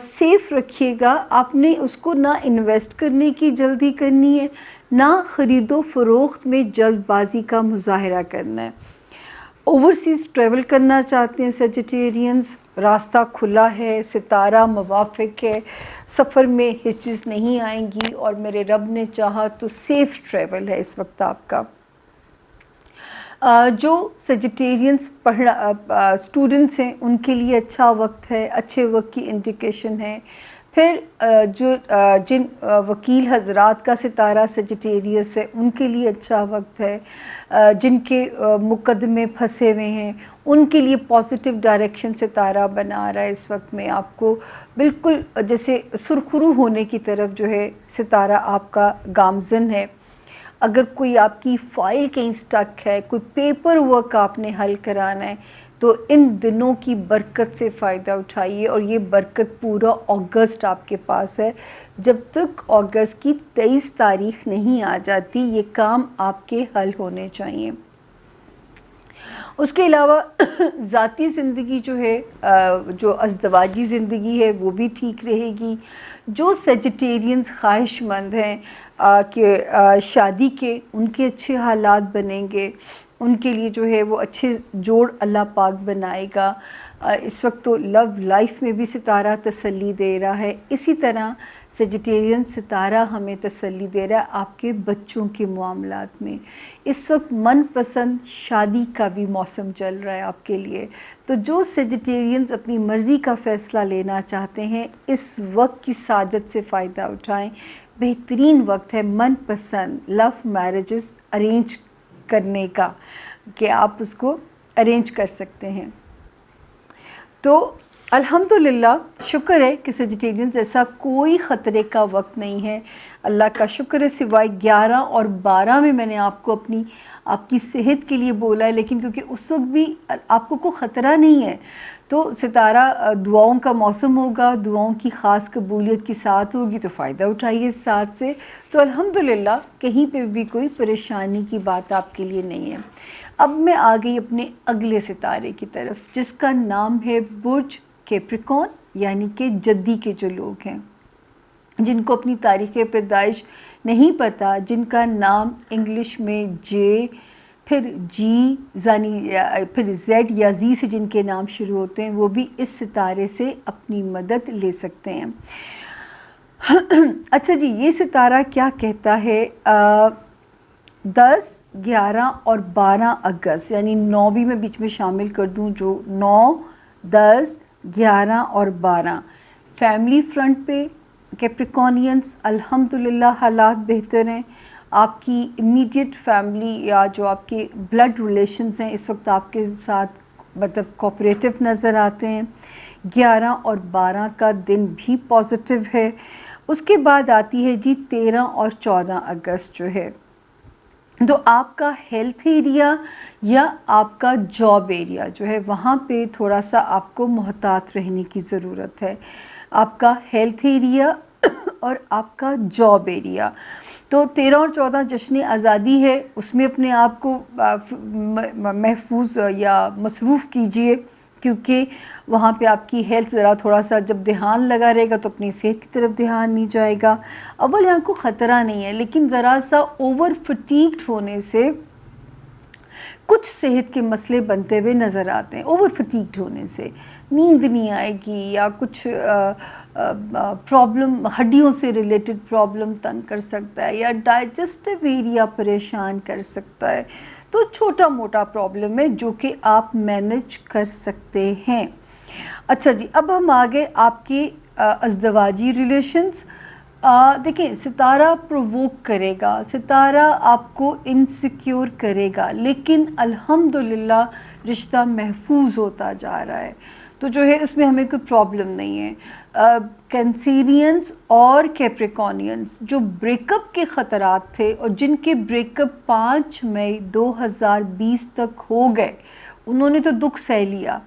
Speaker 1: سیف رکھیے گا. آپ نے اس کو نہ انویسٹ کرنے کی جلدی کرنی ہے, نہ خرید و فروخت میں جلد بازی کا مظاہرہ کرنا ہے. اوورسیز ٹریول کرنا چاہتے ہیں سیجیٹیرینز, راستہ کھلا ہے, ستارہ موافق ہے, سفر میں ہچز نہیں آئیں گی, اور میرے رب نے چاہا تو سیف ٹریول ہے اس وقت آپ کا. جو سیجیٹیرینس اسٹوڈنٹس ہیں ان کے لیے اچھا وقت ہے، اچھے وقت کی انڈیکیشن ہے. پھر جن وکیل حضرات کا ستارہ سیجیٹیریس ہے ان کے لیے اچھا وقت ہے. جن کے مقدمے پھنسے ہوئے ہیں ان کے لیے پازیٹیو ڈائریکشن ستارہ بنا رہا ہے اس وقت میں. آپ کو بالکل جیسے سرخرو ہونے کی طرف جو ہے ستارہ آپ کا گامزن ہے. اگر کوئی آپ کی فائل کہیں سٹک ہے، کوئی پیپر ورک آپ نے حل کرانا ہے، تو ان دنوں کی برکت سے فائدہ اٹھائیے. اور یہ برکت پورا اگست آپ کے پاس ہے. جب تک اگست کی 23 تاریخ نہیں آ جاتی یہ کام آپ کے حل ہونے چاہیے. اس کے علاوہ ذاتی زندگی جو ہے، جو ازدواجی زندگی ہے وہ بھی ٹھیک رہے گی. جو سیجیٹیرینز خواہش مند ہیں کہ شادی کے، ان کے اچھے حالات بنیں گے، ان کے لیے جو ہے وہ اچھے جوڑ اللہ پاک بنائے گا. اس وقت تو لو لائف میں بھی ستارہ تسلی دے رہا ہے. اسی طرح سیجیٹیرین ستارہ ہمیں تسلی دے رہا ہے آپ کے بچوں کے معاملات میں. اس وقت من پسند شادی کا بھی موسم چل رہا ہے آپ کے لیے. تو جو سیجیٹیرینز اپنی مرضی کا فیصلہ لینا چاہتے ہیں اس وقت کی سعادت سے فائدہ اٹھائیں. بہترین وقت ہے من پسند لو میرجز ارینج کرنے کا، کہ آپ اس کو ارینج کر سکتے ہیں. تو الحمدللہ شکر ہے کہ سیجیٹیرینز ایسا کوئی خطرے کا وقت نہیں ہے. اللہ کا شکر ہے، سوائے 11 اور 12 میں نے آپ کو آپ کی صحت کے لیے بولا ہے، لیکن کیونکہ اس وقت بھی آپ کو کوئی خطرہ نہیں ہے تو ستارہ دعاؤں کا موسم ہوگا، دعاؤں کی خاص قبولیت کی ساتھ ہوگی، تو فائدہ اٹھائیے اس ساتھ سے. تو الحمدللہ کہیں پہ بھی کوئی پریشانی کی بات آپ کے لیے نہیں ہے. اب میں آ گئی اپنے اگلے ستارے کی طرف جس کا نام ہے برج کیپریکون، یعنی کہ جدی کے جو لوگ ہیں جن کو اپنی تاریخ پیدائش نہیں پتہ، جن کا نام انگلش میں جے، پھر جی، پھر زیڈ یا زی سے جن کے نام شروع ہوتے ہیں، وہ بھی اس ستارے سے اپنی مدد لے سکتے ہیں. اچھا جی، یہ ستارہ کیا کہتا ہے؟ 10، 11 اور 12 اگست، یعنی 9 بھی میں بیچ میں شامل کر دوں، جو 9، 10، 11 اور 12 فیملی فرنٹ پہ کیپریکونینز الحمدللہ حالات بہتر ہیں. آپ کی امیڈیٹ فیملی یا جو آپ کے بلڈ ریلیشنز ہیں اس وقت آپ کے ساتھ مطلب کوپریٹیو نظر آتے ہیں. 11 اور 12 کا دن بھی پازیٹیو ہے. اس کے بعد آتی ہے جی 13 اور 14 اگست جو ہے، تو آپ کا ہیلتھ ایریا یا آپ کا جاب ایریا جو ہے وہاں پہ تھوڑا سا آپ کو محتاط رہنے کی ضرورت ہے. آپ کا ہیلتھ ایریا اور آپ کا جاب ایریا. تو 13 اور 14 جشن آزادی ہے، اس میں اپنے آپ کو محفوظ یا مصروف کیجئے، کیونکہ وہاں پہ آپ کی ہیلتھ ذرا تھوڑا سا جب دھیان لگا رہے گا تو اپنی صحت کی طرف دھیان نہیں جائے گا. اول یہاں کو خطرہ نہیں ہے، لیکن ذرا سا اوور فٹیگڈ ہونے سے کچھ صحت کے مسئلے بنتے ہوئے نظر آتے ہیں. اوور فٹیگڈ ہونے سے نیند نہیں آئے گی یا کچھ پرابلم ہڈیوں سے ریلیٹڈ پرابلم تنگ کر سکتا ہے یا ڈائجسٹو ایریا پریشان کر سکتا ہے. تو چھوٹا موٹا پرابلم ہے جو کہ آپ مینج کر سکتے ہیں. اچھا جی، اب ہم آگے آپ کے ازدواجی ریلیشنز. دیکھیں، ستارہ پرووک کرے گا، ستارہ آپ کو انسیکیور کرے گا، لیکن الحمدللہ رشتہ محفوظ ہوتا جا رہا ہے. تو جو ہے اس میں ہمیں کوئی پرابلم نہیں ہے. کینسیرینز اور کیپریکونینز جو بریک اپ کے خطرات تھے اور جن کے بریک اپ 5 مئی 2020 تک ہو گئے، انہوں نے تو دکھ سہ لیا.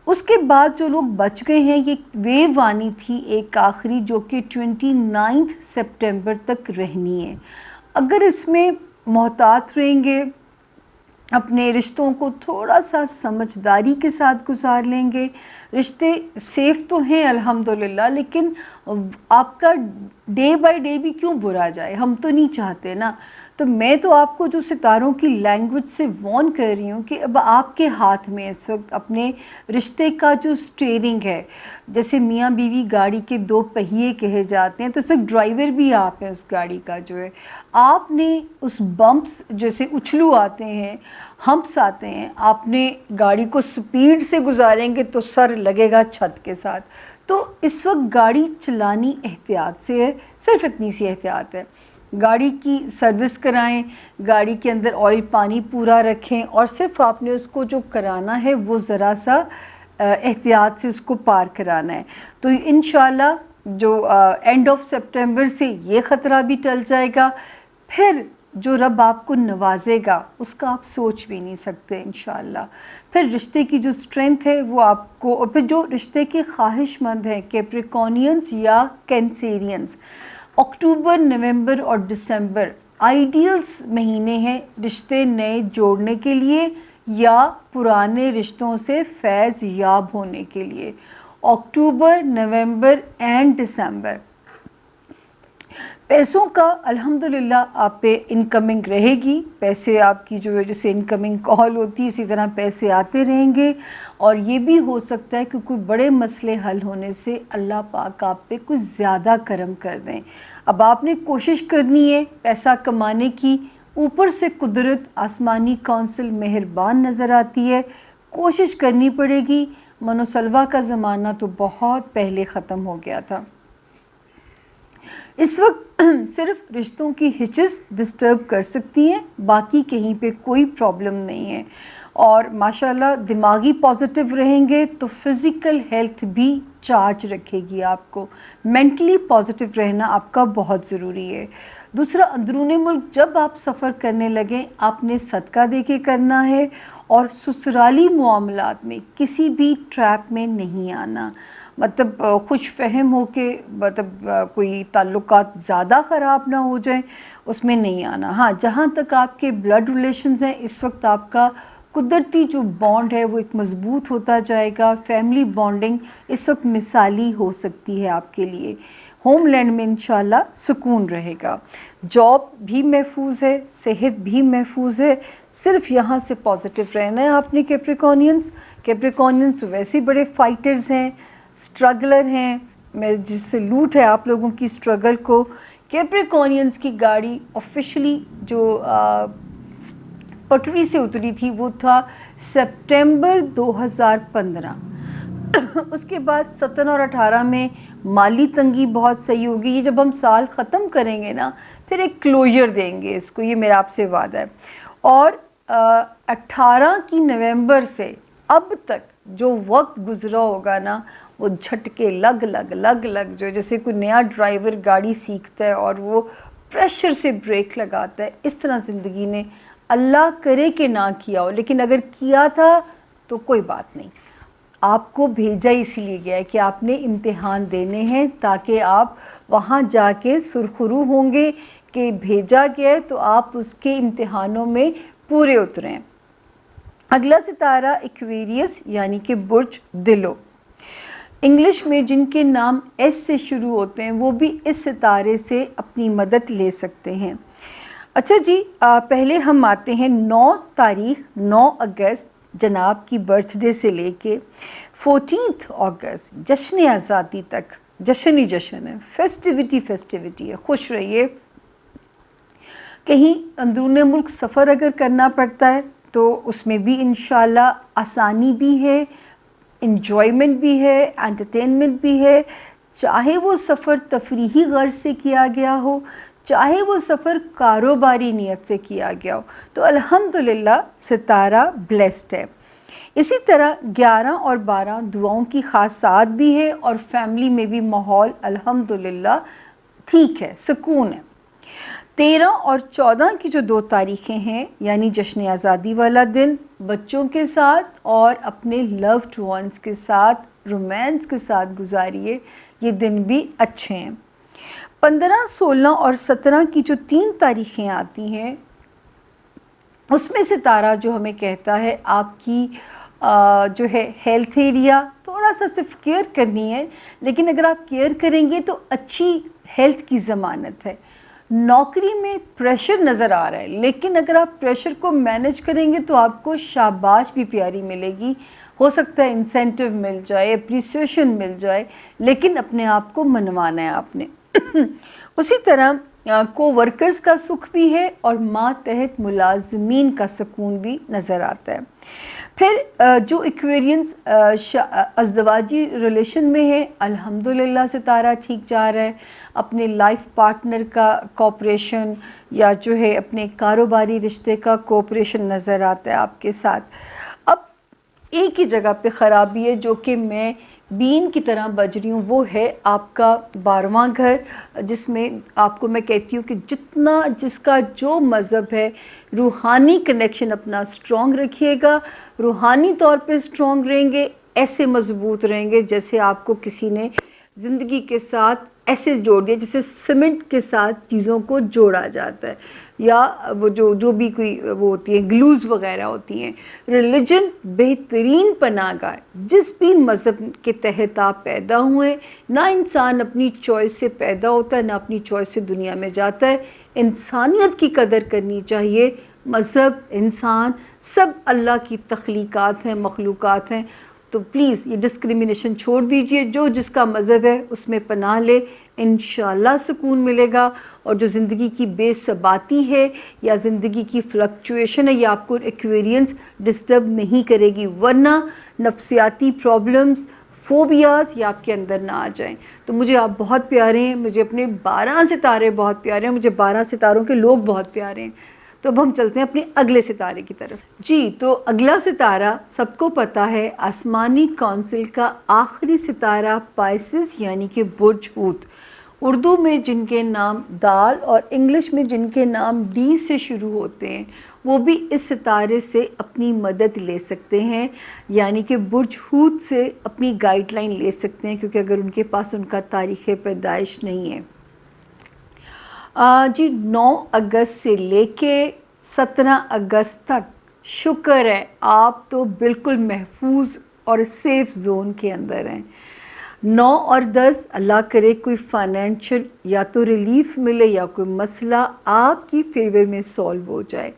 Speaker 1: اس کے بعد جو لوگ بچ گئے ہیں، یہ ویو آنی تھی ایک آخری جو کہ 29 سپٹمبر تک رہنی ہے. اگر اس میں محتاط رہیں گے، اپنے رشتوں کو تھوڑا سا سمجھداری کے ساتھ گزار لیں گے، رشتے سیف تو ہیں الحمدللہ، لیکن آپ کا ڈے بائی ڈے بھی کیوں برا جائے، ہم تو نہیں چاہتے نا. تو میں تو آپ کو جو ستاروں کی لینگویج سے وارن کر رہی ہوں کہ اب آپ کے ہاتھ میں اس وقت اپنے رشتے کا جو سٹیئرنگ ہے، جیسے میاں بیوی گاڑی کے 2 پہیے کہے جاتے ہیں، تو اس وقت ڈرائیور بھی آپ ہیں اس گاڑی کا جو ہے. آپ نے اس بمپس جیسے اچھلو آتے ہیں، ہمپس آتے ہیں، آپ نے گاڑی کو سپیڈ سے گزاریں گے تو سر لگے گا چھت کے ساتھ. تو اس وقت گاڑی چلانی احتیاط سے ہے، صرف اتنی سی احتیاط ہے. گاڑی کی سروس کرائیں، گاڑی کے اندر آئل پانی پورا رکھیں، اور صرف آپ نے اس کو جو کرانا ہے وہ ذرا سا احتیاط سے اس کو پار کرانا ہے. تو انشاءاللہ جو اینڈ آف سپٹمبر سے یہ خطرہ بھی ٹل جائے گا. پھر جو رب آپ کو نوازے گا اس کا آپ سوچ بھی نہیں سکتے انشاءاللہ. پھر رشتے کی جو اسٹرینتھ ہے وہ آپ کو، اور پھر جو رشتے کے خواہش مند ہیں کیپریکونینز یا کینسیرینز، اکتوبر، نومبر اور دسمبر آئیڈیلس مہینے ہیں رشتے نئے جوڑنے کے لیے یا پرانے رشتوں سے فیض یاب ہونے کے لیے. اکتوبر، نومبر اینڈ دسمبر. پیسوں کا الحمدللہ آپ پہ انکمنگ رہے گی، پیسے آپ کی جو جیسے انکمنگ کال ہوتی ہے اسی طرح پیسے آتے رہیں گے. اور یہ بھی ہو سکتا ہے کہ کوئی بڑے مسئلے حل ہونے سے اللہ پاک آپ پہ کچھ زیادہ کرم کر دیں. اب آپ نے کوشش کرنی ہے پیسہ کمانے کی، اوپر سے قدرت آسمانی کونسل مہربان نظر آتی ہے، کوشش کرنی پڑے گی. منو سلوا کا زمانہ تو بہت پہلے ختم ہو گیا تھا. اس وقت صرف رشتوں کی ہچز ڈسٹرب کر سکتی ہیں، باقی کہیں پہ کوئی پرابلم نہیں ہے. اور ماشاءاللہ دماغی پازیٹیو رہیں گے تو فزیکل ہیلتھ بھی چارج رکھے گی آپ کو. مینٹلی پازیٹیو رہنا آپ کا بہت ضروری ہے. دوسرا، اندرون ملک جب آپ سفر کرنے لگیں آپ نے صدقہ دے کے کرنا ہے، اور سسرالی معاملات میں کسی بھی ٹریپ میں نہیں آنا. مطلب خوش فہم ہو کے، مطلب کوئی تعلقات زیادہ خراب نہ ہو جائیں اس میں نہیں آنا. ہاں، جہاں تک آپ کے بلڈ ریلیشنز ہیں اس وقت آپ کا قدرتی جو بانڈ ہے وہ ایک مضبوط ہوتا جائے گا. فیملی بانڈنگ اس وقت مثالی ہو سکتی ہے آپ کے لیے. ہوم لینڈ میں انشاءاللہ سکون رہے گا. جاب بھی محفوظ ہے، صحت بھی محفوظ ہے. صرف یہاں سے پازیٹیو رہنا ہے آپ نے کیپریکونینز ویسے بڑے فائٹرز ہیں، سٹرگلر ہیں. میں جس سے لوٹ ہے آپ لوگوں کی سٹرگل کو. کیپریکونینز کی گاڑی آفیشلی جو پٹری سے اتری تھی وہ تھا سپٹمبر 2015. اس کے بعد 17 اور 18 میں مالی تنگی بہت صحیح ہوگی. یہ جب ہم سال ختم کریں گے نا پھر ایک کلوجر دیں گے اس کو، یہ میرا آپ سے وعدہ ہے. اور 18 کی نومبر سے اب تک جو وقت گزرا ہوگا نا وہ جھٹکے لگ جو جیسے کوئی نیا ڈرائیور گاڑی سیکھتا ہے اور وہ پریشر سے بریک لگاتا ہے، اس طرح زندگی نے اللہ کرے کہ نہ کیا ہو، لیکن اگر کیا تھا تو کوئی بات نہیں. آپ کو بھیجا اسی لیے گیا ہے کہ آپ نے امتحان دینے ہیں تاکہ آپ وہاں جا کے سرخرو ہوں گے کہ بھیجا گیا ہے تو آپ اس کے امتحانوں میں پورے اتریں. اگلا ستارہ ایکویریس یعنی کہ برج دلو. انگلش میں جن کے نام ایس سے شروع ہوتے ہیں وہ بھی اس ستارے سے اپنی مدد لے سکتے ہیں. اچھا جی، پہلے ہم آتے ہیں 9 اگست جناب کی برتھ ڈے سے لے کے 14 اگست جشن آزادی تک. جشن ہی جشن ہے، فیسٹیوٹی ہے. خوش رہیے. کہیں اندرون ملک سفر اگر کرنا پڑتا ہے تو اس میں بھی انشاءاللہ آسانی بھی ہے، انجوائمنٹ بھی ہے، انٹرٹینمنٹ بھی ہے. چاہے وہ سفر تفریحی غرض سے کیا گیا ہو، چاہے وہ سفر کاروباری نیت سے کیا گیا ہو، تو الحمدللہ ستارہ بلیسڈ ہے. اسی طرح 11 اور 12 دعاؤں کی خاص ساتھ بھی ہے، اور فیملی میں بھی ماحول الحمدللہ ٹھیک ہے، سکون ہے. 13 اور 14 کی جو 2 تاریخیں ہیں یعنی جشن آزادی والا دن بچوں کے ساتھ اور اپنے لوڈ ونس کے ساتھ رومانس کے ساتھ گزاریے، یہ دن بھی اچھے ہیں. 15، 16 اور 17 کی جو 3 تاریخیں آتی ہیں اس میں ستارہ جو ہمیں کہتا ہے آپ کی جو ہے ہیلتھ ایریا تھوڑا سا صرف کیئر کرنی ہے، لیکن اگر آپ کیئر کریں گے تو اچھی ہیلتھ کی ضمانت ہے. نوکری میں پریشر نظر آ رہا ہے، لیکن اگر آپ پریشر کو مینج کریں گے تو آپ کو شاباش بھی پیاری ملے گی. ہو سکتا ہے انسینٹیو مل جائے، اپریسیشن مل جائے، لیکن اپنے آپ کو منوانا ہے آپ نے. اسی طرح کو ورکرز کا سکھ بھی ہے اور ماتحت ملازمین کا سکون بھی نظر آتا ہے۔ پھر جو ایکویرینس ازدواجی ریلیشن میں ہے، الحمدللہ ستارہ ٹھیک جا رہا ہے، اپنے لائف پارٹنر کا کوپریشن یا جو ہے اپنے کاروباری رشتے کا کوپریشن نظر آتا ہے آپ کے ساتھ۔ اب ایک ہی جگہ پہ خرابی ہے جو کہ میں بین کی طرح بج رہی ہوں، وہ ہے آپ کا 12واں گھر، جس میں آپ کو میں کہتی ہوں کہ جتنا جس کا جو مذہب ہے، روحانی کنیکشن اپنا سٹرونگ رکھیے گا، روحانی طور پہ سٹرونگ رہیں گے، ایسے مضبوط رہیں گے جیسے آپ کو کسی نے زندگی کے ساتھ ایسے جوڑ دیا جیسے سیمنٹ کے ساتھ چیزوں کو جوڑا جاتا ہے، یا وہ جو بھی کوئی وہ ہوتی ہیں گلوز وغیرہ ہوتی ہیں۔ ریلیجن بہترین پناہ گاہ ہے، جس بھی مذہب کے تحت آپ پیدا ہوئے، نہ انسان اپنی چوائس سے پیدا ہوتا ہے نہ اپنی چوائس سے دنیا میں جاتا ہے۔ انسانیت کی قدر کرنی چاہیے۔ مذہب، انسان، سب اللہ کی تخلیقات ہیں، مخلوقات ہیں، تو پلیز یہ ڈسکریمنیشن چھوڑ دیجئے۔ جو جس کا مذہب ہے اس میں پناہ لے، انشاءاللہ سکون ملے گا۔ اور جو زندگی کی بے ثباتی ہے یا زندگی کی فلکچویشن ہے، یہ آپ کو ایکویرینس ڈسٹرب نہیں کرے گی، ورنہ نفسیاتی پرابلمز، فوبیاز یہ آپ کے اندر نہ آ جائیں۔ تو مجھے آپ بہت پیارے ہیں، مجھے اپنے 12 ستارے بہت پیارے ہیں، مجھے 12 ستاروں کے لوگ بہت پیارے ہیں۔ تو اب ہم چلتے ہیں اپنے اگلے ستارے کی طرف۔ جی، تو اگلا ستارہ سب کو پتہ ہے، آسمانی کونسل کا آخری ستارہ پائسس یعنی کہ برج حوت، اردو میں جن کے نام دال اور انگلش میں جن کے نام ڈی سے شروع ہوتے ہیں، وہ بھی اس ستارے سے اپنی مدد لے سکتے ہیں، یعنی کہ برج حوت سے اپنی گائیڈ لائن لے سکتے ہیں، کیونکہ اگر ان کے پاس ان کا تاریخ پیدائش نہیں ہے۔ جی 9 اگست سے لے کے 17 اگست تک شکر ہے آپ تو بالکل محفوظ اور سیف زون کے اندر ہیں۔ 9 اور 10 اللہ کرے کوئی فائنینشل یا تو ریلیف ملے یا کوئی مسئلہ آپ کی فیور میں سولو ہو جائے۔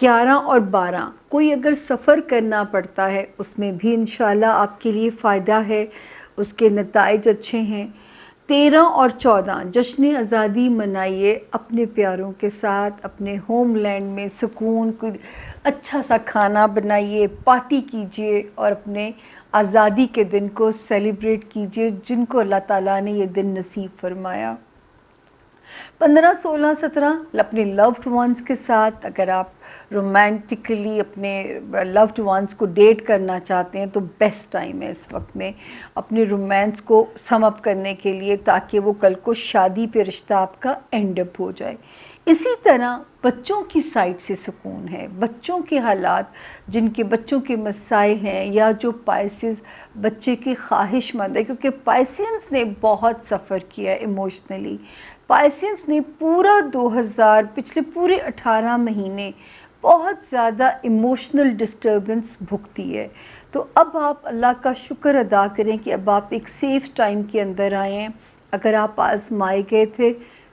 Speaker 1: 11 اور 12 کوئی اگر سفر کرنا پڑتا ہے اس میں بھی انشاءاللہ آپ کے لیے فائدہ ہے، اس کے نتائج اچھے ہیں۔ 13 اور 14 جشن آزادی منائیے اپنے پیاروں کے ساتھ، اپنے ہوم لینڈ میں سکون، کوئی اچھا سا کھانا بنائیے، پارٹی کیجئے اور اپنے آزادی کے دن کو سیلیبریٹ کیجئے جن کو اللہ تعالیٰ نے یہ دن نصیب فرمایا۔ 15 16 17 اپنے لوڈ ونس کے ساتھ، اگر آپ رومانٹکلی اپنے لوڈ ونس کو ڈیٹ کرنا چاہتے ہیں تو بیسٹ ٹائم ہے اس وقت میں اپنے رومانس کو سم اپ کرنے کے لیے، تاکہ وہ کل کو شادی پہ رشتہ آپ کا اینڈ اپ ہو جائے۔ اسی طرح بچوں کی سائڈ سے سکون ہے، بچوں کے حالات، جن کے بچوں کے مسائل ہیں یا جو پائسز بچے کے خواہش مند ہے، کیونکہ پائسینس نے بہت سفر کیا ایموشنلی، پائسینس نے پورا 2000 پچھلے پورے 18 مہینے بہت زیادہ ایموشنل ڈسٹربنس بھگتی ہے۔ تو اب آپ اللہ کا شکر ادا کریں کہ اب آپ ایک سیف ٹائم کے اندر آئے ہیں۔ اگر آپ آزمائے گئے تھے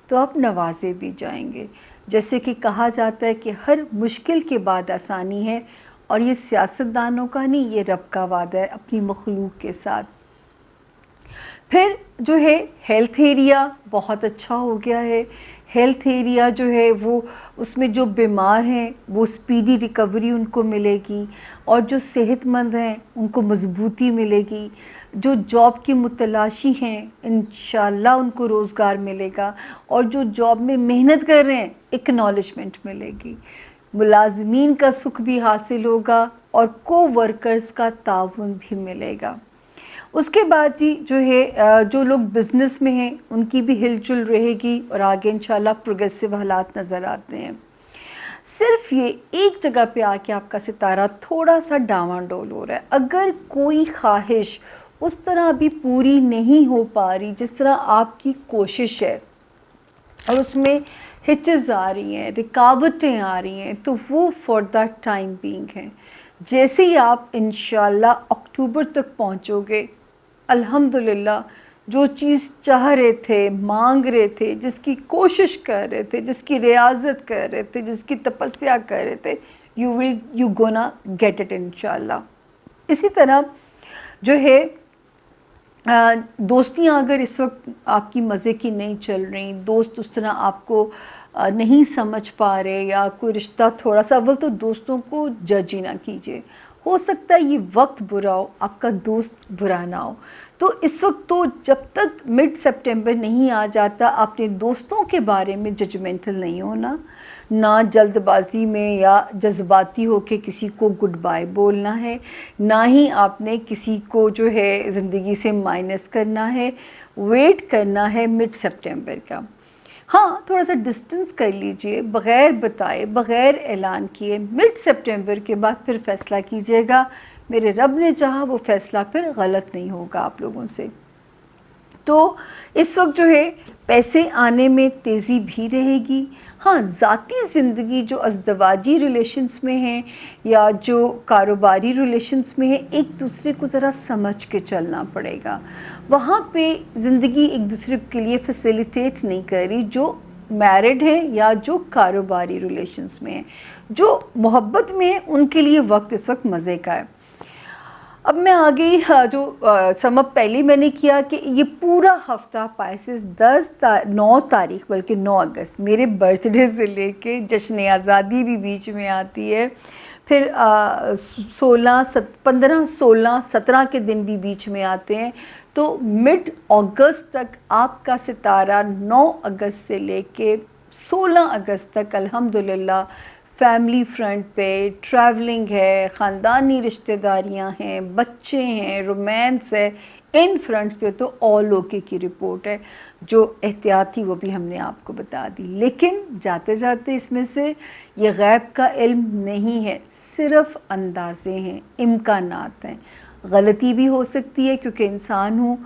Speaker 1: تو آپ نوازے بھی جائیں گے، جیسے کہ کہا جاتا ہے کہ ہر مشکل کے بعد آسانی ہے، اور یہ سیاستدانوں کا نہیں، یہ رب کا وعدہ ہے اپنی مخلوق کے ساتھ۔ پھر جو ہے ہیلتھ ایریا بہت اچھا ہو گیا ہے۔ ہیلتھ ایریا جو ہے وہ اس میں جو بیمار ہیں وہ سپیڈی ریکوری ان کو ملے گی، اور جو صحت مند ہیں ان کو مضبوطی ملے گی، جو جاب کی متلاشی ہیں انشاءاللہ ان کو روزگار ملے گا، اور جو جاب میں محنت کر رہے ہیں اکنالجمنٹ ملے گی، ملازمین کا سکھ بھی حاصل ہوگا اور کو ورکرز کا تعاون بھی ملے گا۔ اس کے بعد جی جو ہے جو لوگ بزنس میں ہیں ان کی بھی ہل جل رہے گی، اور آگے انشاءاللہ پروگریسو حالات نظر آتے ہیں۔ صرف یہ ایک جگہ پہ آ کے آپ کا ستارہ تھوڑا سا ڈاواں ڈول ہو رہا ہے۔ اگر کوئی خواہش اس طرح ابھی پوری نہیں ہو پا رہی جس طرح آپ کی کوشش ہے، اور اس میں ہچز آ رہی ہیں، رکاوٹیں آ رہی ہیں، تو وہ فار دا ٹائم بینگ ہیں۔ جیسے ہی آپ انشاءاللہ اکتوبر تک پہنچو گے، الحمدللہ جو چیز چاہ رہے تھے، مانگ رہے تھے، جس کی کوشش کر رہے تھے، جس کی ریاضت کر رہے تھے، جس کی تپسیا کر رہے تھے، you gonna get it انشاءاللہ۔ اسی طرح جو ہے دوستیاں اگر اس وقت آپ کی مزے کی نہیں چل رہی، دوست اس طرح آپ کو نہیں سمجھ پا رہے، یا کوئی رشتہ تھوڑا سا، اول تو دوستوں کو جج ہی نہ کیجیے، ہو سکتا ہے یہ وقت برا ہو، آپ کا دوست برا نہ ہو. تو اس وقت تو جب تک مڈ سپٹمبر نہیں آ جاتا اپنے دوستوں کے بارے میں ججمنٹل نہیں ہونا، نہ جلد بازی میں یا جذباتی ہو کے کسی کو گڈ بائی بولنا ہے، نہ ہی آپ نے کسی کو جو ہے زندگی سے مائنس کرنا ہے. ویٹ کرنا ہے مڈ سپٹمبر کا. ہاں تھوڑا سا ڈسٹنس کر لیجئے، بغیر بتائے، بغیر اعلان کیے، مڈ سپٹمبر کے بعد پھر فیصلہ کیجئے گا. میرے رب نے چاہا وہ فیصلہ پھر غلط نہیں ہوگا آپ لوگوں سے. تو اس وقت جو ہے پیسے آنے میں تیزی بھی رہے گی. ہاں ذاتی زندگی جو ازدواجی ریلیشنز میں ہیں یا جو کاروباری ریلیشنز میں ہیں، ایک دوسرے کو ذرا سمجھ کے چلنا پڑے گا. وہاں پہ زندگی ایک دوسرے کے لیے فیسیلیٹیٹ نہیں کر رہی، جو میرڈ ہیں یا جو کاروباری ریلیشنز میں ہیں. جو محبت میں ہیں ان کے لیے وقت اس وقت مزے کا ہے. اب میں آگے جو سم اپ پہلے میں نے کیا کہ یہ پورا ہفتہ پائسس 9 تاریخ بلکہ 9 اگست میرے برتھ ڈے سے لے کے جشن آزادی بھی بیچ میں آتی ہے، پھر 15 16 17 کے دن بھی بیچ میں آتے ہیں. تو مڈ اگست تک آپ کا ستارہ 9 اگست سے لے کے 16 اگست تک الحمدللہ فیملی فرنٹ پہ ٹریولنگ ہے، خاندانی رشتہ داریاں ہیں، بچے ہیں، رومانس ہے. ان فرنٹس پہ تو آل اوکے کی رپورٹ ہے. جو احتیاط تھی وہ بھی ہم نے آپ کو بتا دی. لیکن جاتے جاتے اس میں سے یہ غیب کا علم نہیں ہے، صرف اندازے ہیں، امکانات ہیں. غلطی بھی ہو سکتی ہے کیونکہ انسان ہوں،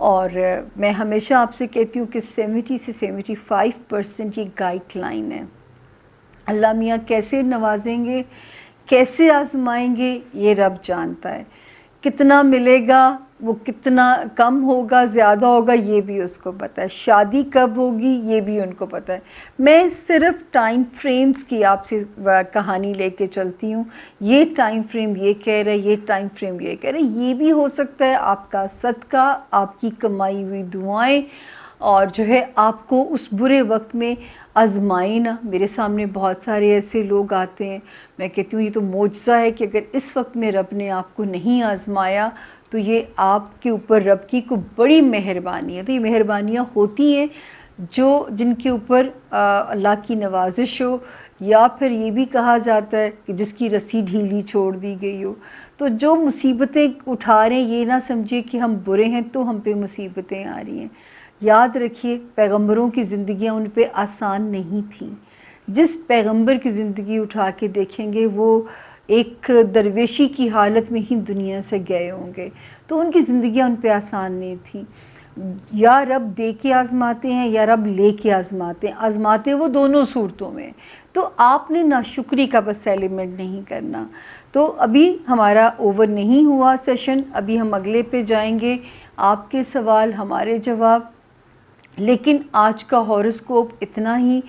Speaker 1: اور میں ہمیشہ آپ سے کہتی ہوں کہ 70 سے 75% یہ گائیڈ لائن ہے. اللہ میاں کیسے نوازیں گے، کیسے آزمائیں گے، یہ رب جانتا ہے. کتنا ملے گا، وہ کتنا کم ہوگا، زیادہ ہوگا، یہ بھی اس کو پتہ ہے. شادی کب ہوگی یہ بھی ان کو پتہ ہے. میں صرف ٹائم فریمز کی آپ سے کہانی لے کے چلتی ہوں. یہ ٹائم فریم یہ کہہ رہے، یہ ٹائم فریم یہ کہہ رہے. یہ بھی ہو سکتا ہے آپ کا صدقہ، آپ کی کمائی ہوئی دعائیں، اور جو ہے آپ کو اس برے وقت میں آزمائے نا. میرے سامنے بہت سارے ایسے لوگ آتے ہیں، میں کہتی ہوں یہ تو معجزہ ہے کہ اگر اس وقت میں رب نے آپ کو نہیں آزمایا تو یہ آپ کے اوپر رب کی کوئی بڑی مہربانی ہے. تو یہ مہربانیاں ہوتی ہیں جن کے اوپر اللہ کی نوازش ہو، یا پھر یہ بھی کہا جاتا ہے کہ جس کی رسی ڈھیلی چھوڑ دی گئی ہو. تو جو مصیبتیں اٹھا رہے ہیں یہ نہ سمجھے کہ ہم برے ہیں تو ہم پہ مصیبتیں آ رہی ہیں. یاد رکھیے پیغمبروں کی زندگیاں ان پہ آسان نہیں تھیں. جس پیغمبر کی زندگی اٹھا کے دیکھیں گے وہ ایک درویشی کی حالت میں ہی دنیا سے گئے ہوں گے. تو ان کی زندگیاں ان پہ آسان نہیں تھیں. یا رب دے کے آزماتے ہیں یا رب لے کے آزماتے ہیں. آزماتے وہ دونوں صورتوں میں. تو آپ نے ناشکری کا بس ایلیمنٹ نہیں کرنا. تو ابھی ہمارا اوور نہیں ہوا سیشن، ابھی ہم اگلے پہ جائیں گے. آپ کے سوال، ہمارے جواب. لیکن آج کا ہاروسکوپ اتنا ہی،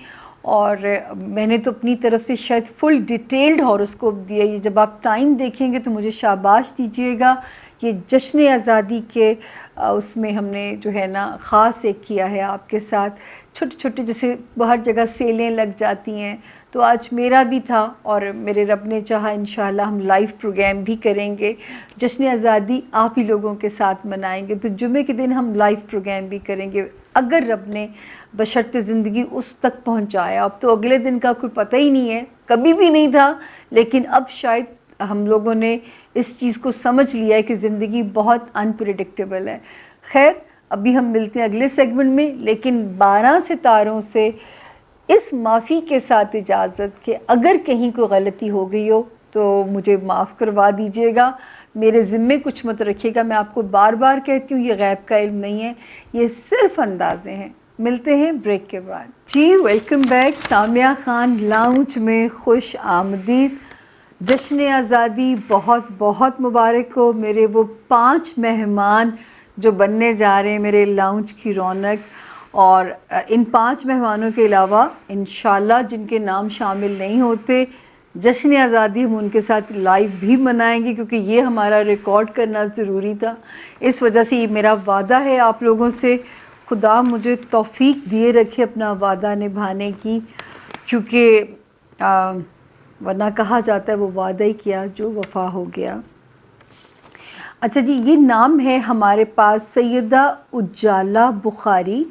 Speaker 1: اور میں نے تو اپنی طرف سے شاید فل ڈیٹیلڈ ہاروسکوپ دیا. یہ جب آپ ٹائم دیکھیں گے تو مجھے شاباش دیجیے گا. یہ جشن آزادی کے اس میں ہم نے جو ہے نا خاص ایک کیا ہے آپ کے ساتھ. چھوٹے چھوٹے جیسے باہر جگہ سیلیں لگ جاتی ہیں، تو آج میرا بھی تھا، اور میرے رب نے چاہا انشاءاللہ ہم لائیو پروگرام بھی کریں گے. جشن آزادی آپ ہی لوگوں کے ساتھ منائیں گے، تو جمعے کے دن ہم لائیو پروگرام بھی کریں گے اگر رب نے بشرط زندگی اس تک پہنچایا. اب تو اگلے دن کا کوئی پتہ ہی نہیں ہے، کبھی بھی نہیں تھا، لیکن اب شاید ہم لوگوں نے اس چیز کو سمجھ لیا ہے کہ زندگی بہت انپریڈکٹیبل ہے. خیر ابھی ہم ملتے ہیں اگلے سیگمنٹ میں، لیکن 12 ستاروں سے اس معافی کے ساتھ اجازت کہ اگر کہیں کوئی غلطی ہو گئی ہو تو مجھے معاف کروا دیجیے گا. میرے ذمے کچھ مت رکھیے گا. میں آپ کو بار بار کہتی ہوں یہ غیب کا علم نہیں ہے، یہ صرف اندازے ہیں. ملتے ہیں بریک کے بعد. جی welcome back. Samia Khan lounge میں خوش آمدید. جشن آزادی بہت بہت مبارک ہو. میرے وہ 5 مہمان جو بننے جا رہے ہیں میرے لاؤنج کی رونق، اور ان 5 مہمانوں کے علاوہ انشاءاللہ جن کے نام شامل نہیں ہوتے جشن آزادی ہم ان کے ساتھ لائیو بھی منائیں گے، کیونکہ یہ ہمارا ریکارڈ کرنا ضروری تھا. اس وجہ سے یہ میرا وعدہ ہے آپ لوگوں سے. خدا مجھے توفیق دیے رکھے اپنا وعدہ نبھانے کی، کیونکہ ورنہ کہا جاتا ہے وہ وعدہ ہی کیا جو وفا ہو گیا. اچھا جی، یہ نام ہے ہمارے پاس سیدہ اجالہ بخاری.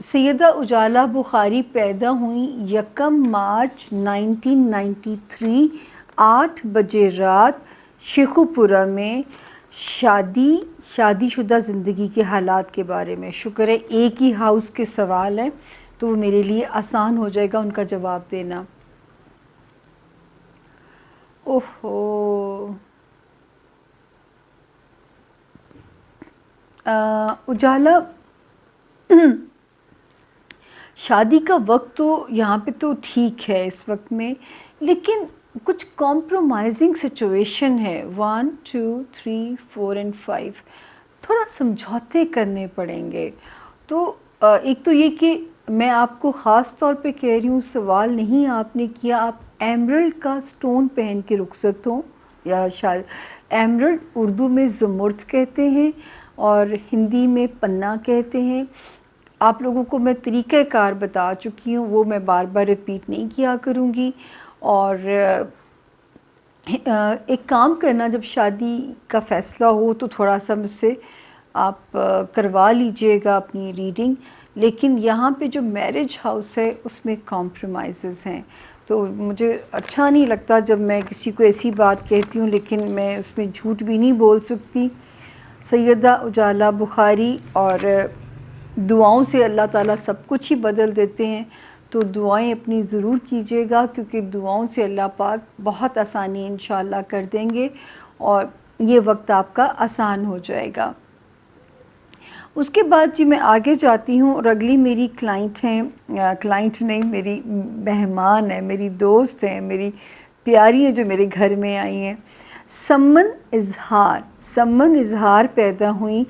Speaker 1: سیدہ اجالہ بخاری پیدا ہوئیں 1 مارچ 1993 8 بجے رات شیخوپورہ میں. شادی شدہ زندگی کے حالات کے بارے میں شکر ہے ایک ہی ہاؤس کے سوال ہیں تو وہ میرے لیے آسان ہو جائے گا ان کا جواب دینا. اوہو، اجالہ شادی کا وقت تو یہاں پہ تو ٹھیک ہے اس وقت میں، لیکن کچھ کمپرومائزنگ سچویشن ہے. 1 2 3 4 and 5 تھوڑا سمجھوتے کرنے پڑیں گے. تو ایک تو یہ کہ میں آپ کو خاص طور پہ کہہ رہی ہوں، سوال نہیں آپ نے کیا آپ ایمرلڈ کا سٹون پہن کے رخصت ہوں، یا شاید ایمرلڈ اردو میں زمرد کہتے ہیں اور ہندی میں پنا کہتے ہیں. آپ لوگوں کو میں طریقہ کار بتا چکی ہوں، وہ میں بار بار ریپیٹ نہیں کیا کروں گی. اور ایک کام کرنا، جب شادی کا فیصلہ ہو تو تھوڑا سا مجھ سے آپ کروا لیجئے گا اپنی ریڈنگ. لیکن یہاں پہ جو میرج ہاؤس ہے اس میں کمپرومائزز ہیں، تو مجھے اچھا نہیں لگتا جب میں کسی کو ایسی بات کہتی ہوں، لیکن میں اس میں جھوٹ بھی نہیں بول سکتی. سیدہ اجالہ بخاری، اور دعاؤں سے اللہ تعالیٰ سب کچھ ہی بدل دیتے ہیں، تو دعائیں اپنی ضرور کیجیے گا، کیونکہ دعاؤں سے اللہ پاک بہت آسانی انشاءاللہ کر دیں گے اور یہ وقت آپ کا آسان ہو جائے گا. اس کے بعد جی میں آگے جاتی ہوں، اور اگلی میری کلائنٹ ہیں، کلائنٹ نہیں، میری مہمان ہیں، میری دوست ہیں، میری پیاری ہیں جو میرے گھر میں آئی ہیں. سمن اظہار. سمن اظہار پیدا ہوئیں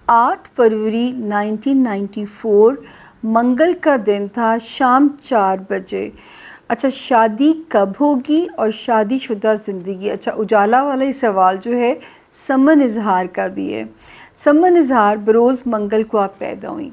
Speaker 1: 8 فروری 1994 منگل کا دن تھا، شام 4 بجے. اچھا، شادی کب ہوگی اور شادی شدہ زندگی. اچھا، اجالہ والا ہی سوال جو ہے سمن اظہار کا بھی ہے. سمن اظہار بروز منگل کو آپ پیدا ہوئیں.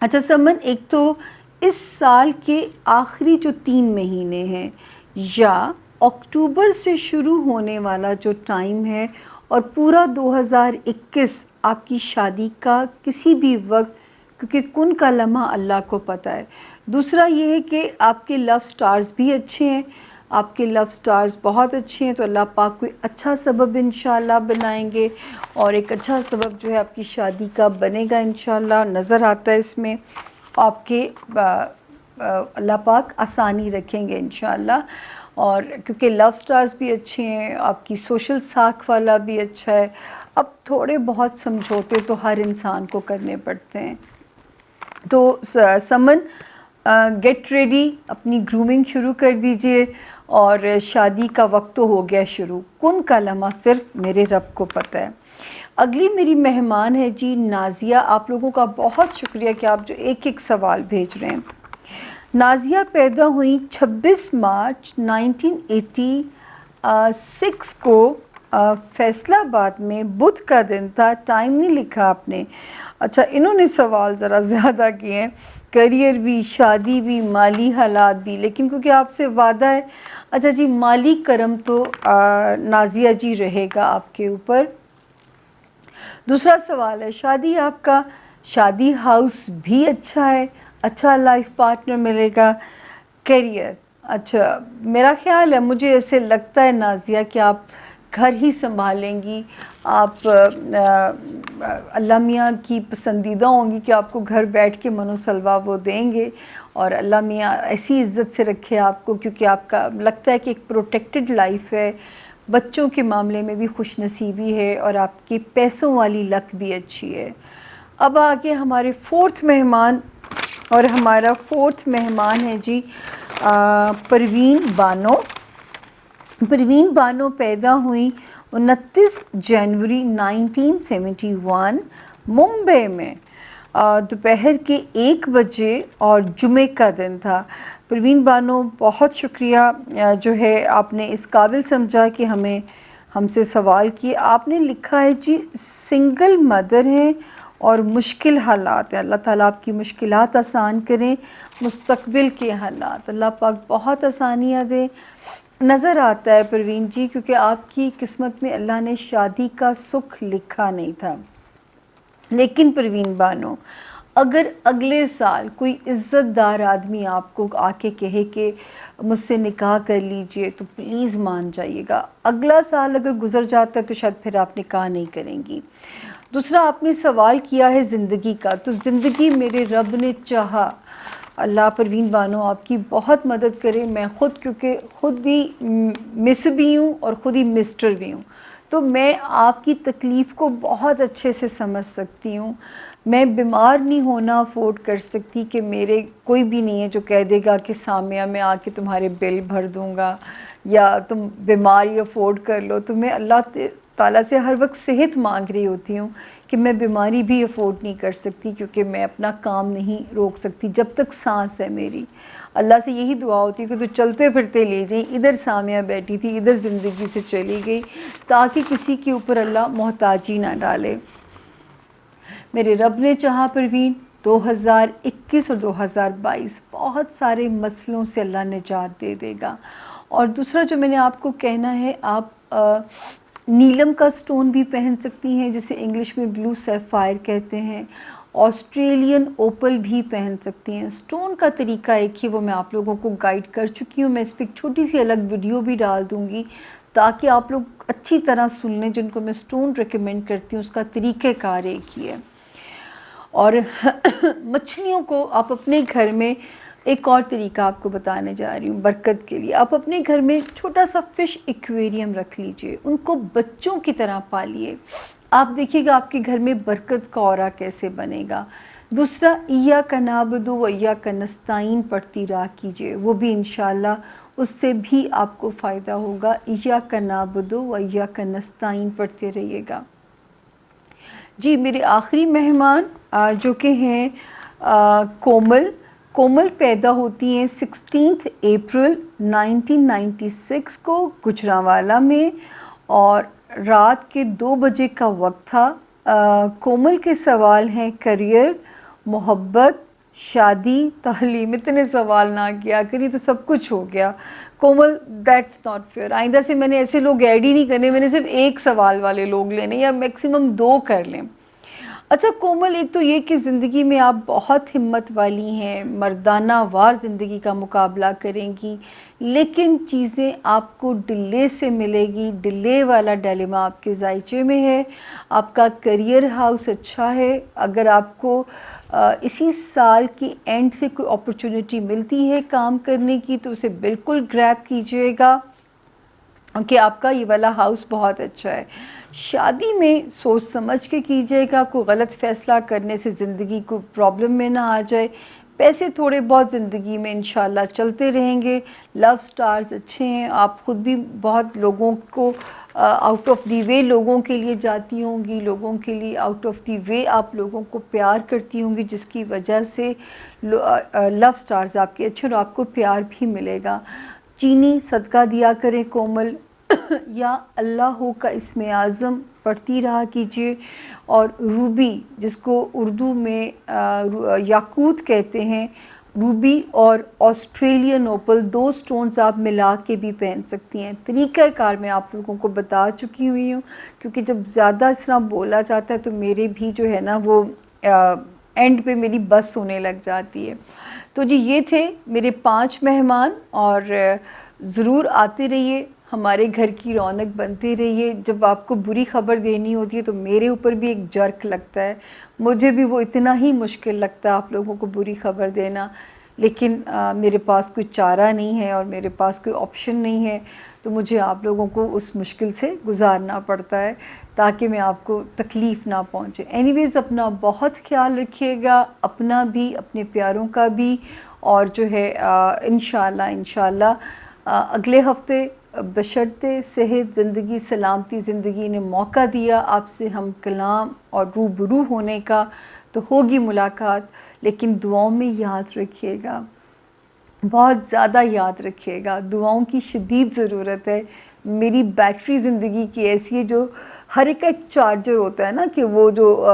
Speaker 1: اچھا سمن، ایک تو اس سال کے آخری جو 3 مہینے ہیں، یا اکتوبر سے شروع ہونے والا جو ٹائم ہے، اور پورا 2021 آپ کی شادی کا کسی بھی وقت، کیونکہ کن کا لمحہ اللہ کو پتہ ہے. دوسرا یہ ہے کہ آپ کے لو سٹارز بھی اچھے ہیں، آپ کے لو سٹارز بہت اچھے ہیں، تو اللہ پاک کوئی اچھا سبب انشاءاللہ بنائیں گے، اور ایک اچھا سبب جو ہے آپ کی شادی کا بنے گا انشاءاللہ. نظر آتا ہے اس میں آپ کے اللہ پاک آسانی رکھیں گے انشاءاللہ. اور کیونکہ لو سٹارز بھی اچھے ہیں، آپ کی سوشل ساکھ والا بھی اچھا ہے. اب تھوڑے بہت سمجھوتے تو ہر انسان کو کرنے پڑتے ہیں. تو سمن گیٹ ریڈی، اپنی گرومنگ شروع کر دیجئے، اور شادی کا وقت تو ہو گیا شروع، کن کا لمحہ صرف میرے رب کو پتہ ہے. اگلی میری مہمان ہے جی نازیہ. آپ لوگوں کا بہت شکریہ کہ آپ جو ایک ایک سوال بھیج رہے ہیں. نازیہ پیدا ہوئیں 26 مارچ 1986 کو فیصل آباد میں. بدھ کا دن تھا، ٹائم نہیں لکھا آپ نے. اچھا، انہوں نے سوال ذرا زیادہ کیے ہیں، کریئر بھی، شادی بھی، مالی حالات بھی، لیکن کیونکہ آپ سے وعدہ ہے. اچھا جی، مالی کرم تو نازیہ جی رہے گا آپ کے اوپر. دوسرا سوال ہے شادی آپ کا، شادی ہاؤس بھی اچھا ہے، اچھا لائف پارٹنر ملے گا. کیریئر، اچھا میرا خیال ہے، مجھے ایسے لگتا ہے نازیہ کہ آپ گھر ہی سنبھالیں گی. آپ اللہ میاں کی پسندیدہ ہوں گی کہ آپ کو گھر بیٹھ کے من و سلوا وہ دیں گے، اور اللہ میاں ایسی عزت سے رکھے آپ کو، کیونکہ آپ کا لگتا ہے کہ ایک پروٹیکٹڈ لائف ہے. بچوں کے معاملے میں بھی خوش نصیبی ہے، اور آپ کی پیسوں والی لک بھی اچھی ہے. اب آگے ہمارے 4تھ مہمان، اور ہمارا 4تھ مہمان ہے جی پروین بانو. پروین بانو پیدا ہوئی 29 جنوری 1971 ممبئی میں، دوپہر کے 1 بجے، اور جمعے کا دن تھا. پروین بانو بہت شکریہ جو ہے آپ نے اس قابل سمجھا کہ ہم سے سوال کیے. آپ نے لکھا ہے جی سنگل مدر ہیں اور مشکل حالات ہیں. اللہ تعالیٰ آپ کی مشکلات آسان کریں. مستقبل کے حالات اللہ پاک بہت آسانیاں دیں. نظر آتا ہے پروین جی کیونکہ آپ کی قسمت میں اللہ نے شادی کا سکھ لکھا نہیں تھا. لیکن پروین بانو اگر اگلے سال کوئی عزت دار آدمی آپ کو آ کے کہے کہ مجھ سے نکاح کر لیجئے تو پلیز مان جائیے گا. اگلا سال اگر گزر جاتا ہے تو شاید پھر آپ نکاح نہیں کریں گی. دوسرا آپ نے سوال کیا ہے زندگی کا، تو زندگی میرے رب نے چاہا. اللہ پروین بانو آپ کی بہت مدد کرے. میں کیونکہ خود بھی مس بھی ہوں اور خود ہی مسٹر بھی ہوں، تو میں آپ کی تکلیف کو بہت اچھے سے سمجھ سکتی ہوں. میں بیمار نہیں ہونا افورڈ کر سکتی کہ میرے کوئی بھی نہیں ہے جو کہہ دے گا کہ سامیہ میں آ کے تمہارے بل بھر دوں گا یا تم بیماری افورڈ کر لو. تو میں اللہ تعالیٰ سے ہر وقت صحت مانگ رہی ہوتی ہوں کہ میں بیماری بھی افورڈ نہیں کر سکتی کیونکہ میں اپنا کام نہیں روک سکتی جب تک سانس ہے میری. اللہ سے یہی دعا ہوتی ہے کہ تو چلتے پھرتے لے جائیں. ادھر سامیہ بیٹھی تھی، ادھر زندگی سے چلی گئی، تاکہ کسی کے اوپر اللہ محتاجی نہ ڈالے. میرے رب نے چاہا پروین 2021 اور 2022 بہت سارے مسئلوں سے اللہ نجات دے دے گا. اور دوسرا جو میں نے آپ کو کہنا ہے، آپ نیلم کا سٹون بھی پہن سکتی ہیں جسے انگلش میں بلو سیفائر کہتے ہیں. آسٹریلین اوپل بھی پہن سکتی ہیں. سٹون کا طریقہ ایک ہی وہ میں آپ لوگوں کو گائیڈ کر چکی ہوں. میں اس پہ ایک چھوٹی سی الگ ویڈیو بھی ڈال دوں گی تاکہ آپ لوگ اچھی طرح سن لیں. جن کو میں سٹون ریکمینڈ کرتی ہوں اس کا طریقہ کار ایک ہی ہے. اور مچھلیوں کو آپ اپنے گھر میں ایک اور طریقہ آپ کو بتانے جا رہی ہوں برکت کے لیے. آپ اپنے گھر میں چھوٹا سا فش ایکویریم رکھ لیجئے، ان کو بچوں کی طرح پالیے. آپ دیکھیے گا آپ کے گھر میں برکت کا اورا کیسے بنے گا. دوسرا ایاک نعبد و ایاک نستعین پڑھتی رہا کیجئے، وہ بھی انشاءاللہ اس سے بھی آپ کو فائدہ ہوگا. ایاک نعبد و ایاک نستعین پڑھتے رہیے گا. جی میرے آخری مہمان جو کہ ہیں کومل پیدا ہوتی ہیں 16 اپریل 1996 کو گجرانوالہ میں، اور رات کے 2 بجے کا وقت تھا. کومل کے سوال ہیں کریئر، محبت، شادی، تعلیم. اتنے سوال نہ کیا کری تو سب کچھ ہو گیا. کومل دیٹس ناٹ فیئر. آئندہ سے میں نے ایسے لوگ ایڈ ہی نہیں کرنے، میں نے صرف ایک سوال والے لوگ لینے یا میکسیمم 2 کر لیں. اچھا کومل، ایک تو یہ کہ زندگی میں آپ بہت ہمت والی ہیں، مردانہ وار زندگی کا مقابلہ کریں گی، لیکن چیزیں آپ کو ڈیلے سے ملے گی. ڈیلے والا ڈیلیما آپ کے ذائچے میں ہے. آپ کا کریئر ہاؤس اچھا ہے. اگر آپ کو اسی سال کی اینڈ سے کوئی اپرچونٹی ملتی ہے کام کرنے کی تو اسے بالکل گریب کیجئے گا کہ آپ کا یہ والا ہاؤس بہت اچھا ہے. شادی میں سوچ سمجھ کے کیجئے گا، کوئی غلط فیصلہ کرنے سے زندگی کو پرابلم میں نہ آ جائے. پیسے تھوڑے بہت زندگی میں انشاءاللہ چلتے رہیں گے. لو سٹارز اچھے ہیں. آپ خود بھی بہت لوگوں کو آؤٹ آف دی وے لوگوں کے لیے جاتی ہوں گی، لوگوں کے لیے آؤٹ آف دی وے آپ لوگوں کو پیار کرتی ہوں گی، جس کی وجہ سے لو سٹارز آپ کے اچھے اور آپ کو پیار بھی ملے گا. چینی صدقہ دیا کریں کومل. یا اللہ کا اسم اعظم پڑھتی رہا کیجئے. اور روبی، جس کو اردو میں یاقوت کہتے ہیں، روبی اور آسٹریلین اوپل 2 سٹونز آپ ملا کے بھی پہن سکتی ہیں. طریقہ کار میں آپ لوگوں کو بتا چکی ہوئی ہوں کیونکہ جب زیادہ اس طرح بولا جاتا ہے تو میرے بھی جو ہے نا وہ اینڈ پہ میری بس ہونے لگ جاتی ہے. تو جی یہ تھے میرے 5 مہمان، اور ضرور آتے رہیے، ہمارے گھر کی رونق بنتے رہیے. جب آپ کو بری خبر دینی ہوتی ہے تو میرے اوپر بھی ایک جرک لگتا ہے، مجھے بھی وہ اتنا ہی مشکل لگتا ہے آپ لوگوں کو بری خبر دینا، لیکن میرے پاس کوئی چارہ نہیں ہے اور میرے پاس کوئی آپشن نہیں ہے، تو مجھے آپ لوگوں کو اس مشکل سے گزارنا پڑتا ہے تاکہ میں آپ کو تکلیف نہ پہنچے. اینی ویز اپنا بہت خیال رکھیے گا، اپنا بھی اپنے پیاروں کا بھی، اور جو ہے انشاءاللہ اگلے ہفتے بشرط صحت، زندگی، سلامتی، زندگی نے موقع دیا آپ سے ہم کلام اور روبرو ہونے کا، تو ہوگی ملاقات. لیکن دعاؤں میں یاد رکھیے گا بہت زیادہ یاد رکھیے گا، دعاؤں کی شدید ضرورت ہے. میری بیٹری زندگی کی ایسی ہے جو ہر ایک کا ایک چارجر ہوتا ہے نا، کہ وہ جو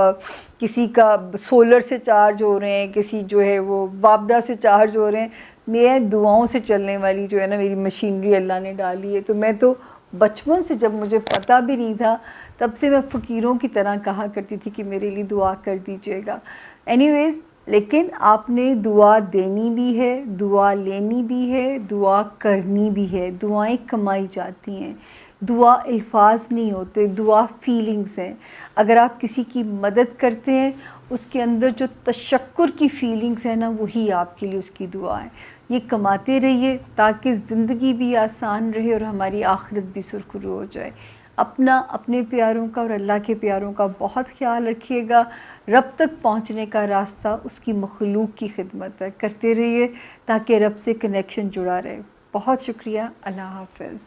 Speaker 1: کسی کا سولر سے چارج ہو رہے ہیں، کسی جو ہے وہ وابڈا سے چارج ہو رہے ہیں. میں دعاؤں سے چلنے والی جو ہے نا میری مشینری اللہ نے ڈالی ہے. تو میں تو بچپن سے، جب مجھے پتہ بھی نہیں تھا، تب سے میں فقیروں کی طرح کہا کرتی تھی کہ میرے لیے دعا کر دیجیے گا. اینی ویز، لیکن آپ نے دعا دینی بھی ہے، دعا لینی بھی ہے، دعا کرنی بھی ہے. دعائیں کمائی جاتی ہیں. دعا الفاظ نہیں ہوتے، دعا فیلنگز ہیں. اگر آپ کسی کی مدد کرتے ہیں، اس کے اندر جو تشکر کی فیلنگز ہیں نا، وہی آپ کے لیے اس کی دعا ہے. یہ کماتے رہیے تاکہ زندگی بھی آسان رہے اور ہماری آخرت بھی سرخرو ہو جائے. اپنے پیاروں کا اور اللہ کے پیاروں کا بہت خیال رکھیے گا. رب تک پہنچنے کا راستہ اس کی مخلوق کی خدمت ہے. کرتے رہیے تاکہ رب سے کنیکشن جڑا رہے. بہت شکریہ. اللہ حافظ.